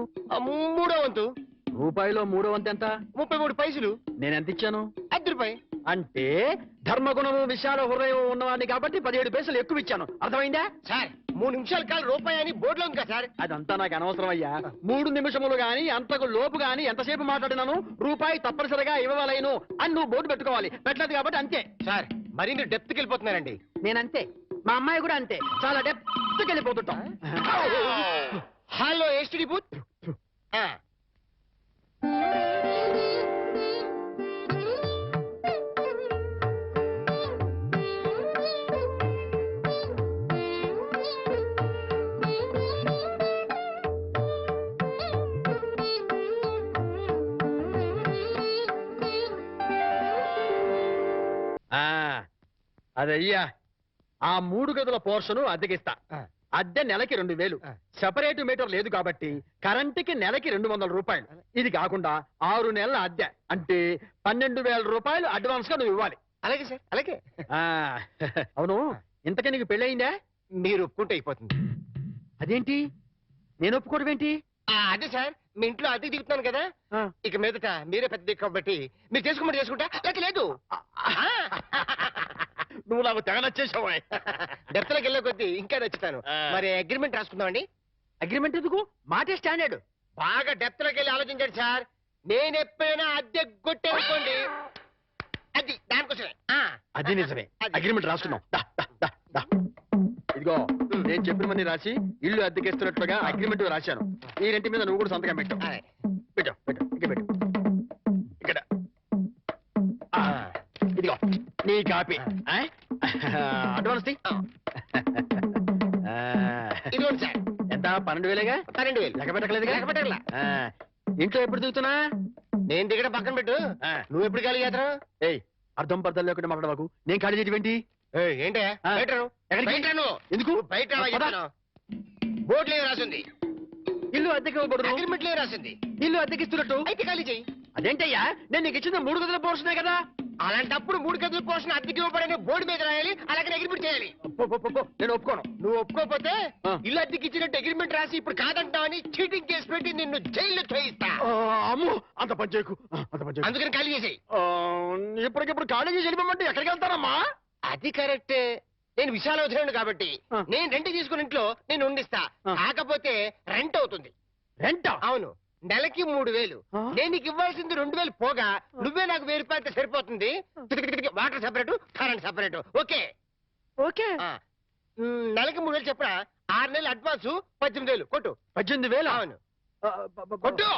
3వ వంతు. రూపాయిలో 3వ వంతు ఎంత? 33 పైసలు. నేను ఎంత ఇచ్చాను? ₹10. అంటే ధర్మగుణము విశాల హృదయం ఉన్నవాడిని కాబట్టి 17 పైసలు ఎక్కువ ఇచ్చాను. అర్థమైందా? సార్, 3 నిమిషాల కాలు రూపాయి అని బోర్డులో ఉంది కదా సార్. అదంతా నాకు అనవసరం అయ్యా. 3 నిమిషములు గాని అంతకు లోపు గాని ఎంతసేపు మాట్లాడినాను రూపాయి తప్పనిసరిగా ఇవ్వలేను అని నువ్వు బోర్డు పెట్టుకోవాలి. పెట్టలేదు కాబట్టి అంతే. సార్, మరి మీరు డెప్త్కి వెళ్ళిపోతున్నారండి. నేనంతే, మా అమ్మాయి కూడా అంతే. చాలా డెప్త్కి వెళ్ళిపోతుంటాం. Hello STD booth. అదయ్యా, ఆ 3 గదుల పోర్షను అద్దెకిస్తా. అద్దె నెలకి 2000. సెపరేట్ మీటర్ లేదు కాబట్టి కరెంటుకి నెలకి ₹200. ఇది కాకుండా 6 నెలల అద్దె అంటే ₹12,000 అడ్వాన్స్ గా నువ్వు ఇవ్వాలి. అలాగే సార్, అలాగే. అవును, ఇంతకీ నీకు పెళ్ళయిందా? మీరు ఒప్పుకుంటే అయిపోతుంది. అదేంటి నేను ఒప్పుకోవడం ఏంటి? అదే సార్, మీ ఇంట్లో అద్దెకి దిగుతున్నాను కదా, ఇక మీదట మీరే పెద్ద దిక్కు కాబట్టి మీరు చేసుకోమని చేసుకుంటా. లేక లేదు. నువ్వు నాకు తెగ నచ్చేసావా? డెప్త్లోకి వెళ్ళే కొద్దీ ఇంకా నచ్చుతాను. మరి అగ్రిమెంట్ రాసుకుందామండి. అగ్రిమెంట్ ఎందుకు? మాటే స్టాండర్డ్. బాగా డెప్త్లోకి వెళ్ళి ఆలోచించండి సార్. నేను ఎప్పుడైనా అద్దె కొట్టేసుకోండి, అది దానికోసమే. అది నిజమే. అగ్రిమెంట్ రాసుకున్నాం. ఇదిగో, నేను చెప్పినవన్నీ రాసి ఇల్లు అద్దెకిస్తున్నట్లుగా అగ్రిమెంట్ రాశాను. ఈ రెంటి మీద నువ్వు కూడా సంతకం పెట్టు. పెట్టు, పెట్టు, ఇక పెట్టు. ఇక్కడ ఇదిగో నీ కాపీ. అడ్వాన్స్ ఇదిగోండి సార్. ఎంత? 12,000గా? 12,000. లెక్క పెట్టలేదుగా? లెక్క పెట్టగల. ఇంట్లో ఎప్పుడు దిగుతున్నా? నేను దిగడం పక్కన పెట్టు. నువ్వు ఎప్పుడు ఖాళీ చేస్తావు? ఏయ్, అర్థం పర్థం లేకుండా మాట్లాడవాకు. నేను ఖాళీ చేయడం ఏంటి? ఏంటే బయట రా. ఎక్కడికి? బయట రా నువ్వు. ఎందుకు? బయట రా పద. చెప్తాను. బోర్డులో ఏం రాసింది? ఇల్లు అద్దెకి ఇవ్వకూడదు. అగ్రిమెంట్లో ఏం రాసింది? ఇల్లు అద్దెకిస్తున్నట్టు. అయితే ఖాళీ చెయ్యి. అదేంటయ్యా, నేను నీకు ఇచ్చిన 3 గదుల పోర్షనే కదా. అలాంటప్పుడు 3 గదుల పోర్షన్ అద్దెకి ఇవ్వబడని బోర్డు మీద రాయాలి, అలాగే అగ్రిమెంట్ చేయాలి. నేను ఒప్పుకోను. నువ్వు ఒప్పుకోకపోతే ఆ. ఇల్లు అద్దెకి ఇచ్చినట్టు అగ్రిమెంట్ రాసి ఇప్పుడు కాదంటావని చీటింగ్ కేసు పెట్టి నిన్ను జైల్లో చేయిస్తా. అమ్ము, అంత పని చేయకు. అంత పని చేయకు. అందుకని ఖాళీ చేసేయి. ఇప్పటికిప్పుడు ఖాళీ చేసి వెళ్ళిపోమంటే ఎక్కడికి వెళ్తానమ్మా? అది కరెక్టే. నేను విశాలవసరం కాబట్టి ఆ. నేను రెంట్ తీసుకున్న ఇంట్లో నేను ఉండిస్తా. ఆ. కాకపోతే రెంట్ అవుతుంది. రెంట? అవును, నెలకి 3000. ఆ. నేను నీకు ఇవ్వాల్సింది 2000 పోగా నువ్వే నాకు 1000 రూపాయలు సరిపోతుంది. Water separate, current separate. Okay okay. నెలకి 3000 చెప్పరా? 6 నెలలు అడ్వాన్స్ 18,000 కొట్టు. 18,000? అవును. కొట్టు.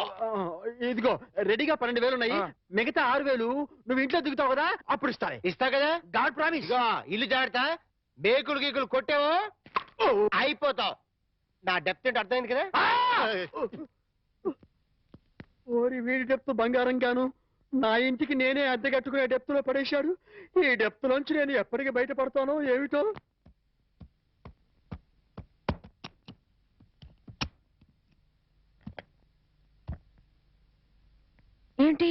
ఇదిగో రెడీగా 12,000 ఉన్నాయి. ఆ. మిగతా 6,000 నువ్వు ఇంట్లో దిగుతావు కదా, అప్పుడు ఇస్తానే. ఇస్తా కదా. God promise. ఇదిగో ఇల్లు జాగ్రత్త. బేకులు గీకులు కొట్టావో అయిపోతావు. నా డెప్త్ ఏంటి అర్థమైంది కదా. ఓరి వీడి డెప్త్ బంగారం గాను నా ఇంటికి నేనే అద్దె కట్టుకునే డెప్త్ లో పడేశాడు. ఈ డెప్త్ లోంచి నేను ఎప్పటికి బయటపడతానో ఏమిటో. ఏంటి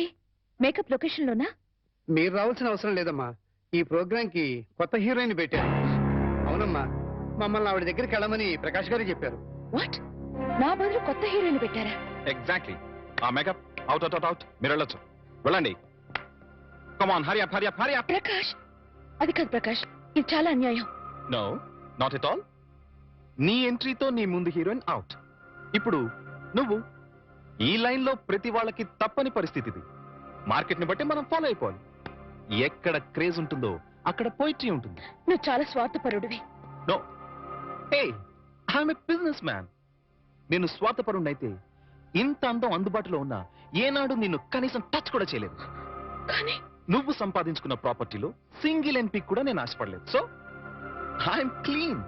మేకప్ లొకేషన్ లోనా? మీరు రావాల్సిన అవసరం లేదమ్మా. ఈ ప్రోగ్రామ్ కి కొత్త హీరోయిన్ పెట్టారు. అవునమ్మా, మమ్మల్ని ఆవిడ దగ్గరికి వెళ్ళమని ప్రకాష్ గారు చెప్పారు. వాట్? నా బదులు కొత్త హీరోయిన్ పెట్టారా? ఎగ్జాక్ట్లీ. ఆ makeup out out out out. మీరు వెళ్ళొచ్చు. వెళ్ళండి. Come on, hurry up, hurry up, hurry up. Prakash, అది కాదు ప్రకాష్, ఇది చాలా అన్యాయం. No, not at all. నీ ఎంట్రీతో నీ ముందు హీరోయిన్ అవుట్. ఇప్పుడు నువ్వు ఈ లైన్ లో ప్రతి వాళ్ళకి తప్పని పరిస్థితి ఇది. మార్కెట్ ని బట్టి మనం ఫాలో అయిపోవాలి. ఎక్కడ క్రేజ్ ఉంటుందో అక్కడ పోయిట్రీ ఉంటుంది. నువ్వు చాలా స్వార్థపరుడివి. No, hey, I'm a businessman. నేను స్వార్థపరుణ్ణైతే ఇంత అందం అందుబాటులో ఉన్నా ఏనాడు నిన్ను కనీసం టచ్ కూడా చేయలేదు. కానీ నువ్వు సంపాదించుకున్న ప్రాపర్టీలో సింగిల్ ఎంపీ కూడా నేను ఆశపడలేదు. So I'm clean.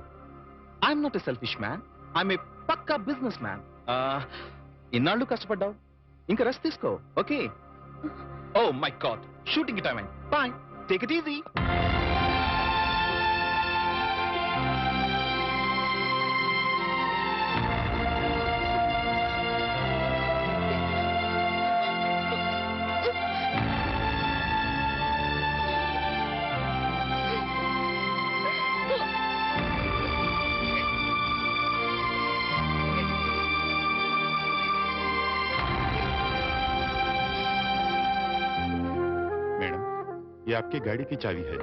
I'm not a selfish man. I'm a పక్కా బిజినెస్ మ్యాన్. ఇన్నాళ్ళు కష్టపడ్డావు, ఇంకా రెస్ట్ తీసుకో. Okay? Oh my God, shooting time అయింది. Bye, take it easy. ये आपकी गाड़ी की चाबी है।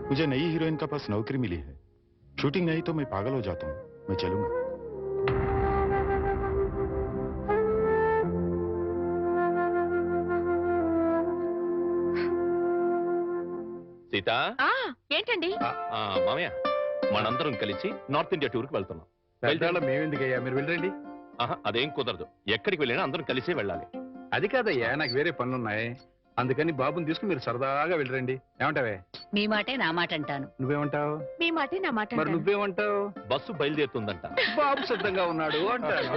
मुझे नई हीरोइन का पास नौकरी मिली है। शूटिंग नहीं तो मैं पागल हो जाता हूँ। मैं चलूंगा। సీత, ఏంటండి? మామయ్య, మనందరం కలిసి నార్త్ ఇండియా టూర్ కి వెళ్తున్నాం. మేమెందుకయ్యా, మీరు వెళ్ళండి. అదేం కుదరదు. ఎక్కడికి వెళ్ళినా అందరం కలిసే వెళ్ళాలి. అది కాదయ్యా, నాకు వేరే పనులున్నాయి. అందుకని బాబుని తీసుకుని మీరు సరదాగా వెళ్ళరండి. ఏమంటావే? మీ మాటే నా మాట అంటాను. నువ్వేమంటావు? మీ మాటే నా మాట మరి నువ్వేమంటావు? బస్సు బయలుదేరుతుందంట. బాబు సిద్ధంగా ఉన్నాడు అంటాను.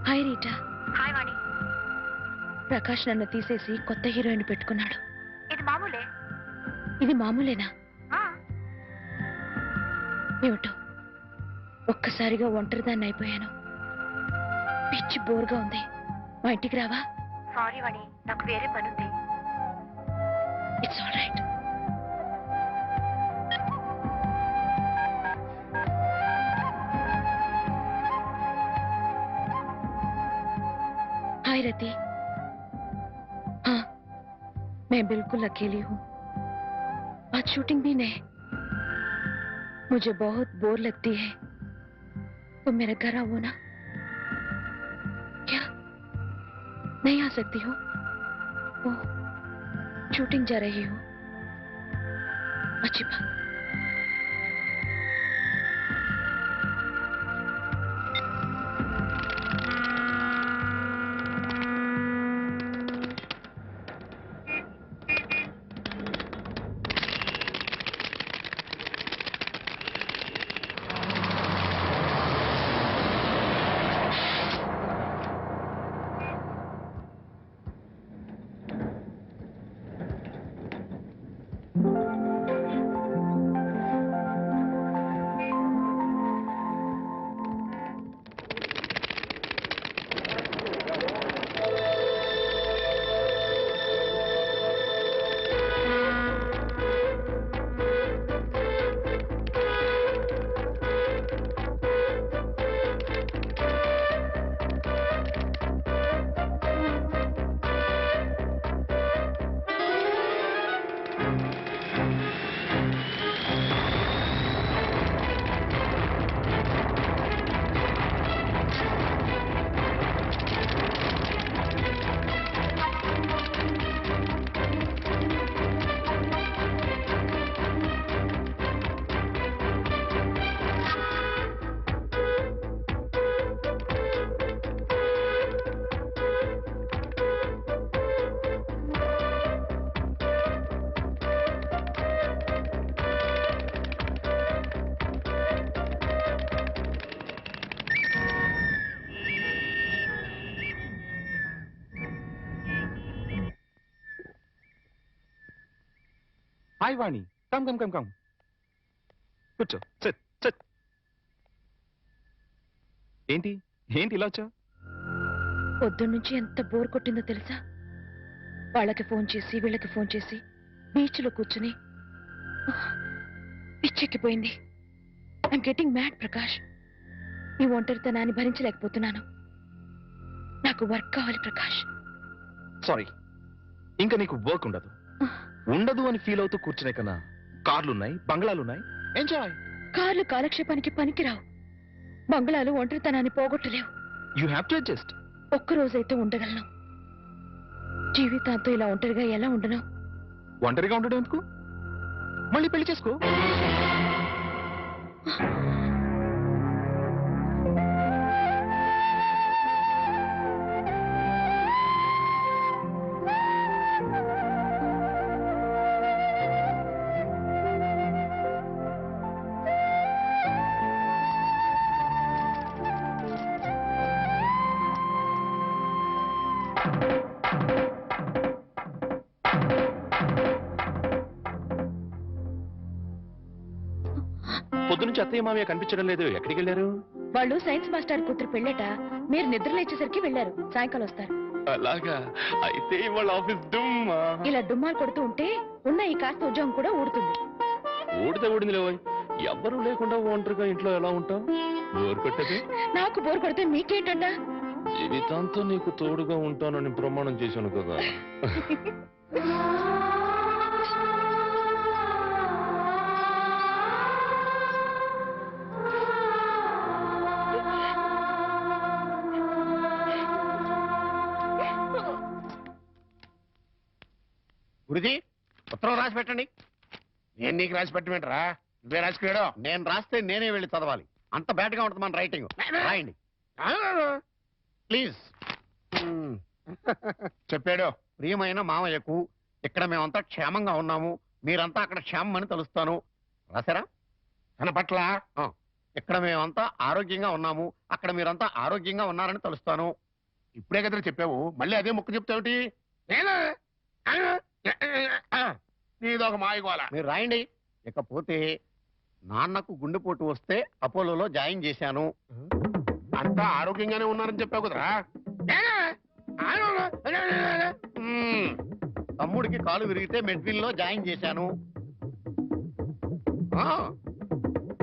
Hi Rita. హాయ్ వాణి. ప్రకాష్ నన్ను తీసేసి కొత్త హీరోయిన్ పెట్టుకున్నాడు. ఇది మామూలే. ఇది మామూలేనా? ఏమిటో ఒక్కసారిగా ఒంటరిదాన్ని అయిపోయాను. పిచ్చి బోర్గా ఉంది. మా ఇంటికి రావా? సారీ వాణి, నాకు వేరే పనుంది. It's all right. Hi Rati. हाँ, मैं बिल्कुल अकेली हूँ. आज शूटिंग भी नहीं. मुझे बहुत बोर लगती है. तुम मेरे घर आओ ना. क्या नहीं आ सकती हो? ओह, शूटिंग जा रही हो. अच्छी बात. హాయ్ వాణి, కమ్ కమ్ కమ్ కమ్. కూర్చో, సిట్ సిట్. ఏంటి ఏంటి ఇలా వచ్చావు? పొద్దున్నుంచి ఎంత బోర్ కొట్టిందో తెలుసా? వాళ్ళకి ఫోన్ చేసి వీళ్ళకి ఫోన్ చేసి బీచ్లో కూర్చుని పిచ్చెక్కిపోయింది. I'm getting mad Prakash. ఈ ఒంటరితనాన్ని భరించలేకపోతున్నాను. నాకు వర్క్ కావాలి ప్రకాష్. సారీ, ఇంకా నీకు వర్క్ ఉండదు. ఉండదు అని ఫీల్ అవుతూ కూర్చునే కన్నా కార్లున్నాయి, బంగ్లాలున్నాయి, ఎంజాయ్. కార్లు కాలక్షేపానికి పనికిరావు. బంగ్లాలు ఒంటరితనాన్ని పోగొట్టలేవు. You have to adjust. ఒక్కరోజైతే ఉండగలను. జీవితాంతో ఇలా ఒంటరిగా ఎలా ఉండను? ఒంటరిగా ఉండడం ఎందుకు? మళ్ళీ పెళ్లి చేసుకో. పొద్దునుంచి అత్తయ్య మామయ్య కనిపించడం లేదు, ఎక్కడికి వెళ్ళారు? వాళ్ళు సైన్స్ మాస్టర్ కూతురు పెళ్ళట. మీరు నిద్ర లేచేసరికి వెళ్ళారు. సాయంకాలం వస్తారు. అలాగా? అయితే వాళ్ళ ఆఫీస్ డుమ్మా. ఇలా డుమ్మాలు కొడుతూ ఉంటే ఉన్న ఈ కాస్త ఉద్యోగం కూడా ఊడుతుంది. ఊడితే ఊడింది లేవో. ఎవ్వరూ లేకుండా ఒంటరిగా ఇంట్లో ఎలా ఉంటావు? బోర్ కొట్టదు? నాకు బోర్ కొడితే మీకేంటంట? జీవితాంతో నీకు తోడుగా ఉంటానని ప్రమాణం చేశాను కదా. గురుజీ, ఉత్తరం రాసి పెట్టండి. నేను నీకు రాసి పెట్టమంటారా? నువ్వే రాసుకున్నాడు. నేను రాస్తే నేనే వెళ్ళి చదవాలి. అంత బ్యాడ్ గా ఉంటుంది మన రైటింగ్. రాయండి ప్లీజ్. చెప్పాడు. ప్రియమైన మామయ్యకు, ఇక్కడ మేమంతా క్షేమంగా ఉన్నాము, మీరంతా అక్కడ క్షేమం అని తలుస్తాను. రాశారా? తన పట్ల ఇక్కడ మేమంతా ఆరోగ్యంగా ఉన్నాము, అక్కడ మీరంతా ఆరోగ్యంగా ఉన్నారని తలుస్తాను. ఇప్పుడే కదా చెప్పావు, మళ్ళీ అదే ముక్క చెప్తావుటి? నీదొక మాయగోళ. మీరు రాయండి. ఇకపోతే నాన్నకు గుండెపోటు వస్తే అపోలోలో జాయిన్ చేశాను. అంతా ఆరోగ్యంగానే ఉన్నారని చెప్పావు కదరా. తమ్ముడికి కాలు విరిగితే మెడ్విల్లో జాయిన్ చేశాను.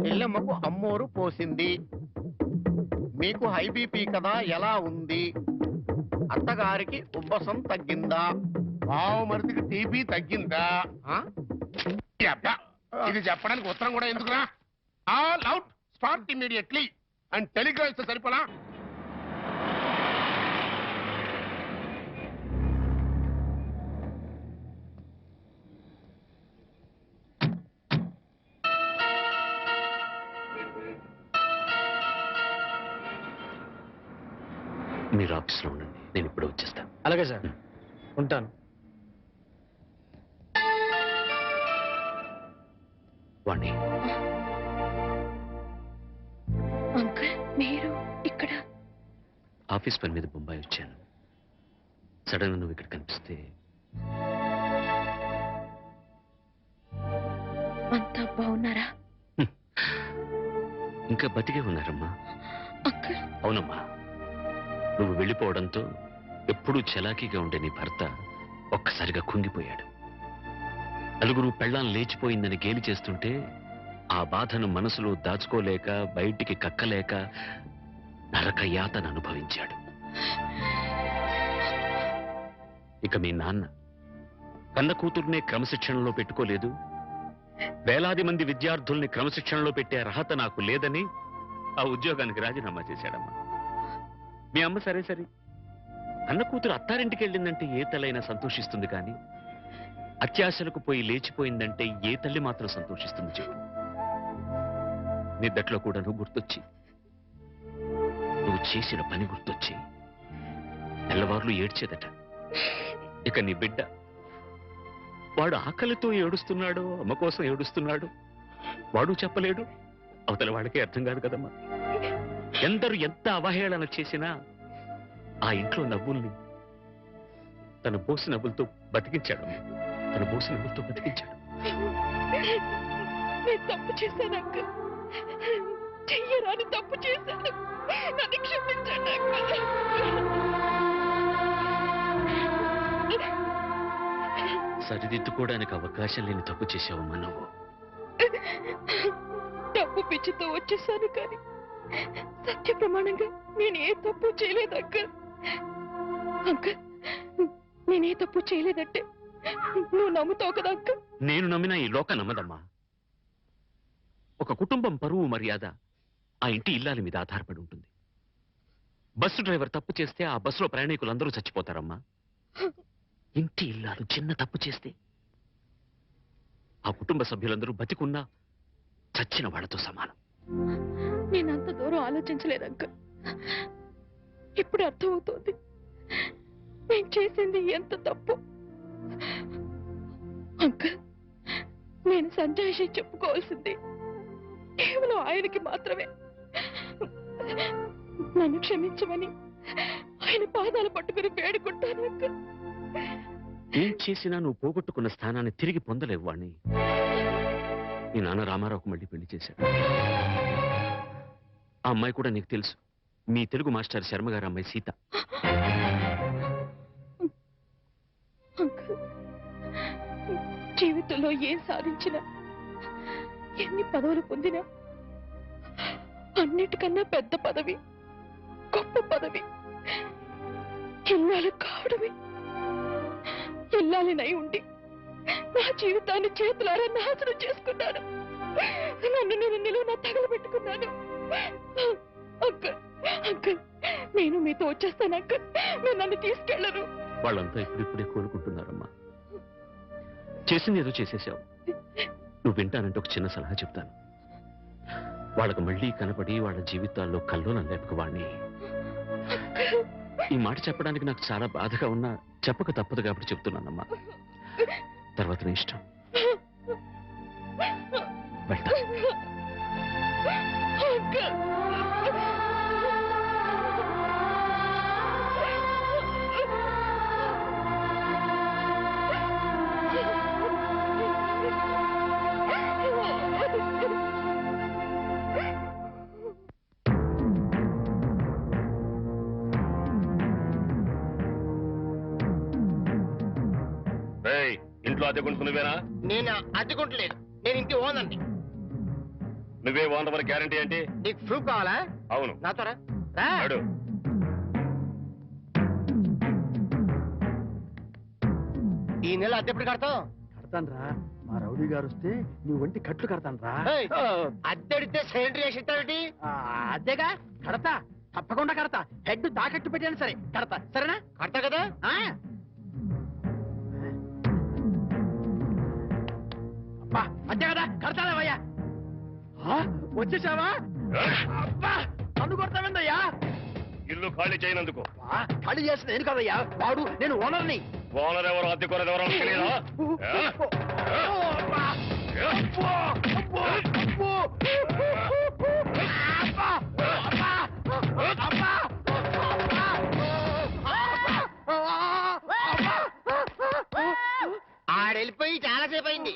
చెల్లెమ్మకు అమ్మోరు పోసింది. మీకు హై బీపీ కదా, ఎలా ఉంది? అత్తగారికి ఉబ్బసం తగ్గిందా? మరిదికి టీబీ తగ్గిందా? ఇది చెప్పడానికి ఉత్తరం కూడా ఎందుకురా? All out, start immediately and Telegram ఇస్తే సరిపోలా? మీరు ఆఫీస్లో ఉండండి, నేను ఇప్పుడు వచ్చేస్తాను. అలాగే సార్, ఉంటాను. వాణి, అంకుల్ మీరు ఇక్కడ? ఆఫీస్ పని మీద బొంబాయి వచ్చాను. సడన్ గా నువ్వు ఇక్కడ కనిపిస్తే. అంతా బాగున్నారా? ఇంకా బతికే ఉన్నారమ్మా. అంకుల్. అవునమ్మా, నువ్వు వెళ్ళిపోవడంతో ఎప్పుడూ చలాకీగా ఉండే నీ భర్త ఒక్కసారిగా కుంగిపోయాడు. నలుగురు పెళ్ళాం లేచిపోయిందని గేలి చేస్తుంటే ఆ బాధను మనసులో దాచుకోలేక, బయటికి కక్కలేక నరక యాతన అనుభవించాడు. ఇక మీ నాన్న కన్న కూతుర్నే క్రమశిక్షణలో పెట్టుకోలేదు, వేలాది మంది విద్యార్థుల్ని క్రమశిక్షణలో పెట్టే అర్హత నాకు లేదని ఆ ఉద్యోగానికి రాజీనామా చేశాడమ్మా. మీ అమ్మ సరే సరే, అన్న కూతురు అత్తారింటికి వెళ్ళిందంటే ఏ తల్లైనా సంతోషిస్తుంది, కానీ అత్యాశలకు పోయి లేచిపోయిందంటే ఏ తల్లి మాత్రం సంతోషిస్తుంది చెప్పు. నిద్దట్లో కూడా నువ్వు గుర్తొచ్చి, నువ్వు చేసిన పని గుర్తొచ్చి తెల్లవార్లు ఏడ్చేదట. ఇక నీ బిడ్డ, వాడు ఆకలితో ఏడుస్తున్నాడు, అమ్మ కోసం ఏడుస్తున్నాడు, వాడు చెప్పలేడు, అవతల వాడికే అర్థం కాదు కదమ్మా. ఎందరు ఎంత అవహేళన చేసినా ఆ ఇంట్లో నవ్వుల్ని తన బోసి నవ్వులతో బతికించాడు. తన బోసి నవ్వులతో బతికించాడు. నేను తప్పు చేశాను అంకుల్. చెయ్యరాని తప్పు చేశాను. నన్ను క్షమించండి అంకుల్. సరిదిద్దుకోవడానికి అవకాశం లేని తప్పు చేసావమ్మా నువ్వు. డబ్బు పిచ్చితో వచ్చేసాను కానీ సత్య ప్రమాణంగా నేను ఏ తప్పు చేయలేదు అంకుల్. అంకుల్ నేనే తప్పు చేయలేదంటే నువ్వు నమ్ముతావు కదా అంకుల్? నేను నమ్మినా ఈ లోక నమ్మదమ్మా. ఒక కుటుంబం పరువు మర్యాద ఆ ఇంటి ఇల్లాలి మీద ఆధారపడి ఉంటుంది. బస్సు డ్రైవర్ తప్పు చేస్తే ఆ బస్సులో ప్రయాణికులందరూ చచ్చిపోతారమ్మా. ఇంటి ఇల్లాలు చిన్న తప్పు చేస్తే ఆ కుటుంబ సభ్యులందరూ బతికున్నా చచ్చిన వాళ్ళతో సమానం. నేనంత దూరం ఆలోచించలేదు అంకుల్. ఇప్పుడు అర్థమవుతోంది నేను చేసింది ఎంత తప్పు. అంకుల్ నేను సంజాయిషి చెప్పుకోవాల్సింది కేవలం ఆయనకి మాత్రమే. నన్ను క్షమించమని ఆయన పాదాలు పట్టుకుని వేడుకుంటాను అంకుల్. ఏం చేసినా నువ్వు పోగొట్టుకున్న స్థానాన్ని తిరిగి పొందలేవు వాణ్ణి. నీ నాన్న రామారావుకు మళ్ళీ పెళ్లి చేశాడు. ఆ అమ్మాయి కూడా నీకు తెలుసు, మీ తెలుగు మాస్టర్ శర్మ గారు అమ్మాయి సీత. అంకుల్ జీవితంలో ఏం సాధించినా ఎన్ని పదవులు పొందినా అన్నిటికన్నా పెద్ద పదవి, గొప్ప పదవి ఇల్లాలు కావడమే. ఇల్లాలినై ఉండి నా జీవితాన్ని చేతులారా నాశనం చేసుకున్నాను. నన్ను నేను నిలువునా తగలబెట్టుకున్నాను. అంకుల్ అంకుల్ నేను మీతో వచ్చేస్తాను అంకుల్. మీరు నన్ను తీసుకెళ్లరు. వాళ్ళంతా ఇప్పుడిప్పుడే కోలుకుంటున్నారమ్మా. చేసింది ఏదో చేసేసావు. నువ్వు వింటానంటే ఒక చిన్న సలహా చెప్తాను. వాళ్ళకు మళ్ళీ కనపడి వాళ్ళ జీవితాల్లో కల్లోలం లేపక వాణ్ణి. ఈ మాట చెప్పడానికి నాకు చాలా బాధగా ఉన్నా చెప్పక తప్పదు కాబట్టి చెప్తున్నానమ్మా. తర్వాత నీ ఇష్టం. వెళ్తా. ఇంట్లో అద్దె కొనుక్కునేవేనా? నేను అద్దెకుంటలేదు, నేను ఇంటి ఓనండి. నువ్వే ఓనర్ మరి గ్యారంటీ ఏంటి? నీకు ప్రూఫ్ కావాలా? అవును. నాతో రా. ఈ నెల అద్దె ఎప్పుడు కడతావు? కడతాను రా. మా రౌడీ గారు వస్తే నీ ఒంటి కట్లు కడతాను రా. అద్దెడితే సిలిండర్ వేసి ఇస్తావేంటి? అద్దెగా కడతా, తప్పకుండా కడతా. హెడ్ తాకట్టు పెట్టాను సరే కడతా. సరేనా? కడతా కదా. అంతే కదా, కడతానేవయ్యా. వచ్చేసావా? అబ్బా నన్ను కొడతావేందయ్యా? ఇల్లు ఖాళీ చేయనందుకు. ఖాళీ చేసిన నేను కదయ్యా, వాడు నేను ఓనర్ని. ఓనర్ ఎవరు, అద్దె కొనది ఎవరో తెలియదా? ఆడెళ్ళిపోయి చాలాసేపు అయింది.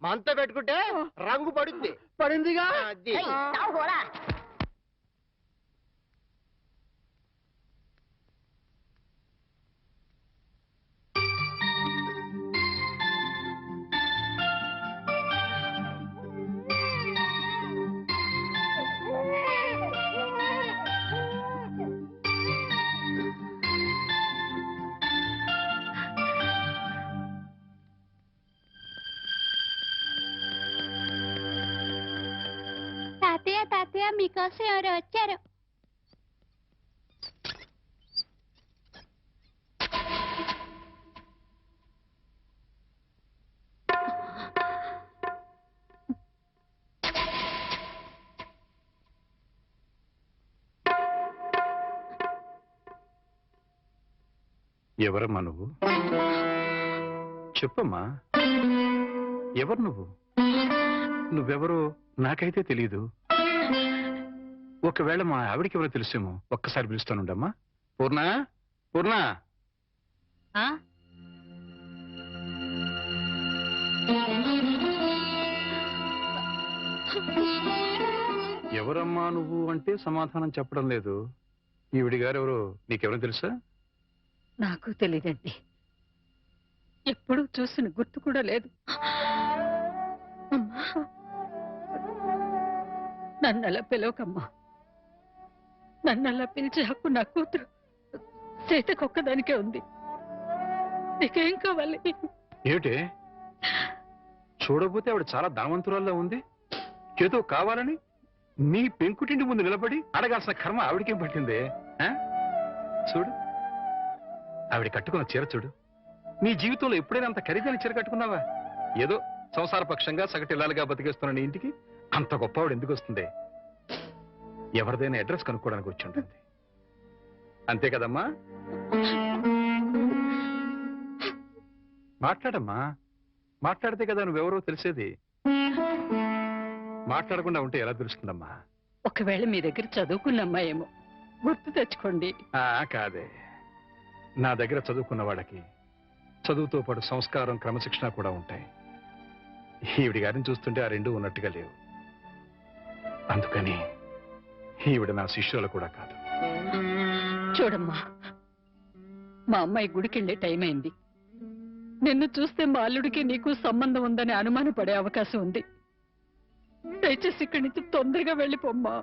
మనతో పెట్టుకుంటే రంగు పడుద్ది. పడిందిగా. తాతయ్య తాతయ్య మీకోసం ఎవరు వచ్చారు? ఎవరమ్మా నువ్వు? చెప్పమ్మా, ఎవరు నువ్వు? నువ్వెవరో నాకైతే తెలీదు. ఒకవేళ మా ఆవిడికి ఎవరో తెలుసేమో. ఒక్కసారి పిలుస్తానుండమ్మా. పూర్ణ, పూర్ణ. ఎవరమ్మా నువ్వు అంటే సమాధానం చెప్పడం లేదు. ఈవిడి గారు ఎవరో నీకెవరో తెలుసా? నాకు తెలీదండి. ఎప్పుడూ చూసిన గుర్తు కూడా లేదు. అమ్మా, నన్నలా పిలవకమ్మా. నన్నలా పిలిచే హక్కు నా కూతురు సీతకొక్కదానికే ఉంది. నీకేం కావాలి? ఏమిటే చూడబోతే ఆవిడ చాలా ధనవంతురాల్లో ఉంది. ఏదో కావాలని నీ పెంకుటింటి ముందు నిలబడి అడగాల్సిన కర్మ ఆవిడకేం పట్టిందే? చూడు, ఆవిడ కట్టుకున్న చీర చూడు. నీ జీవితంలో ఎప్పుడైనా అంత ఖరీదైన చీర కట్టుకున్నావా? ఏదో సంసార పక్షంగా సగటిల్లాలుగా బతికేస్తున్న నీ ఇంటికి అంత గొప్ప ఆవిడ ఎందుకు వస్తుంది? ఎవరిదైనా అడ్రస్ కనుక్కోవడానికి వచ్చి ఉంటుంది. అంతే కదమ్మా? మాట్లాడమ్మా. మాట్లాడితే కదా నువ్వెవరో తెలిసేది. మాట్లాడకుండా ఉంటే ఎలా తెలుస్తుందమ్మా? ఒకవేళ మీ దగ్గర చదువుకున్న అమ్మాయేమో గుర్తు తెచ్చుకోండి. కాదే, నా దగ్గర చదువుకున్న వాళ్ళకి చదువుతో పాటు సంస్కారం, క్రమశిక్షణ కూడా ఉంటాయి. ఈవిడి గారిని చూస్తుంటే ఆ రెండూ ఉన్నట్టుగా లేవు. అందుకని ఈవిడ నా శిష్యులు కూడా కాదు. చూడమ్మా, మా అమ్మాయి గుడికెళ్ళే టైం అయింది. నిన్ను చూస్తే మా అల్లుడికి నీకు సంబంధం ఉందని అనుమానపడే అవకాశం ఉంది. దయచేసి ఇక్కడి నుంచి తొందరగా వెళ్ళిపోమ్మా.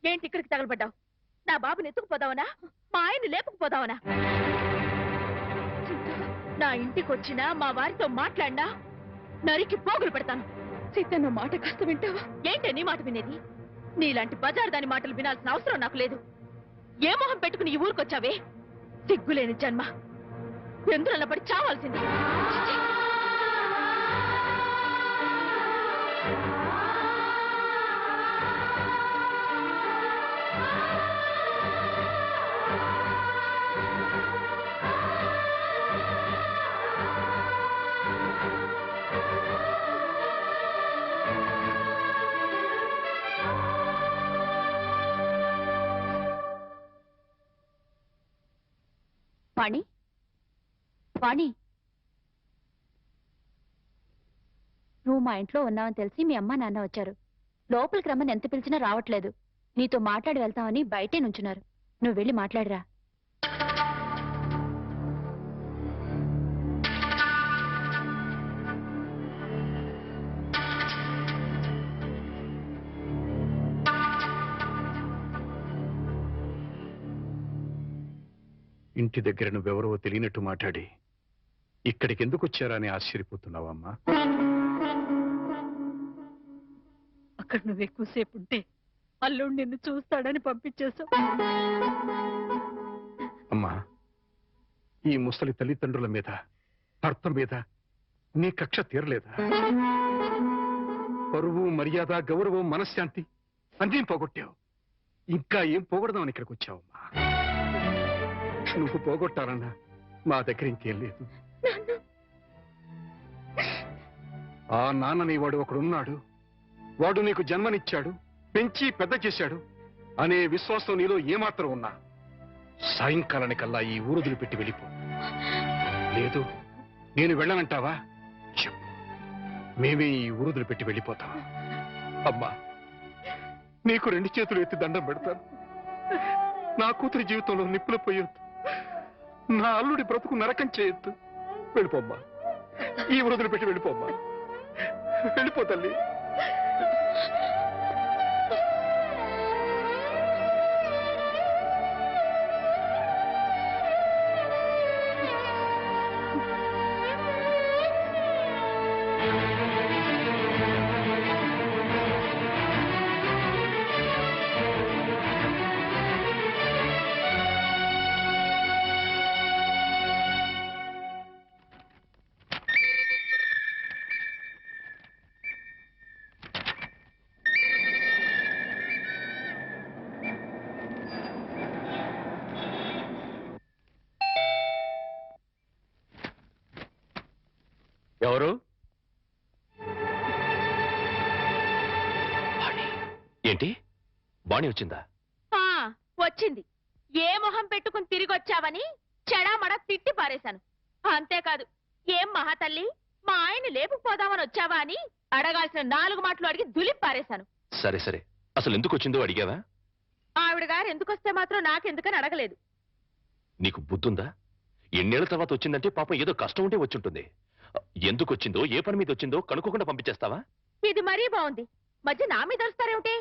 ఏంటి ఇక్కడికి తగలబడ్డావు? నా బాబుని ఎత్తుకుపోదావనా? మా ఆయన్ని లేపుకుపోదావనా? నా ఇంటికి వచ్చినా మా వారితో మాట్లాడినా నరికి పోగులు పెడతాను. సీతన్న మాట కాస్త వింటావా? ఏంటే నీ మాట వినేది? నీలాంటి బజారు దాని మాటలు వినాల్సిన అవసరం నాకు లేదు. ఏ మొహం పెట్టుకుని ఈ ఊరికొచ్చావే? సిగ్గులేని జన్మ, ఎందులో పడి చావాల్సింది. వాణి, వాణి, నువ్వు మా ఇంట్లో ఉన్నావని తెలిసి మీ అమ్మ నాన్న వచ్చారు. లోపలికి రమ్మని ఎంత పిలిచినా రావట్లేదు. నీతో మాట్లాడి వెళ్తామని బయటే నుంచున్నారు. నువ్వు వెళ్ళి మాట్లాడిరా. ఇంటి దగ్గర నువ్వెవరో తెలియనట్టు మాట్లాడి ఇక్కడికి ఎందుకు వచ్చారా అని ఆశ్చర్యపోతున్నావమ్మా? అక్కడ నువ్వు ఎక్కువసేపు ఉంటే అల్లుడు నిన్ను చూస్తాడని పంపించేశావు. అమ్మా, ఈ ముసలి తల్లిదండ్రుల మీద, భర్త మీద నీ కక్ష తీరలేదా? పరువు, మర్యాద, గౌరవం, మనశ్శాంతి అన్నీ పోగొట్టావు. ఇంకా ఏం పోగొడదామని ఇక్కడికి వచ్చావమ్మా? నువ్వు పోగొట్టాలన్నా మా దగ్గర ఇంకేం లేదు. ఆ నాన్నని వాడు ఒకడున్నాడు. వాడు నీకు జన్మనిచ్చాడు, పెంచి పెద్ద చేశాడు అనే విశ్వాసం నీలో ఏమాత్రం ఉన్నా సాయంకాలానికల్లా ఈ ఊరు వదిలిపెట్టి వెళ్ళిపో. లేదు నేను వెళ్ళనంటావా? చెప్పు, మేమే ఈ ఊరు వదిలిపెట్టి వెళ్ళిపోతాం. అమ్మా, నీకు 2 చేతులు ఎత్తి దండం పెడతాను. నా కూతురి జీవితంలో నిప్పులు పోయొద్దు, నా అల్లుడి బ్రతుకు నరకం చేయొద్దు. వెళ్ళిపోమ్మా, ఈ ఊరు వదిలిపెట్టి వెళ్ళిపోమ్మా. వెళ్ళిపో తల్లి. ఎవరు? ఏంటి, బాణి వచ్చిందా? వచ్చింది. ఏ మొహం పెట్టుకుని తిరిగి వచ్చావని చెడామడ తిట్టి పారేశాను. అంతేకాదు, ఏం మహాతల్లి మా ఆయన లేపుకుపోదామని వచ్చావా అని అడగాల్సిన 4 మాటలు అడిగి దులిపి పారేశాను. సరే సరే, అసలు ఎందుకు వచ్చిందో అడిగావా? ఆవిడ గారు ఎందుకొస్తే మాత్రం నాకెందుకని అడగలేదు. నీకు బుద్ధుందా? ఎన్నేళ్ల తర్వాత వచ్చిందంటే పాపం ఏదో కష్టం ఉంటే వచ్చుంటుంది. ఎందుకు వచ్చిందో, ఏ పని మీద వచ్చిందో కనుక్కోకుండా పంపించేస్తావా? ఇది మరీ బాగుంది. మధ్య నా మీద వస్తారేమిటి?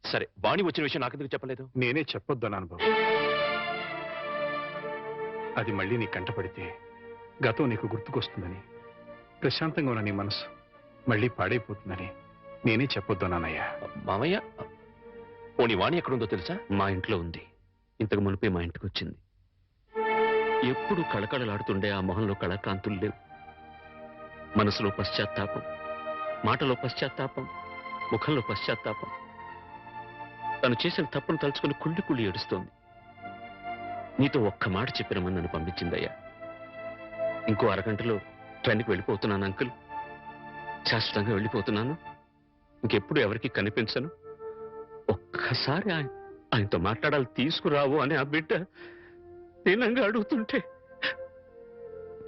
సరే, బాణి వచ్చిన విషయం నాకెందుకు చెప్పలేదు? నేనే చెప్పొద్దన్నాను బాబు. అది మళ్ళీ నీ కంటపడితే గతం నీకు గుర్తుకొస్తుందని, ప్రశాంతంగా ఉన్న నీ మనసు మళ్ళీ పాడైపోతుందని నేనే చెప్పొద్దన్నానయ్యా. మామయ్య, పోనీ వాణి ఎక్కడుందో తెలుసా? మా ఇంట్లో ఉంది. ఇంతకు మునిపే మా ఇంటికి వచ్చింది. ఎప్పుడు కళకళలాడుతుండే ఆ మొహంలో కళాకాంతులు లేవు. మనసులో పశ్చాత్తాపం, మాటలో పశ్చాత్తాపం, ముఖంలో పశ్చాత్తాపం. తను చేసిన తప్పును తలుచుకుని కుళ్ళి కుళ్ళి ఏడుస్తోంది. నీతో ఒక్క మాట చెప్పినమని నన్ను పంపించిందయ్యా. ఇంకో అరగంటలో ట్రైన్కి వెళ్ళిపోతున్నాను అంకుల్. శాశ్వతంగా వెళ్ళిపోతున్నాను. ఇంకెప్పుడు ఎవరికి కనిపించను. ఒక్కసారి ఆయనతో మాట్లాడాలి, తీసుకురావు అని ఆ బిడ్డ దీనంగా అడుగుతుంటే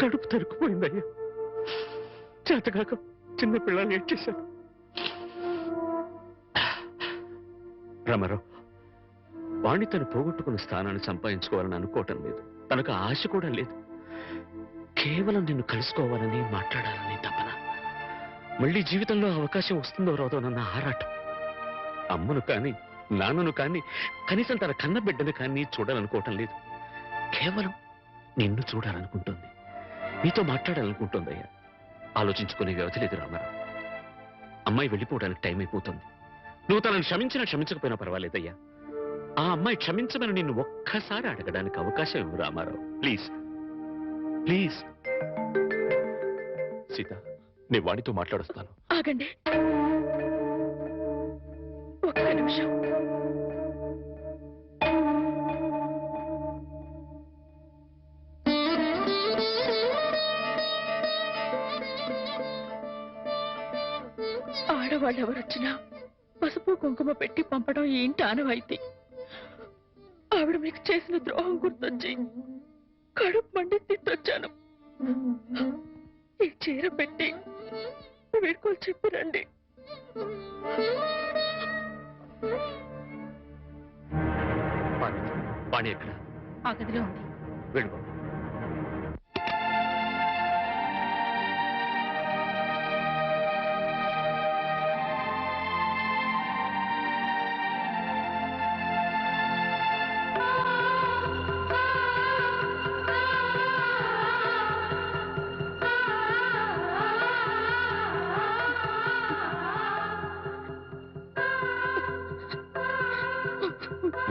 కడుపు తరుక్కుపోయిందయ్యా. చేతకాక చిన్న పిల్లల్ని ఏడ్చేశాను. రామారావు, వాణ్ణి తను పోగొట్టుకున్న స్థానాన్ని సంపాదించుకోవాలని అనుకోవటం లేదు. తనకు ఆశ కూడా లేదు. కేవలం నిన్ను కలుసుకోవాలని, మాట్లాడాలని తపన. మళ్ళీ జీవితంలో అవకాశం వస్తుందో రాదోనన్న ఆరాటం. అమ్మను కానీ, నాన్నను కానీ, కనీసం తన కన్న బిడ్డను కానీ చూడాలనుకోవటం లేదు. కేవలం నిన్ను చూడాలనుకుంటుంది, నీతో మాట్లాడాలనుకుంటుందయ్యా. ఆలోచించుకునే వ్యవధి లేదు రామారావు. అమ్మాయి వెళ్ళిపోవడానికి టైం అయిపోతుంది. నువ్వు తనను క్షమించినా క్షమించకపోయినా పర్వాలేదయ్యా. ఆ అమ్మాయి క్షమించమని నిన్ను ఒక్కసారి అడగడానికి అవకాశం ఇవ్వు రామారావు. Please please. సీత, నేను వాడితో మాట్లాడుస్తాను. ఆగండి ఒక్క నిమిషం. ఆడవాళ్ళు ఎవరొచ్చినా పసుపు కుంకుమ పెట్టి పంపడం ఈ ఇంటి ఆనవాయితీ. ఆవిడ మీకు చేసిన ద్రోహం గుర్తొచ్చి కడుపు మండి తిట్టొచ్చాను. ఈ చీర పెట్టి వీడుకోలు చెప్పి రండి. వాణి ఎక్కడ? ఆ గదిలో ఉంది. వెళ్ళిపో.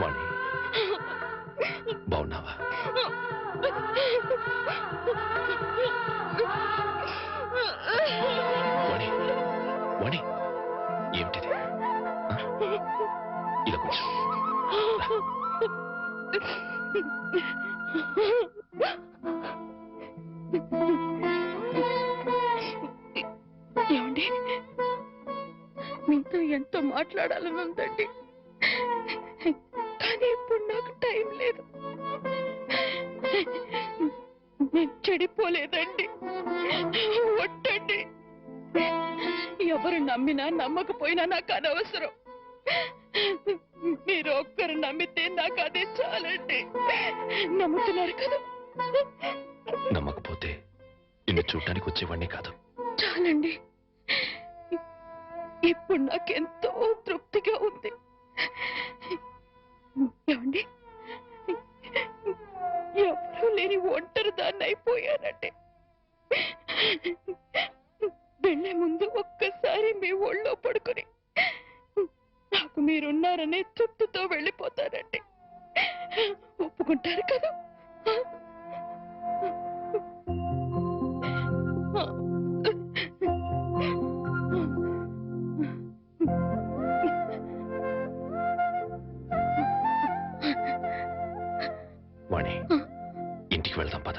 వాణి, బాగున్నావా? వాణి, వాణి, ఏమిటిది? ఇలా కొంచెం ఏమండి, మీతో ఎంతో మాట్లాడాలని ఉందండి, కానీ ఇప్పుడు నాకు టైం లేదు. చెడిపోలేదండి. ఒట్టండి. ఎవరు నమ్మినా నమ్మకపోయినా నాకు అనవసరం. మీరు ఒక్కరు నమ్మితే నాకు అదే చాలండి. నమ్ముతున్నారు కదా? నమ్మకపోతే నిన్ను చూడటానికి వచ్చేవాడిని కాదు. చాలండి. ఇప్పుడు నాకెంతో తృప్తిగా ఉంది. ఏమండి, ఎవరూ లేని ఒంటరి దాన్ని అయిపోయానండి. వెళ్ళే ముందు ఒక్కసారి మీ ఒళ్ళో పడుకొని నాకు మీరున్నారనే తృప్తితో వెళ్ళిపోతానండి. ఒప్పుకుంటారు కదా? వాణి, ఇంటికి వెళ్దాం పద.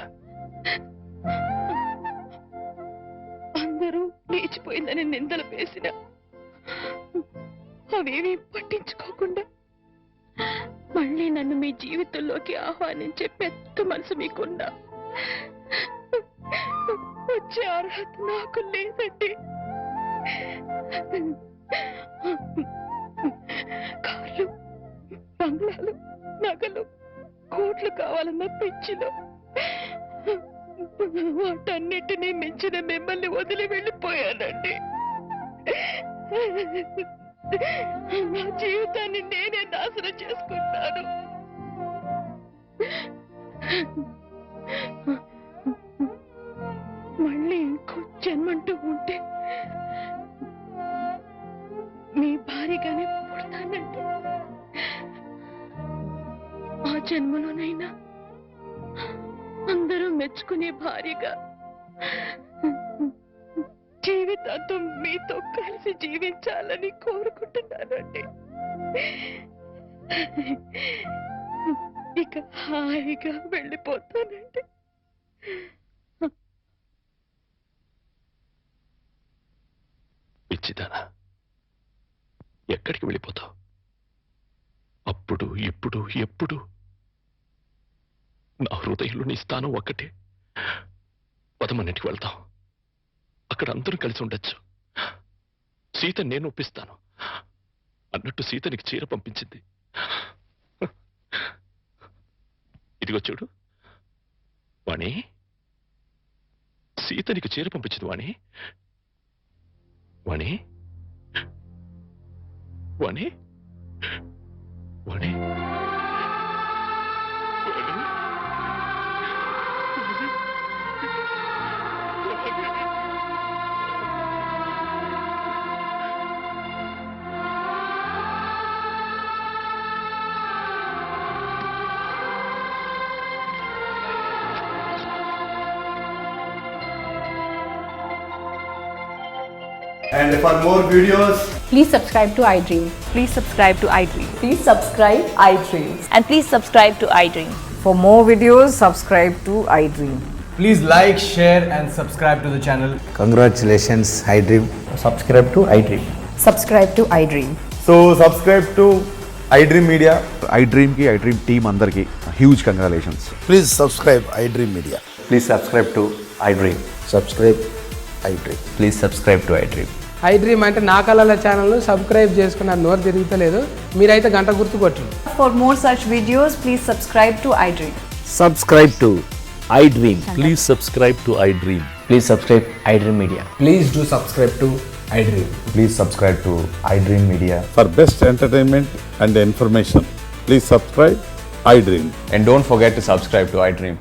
అందరూ లేచిపోయిందని నిందలు వేసిన అవేమీ పట్టించుకోకుండా మళ్ళీ నన్ను మీ జీవితంలోకి ఆహ్వానించే పెద్ద మనసు మీకున్నా వచ్చే అర్హత నాకు లేదండి. కార్లు, బంగ్లాలు, నగలు, కోట్లు కావాలన్న పిచ్చిలో వాటన్నిటినీ మించిన మిమ్మల్ని వదిలి వెళ్ళిపోయానండి. నా జీవితాన్ని నేనే నాశనం చేసుకుంటాను. మళ్ళీ ఇంకో జన్మంటూ ఉంటే మీ భార్యగానే పుడతానండి. ఆ జన్మలోనైనా అందరూ మెచ్చుకునే భార్యగా జీవితాంతం మీతో కలిసి జీవించాలని కోరుకుంటున్నానండి. ఇక హాయిగా వెళ్ళిపోతానండి. పిచ్చిదానా, ఎక్కడికి వెళ్ళిపోతావు? అప్పుడు ఇప్పుడు ఎప్పుడు నా హృదయంలో నీ స్థానం ఒక్కటే. పదమన్నిటికి వెళ్తాం, అక్కడ అందరూ కలిసి ఉండొచ్చు. సీత నేను ఒప్పిస్తాను అన్నట్టు సీత నీకు చీర పంపించింది. ఇదిగో చూడు వాణి, సీత నీకు చీర పంపించింది వాణి. వాణి, వాణి, వాణి. And for more videos, please subscribe to iDream. Please subscribe to iDream. Please subscribe iDream. And please subscribe to iDream. For more videos, subscribe to iDream. please like, share and subscribe to the channel. Congratulations, iDream. Subscribe to iDream. Subscribe to iDream. So subscribe to iDream Media. iDream ki iDream team andarki huge congratulations. Please subscribe iDream Media. Please subscribe to iDream. Subscribe iDream. Please subscribe to iDream. iDream అంటే నా కళల channel subscribe చేసుకున్న నోరు తిరుగుతలేదు. మీరైతే గంట గుర్తు కొట్టండి. For more such videos, please subscribe to iDream. Subscribe to iDream. Please subscribe to iDream. Please subscribe iDream Media. Please do subscribe to iDream. Please subscribe to iDream Media. For best entertainment and information, please subscribe iDream. And don't forget to subscribe to iDream.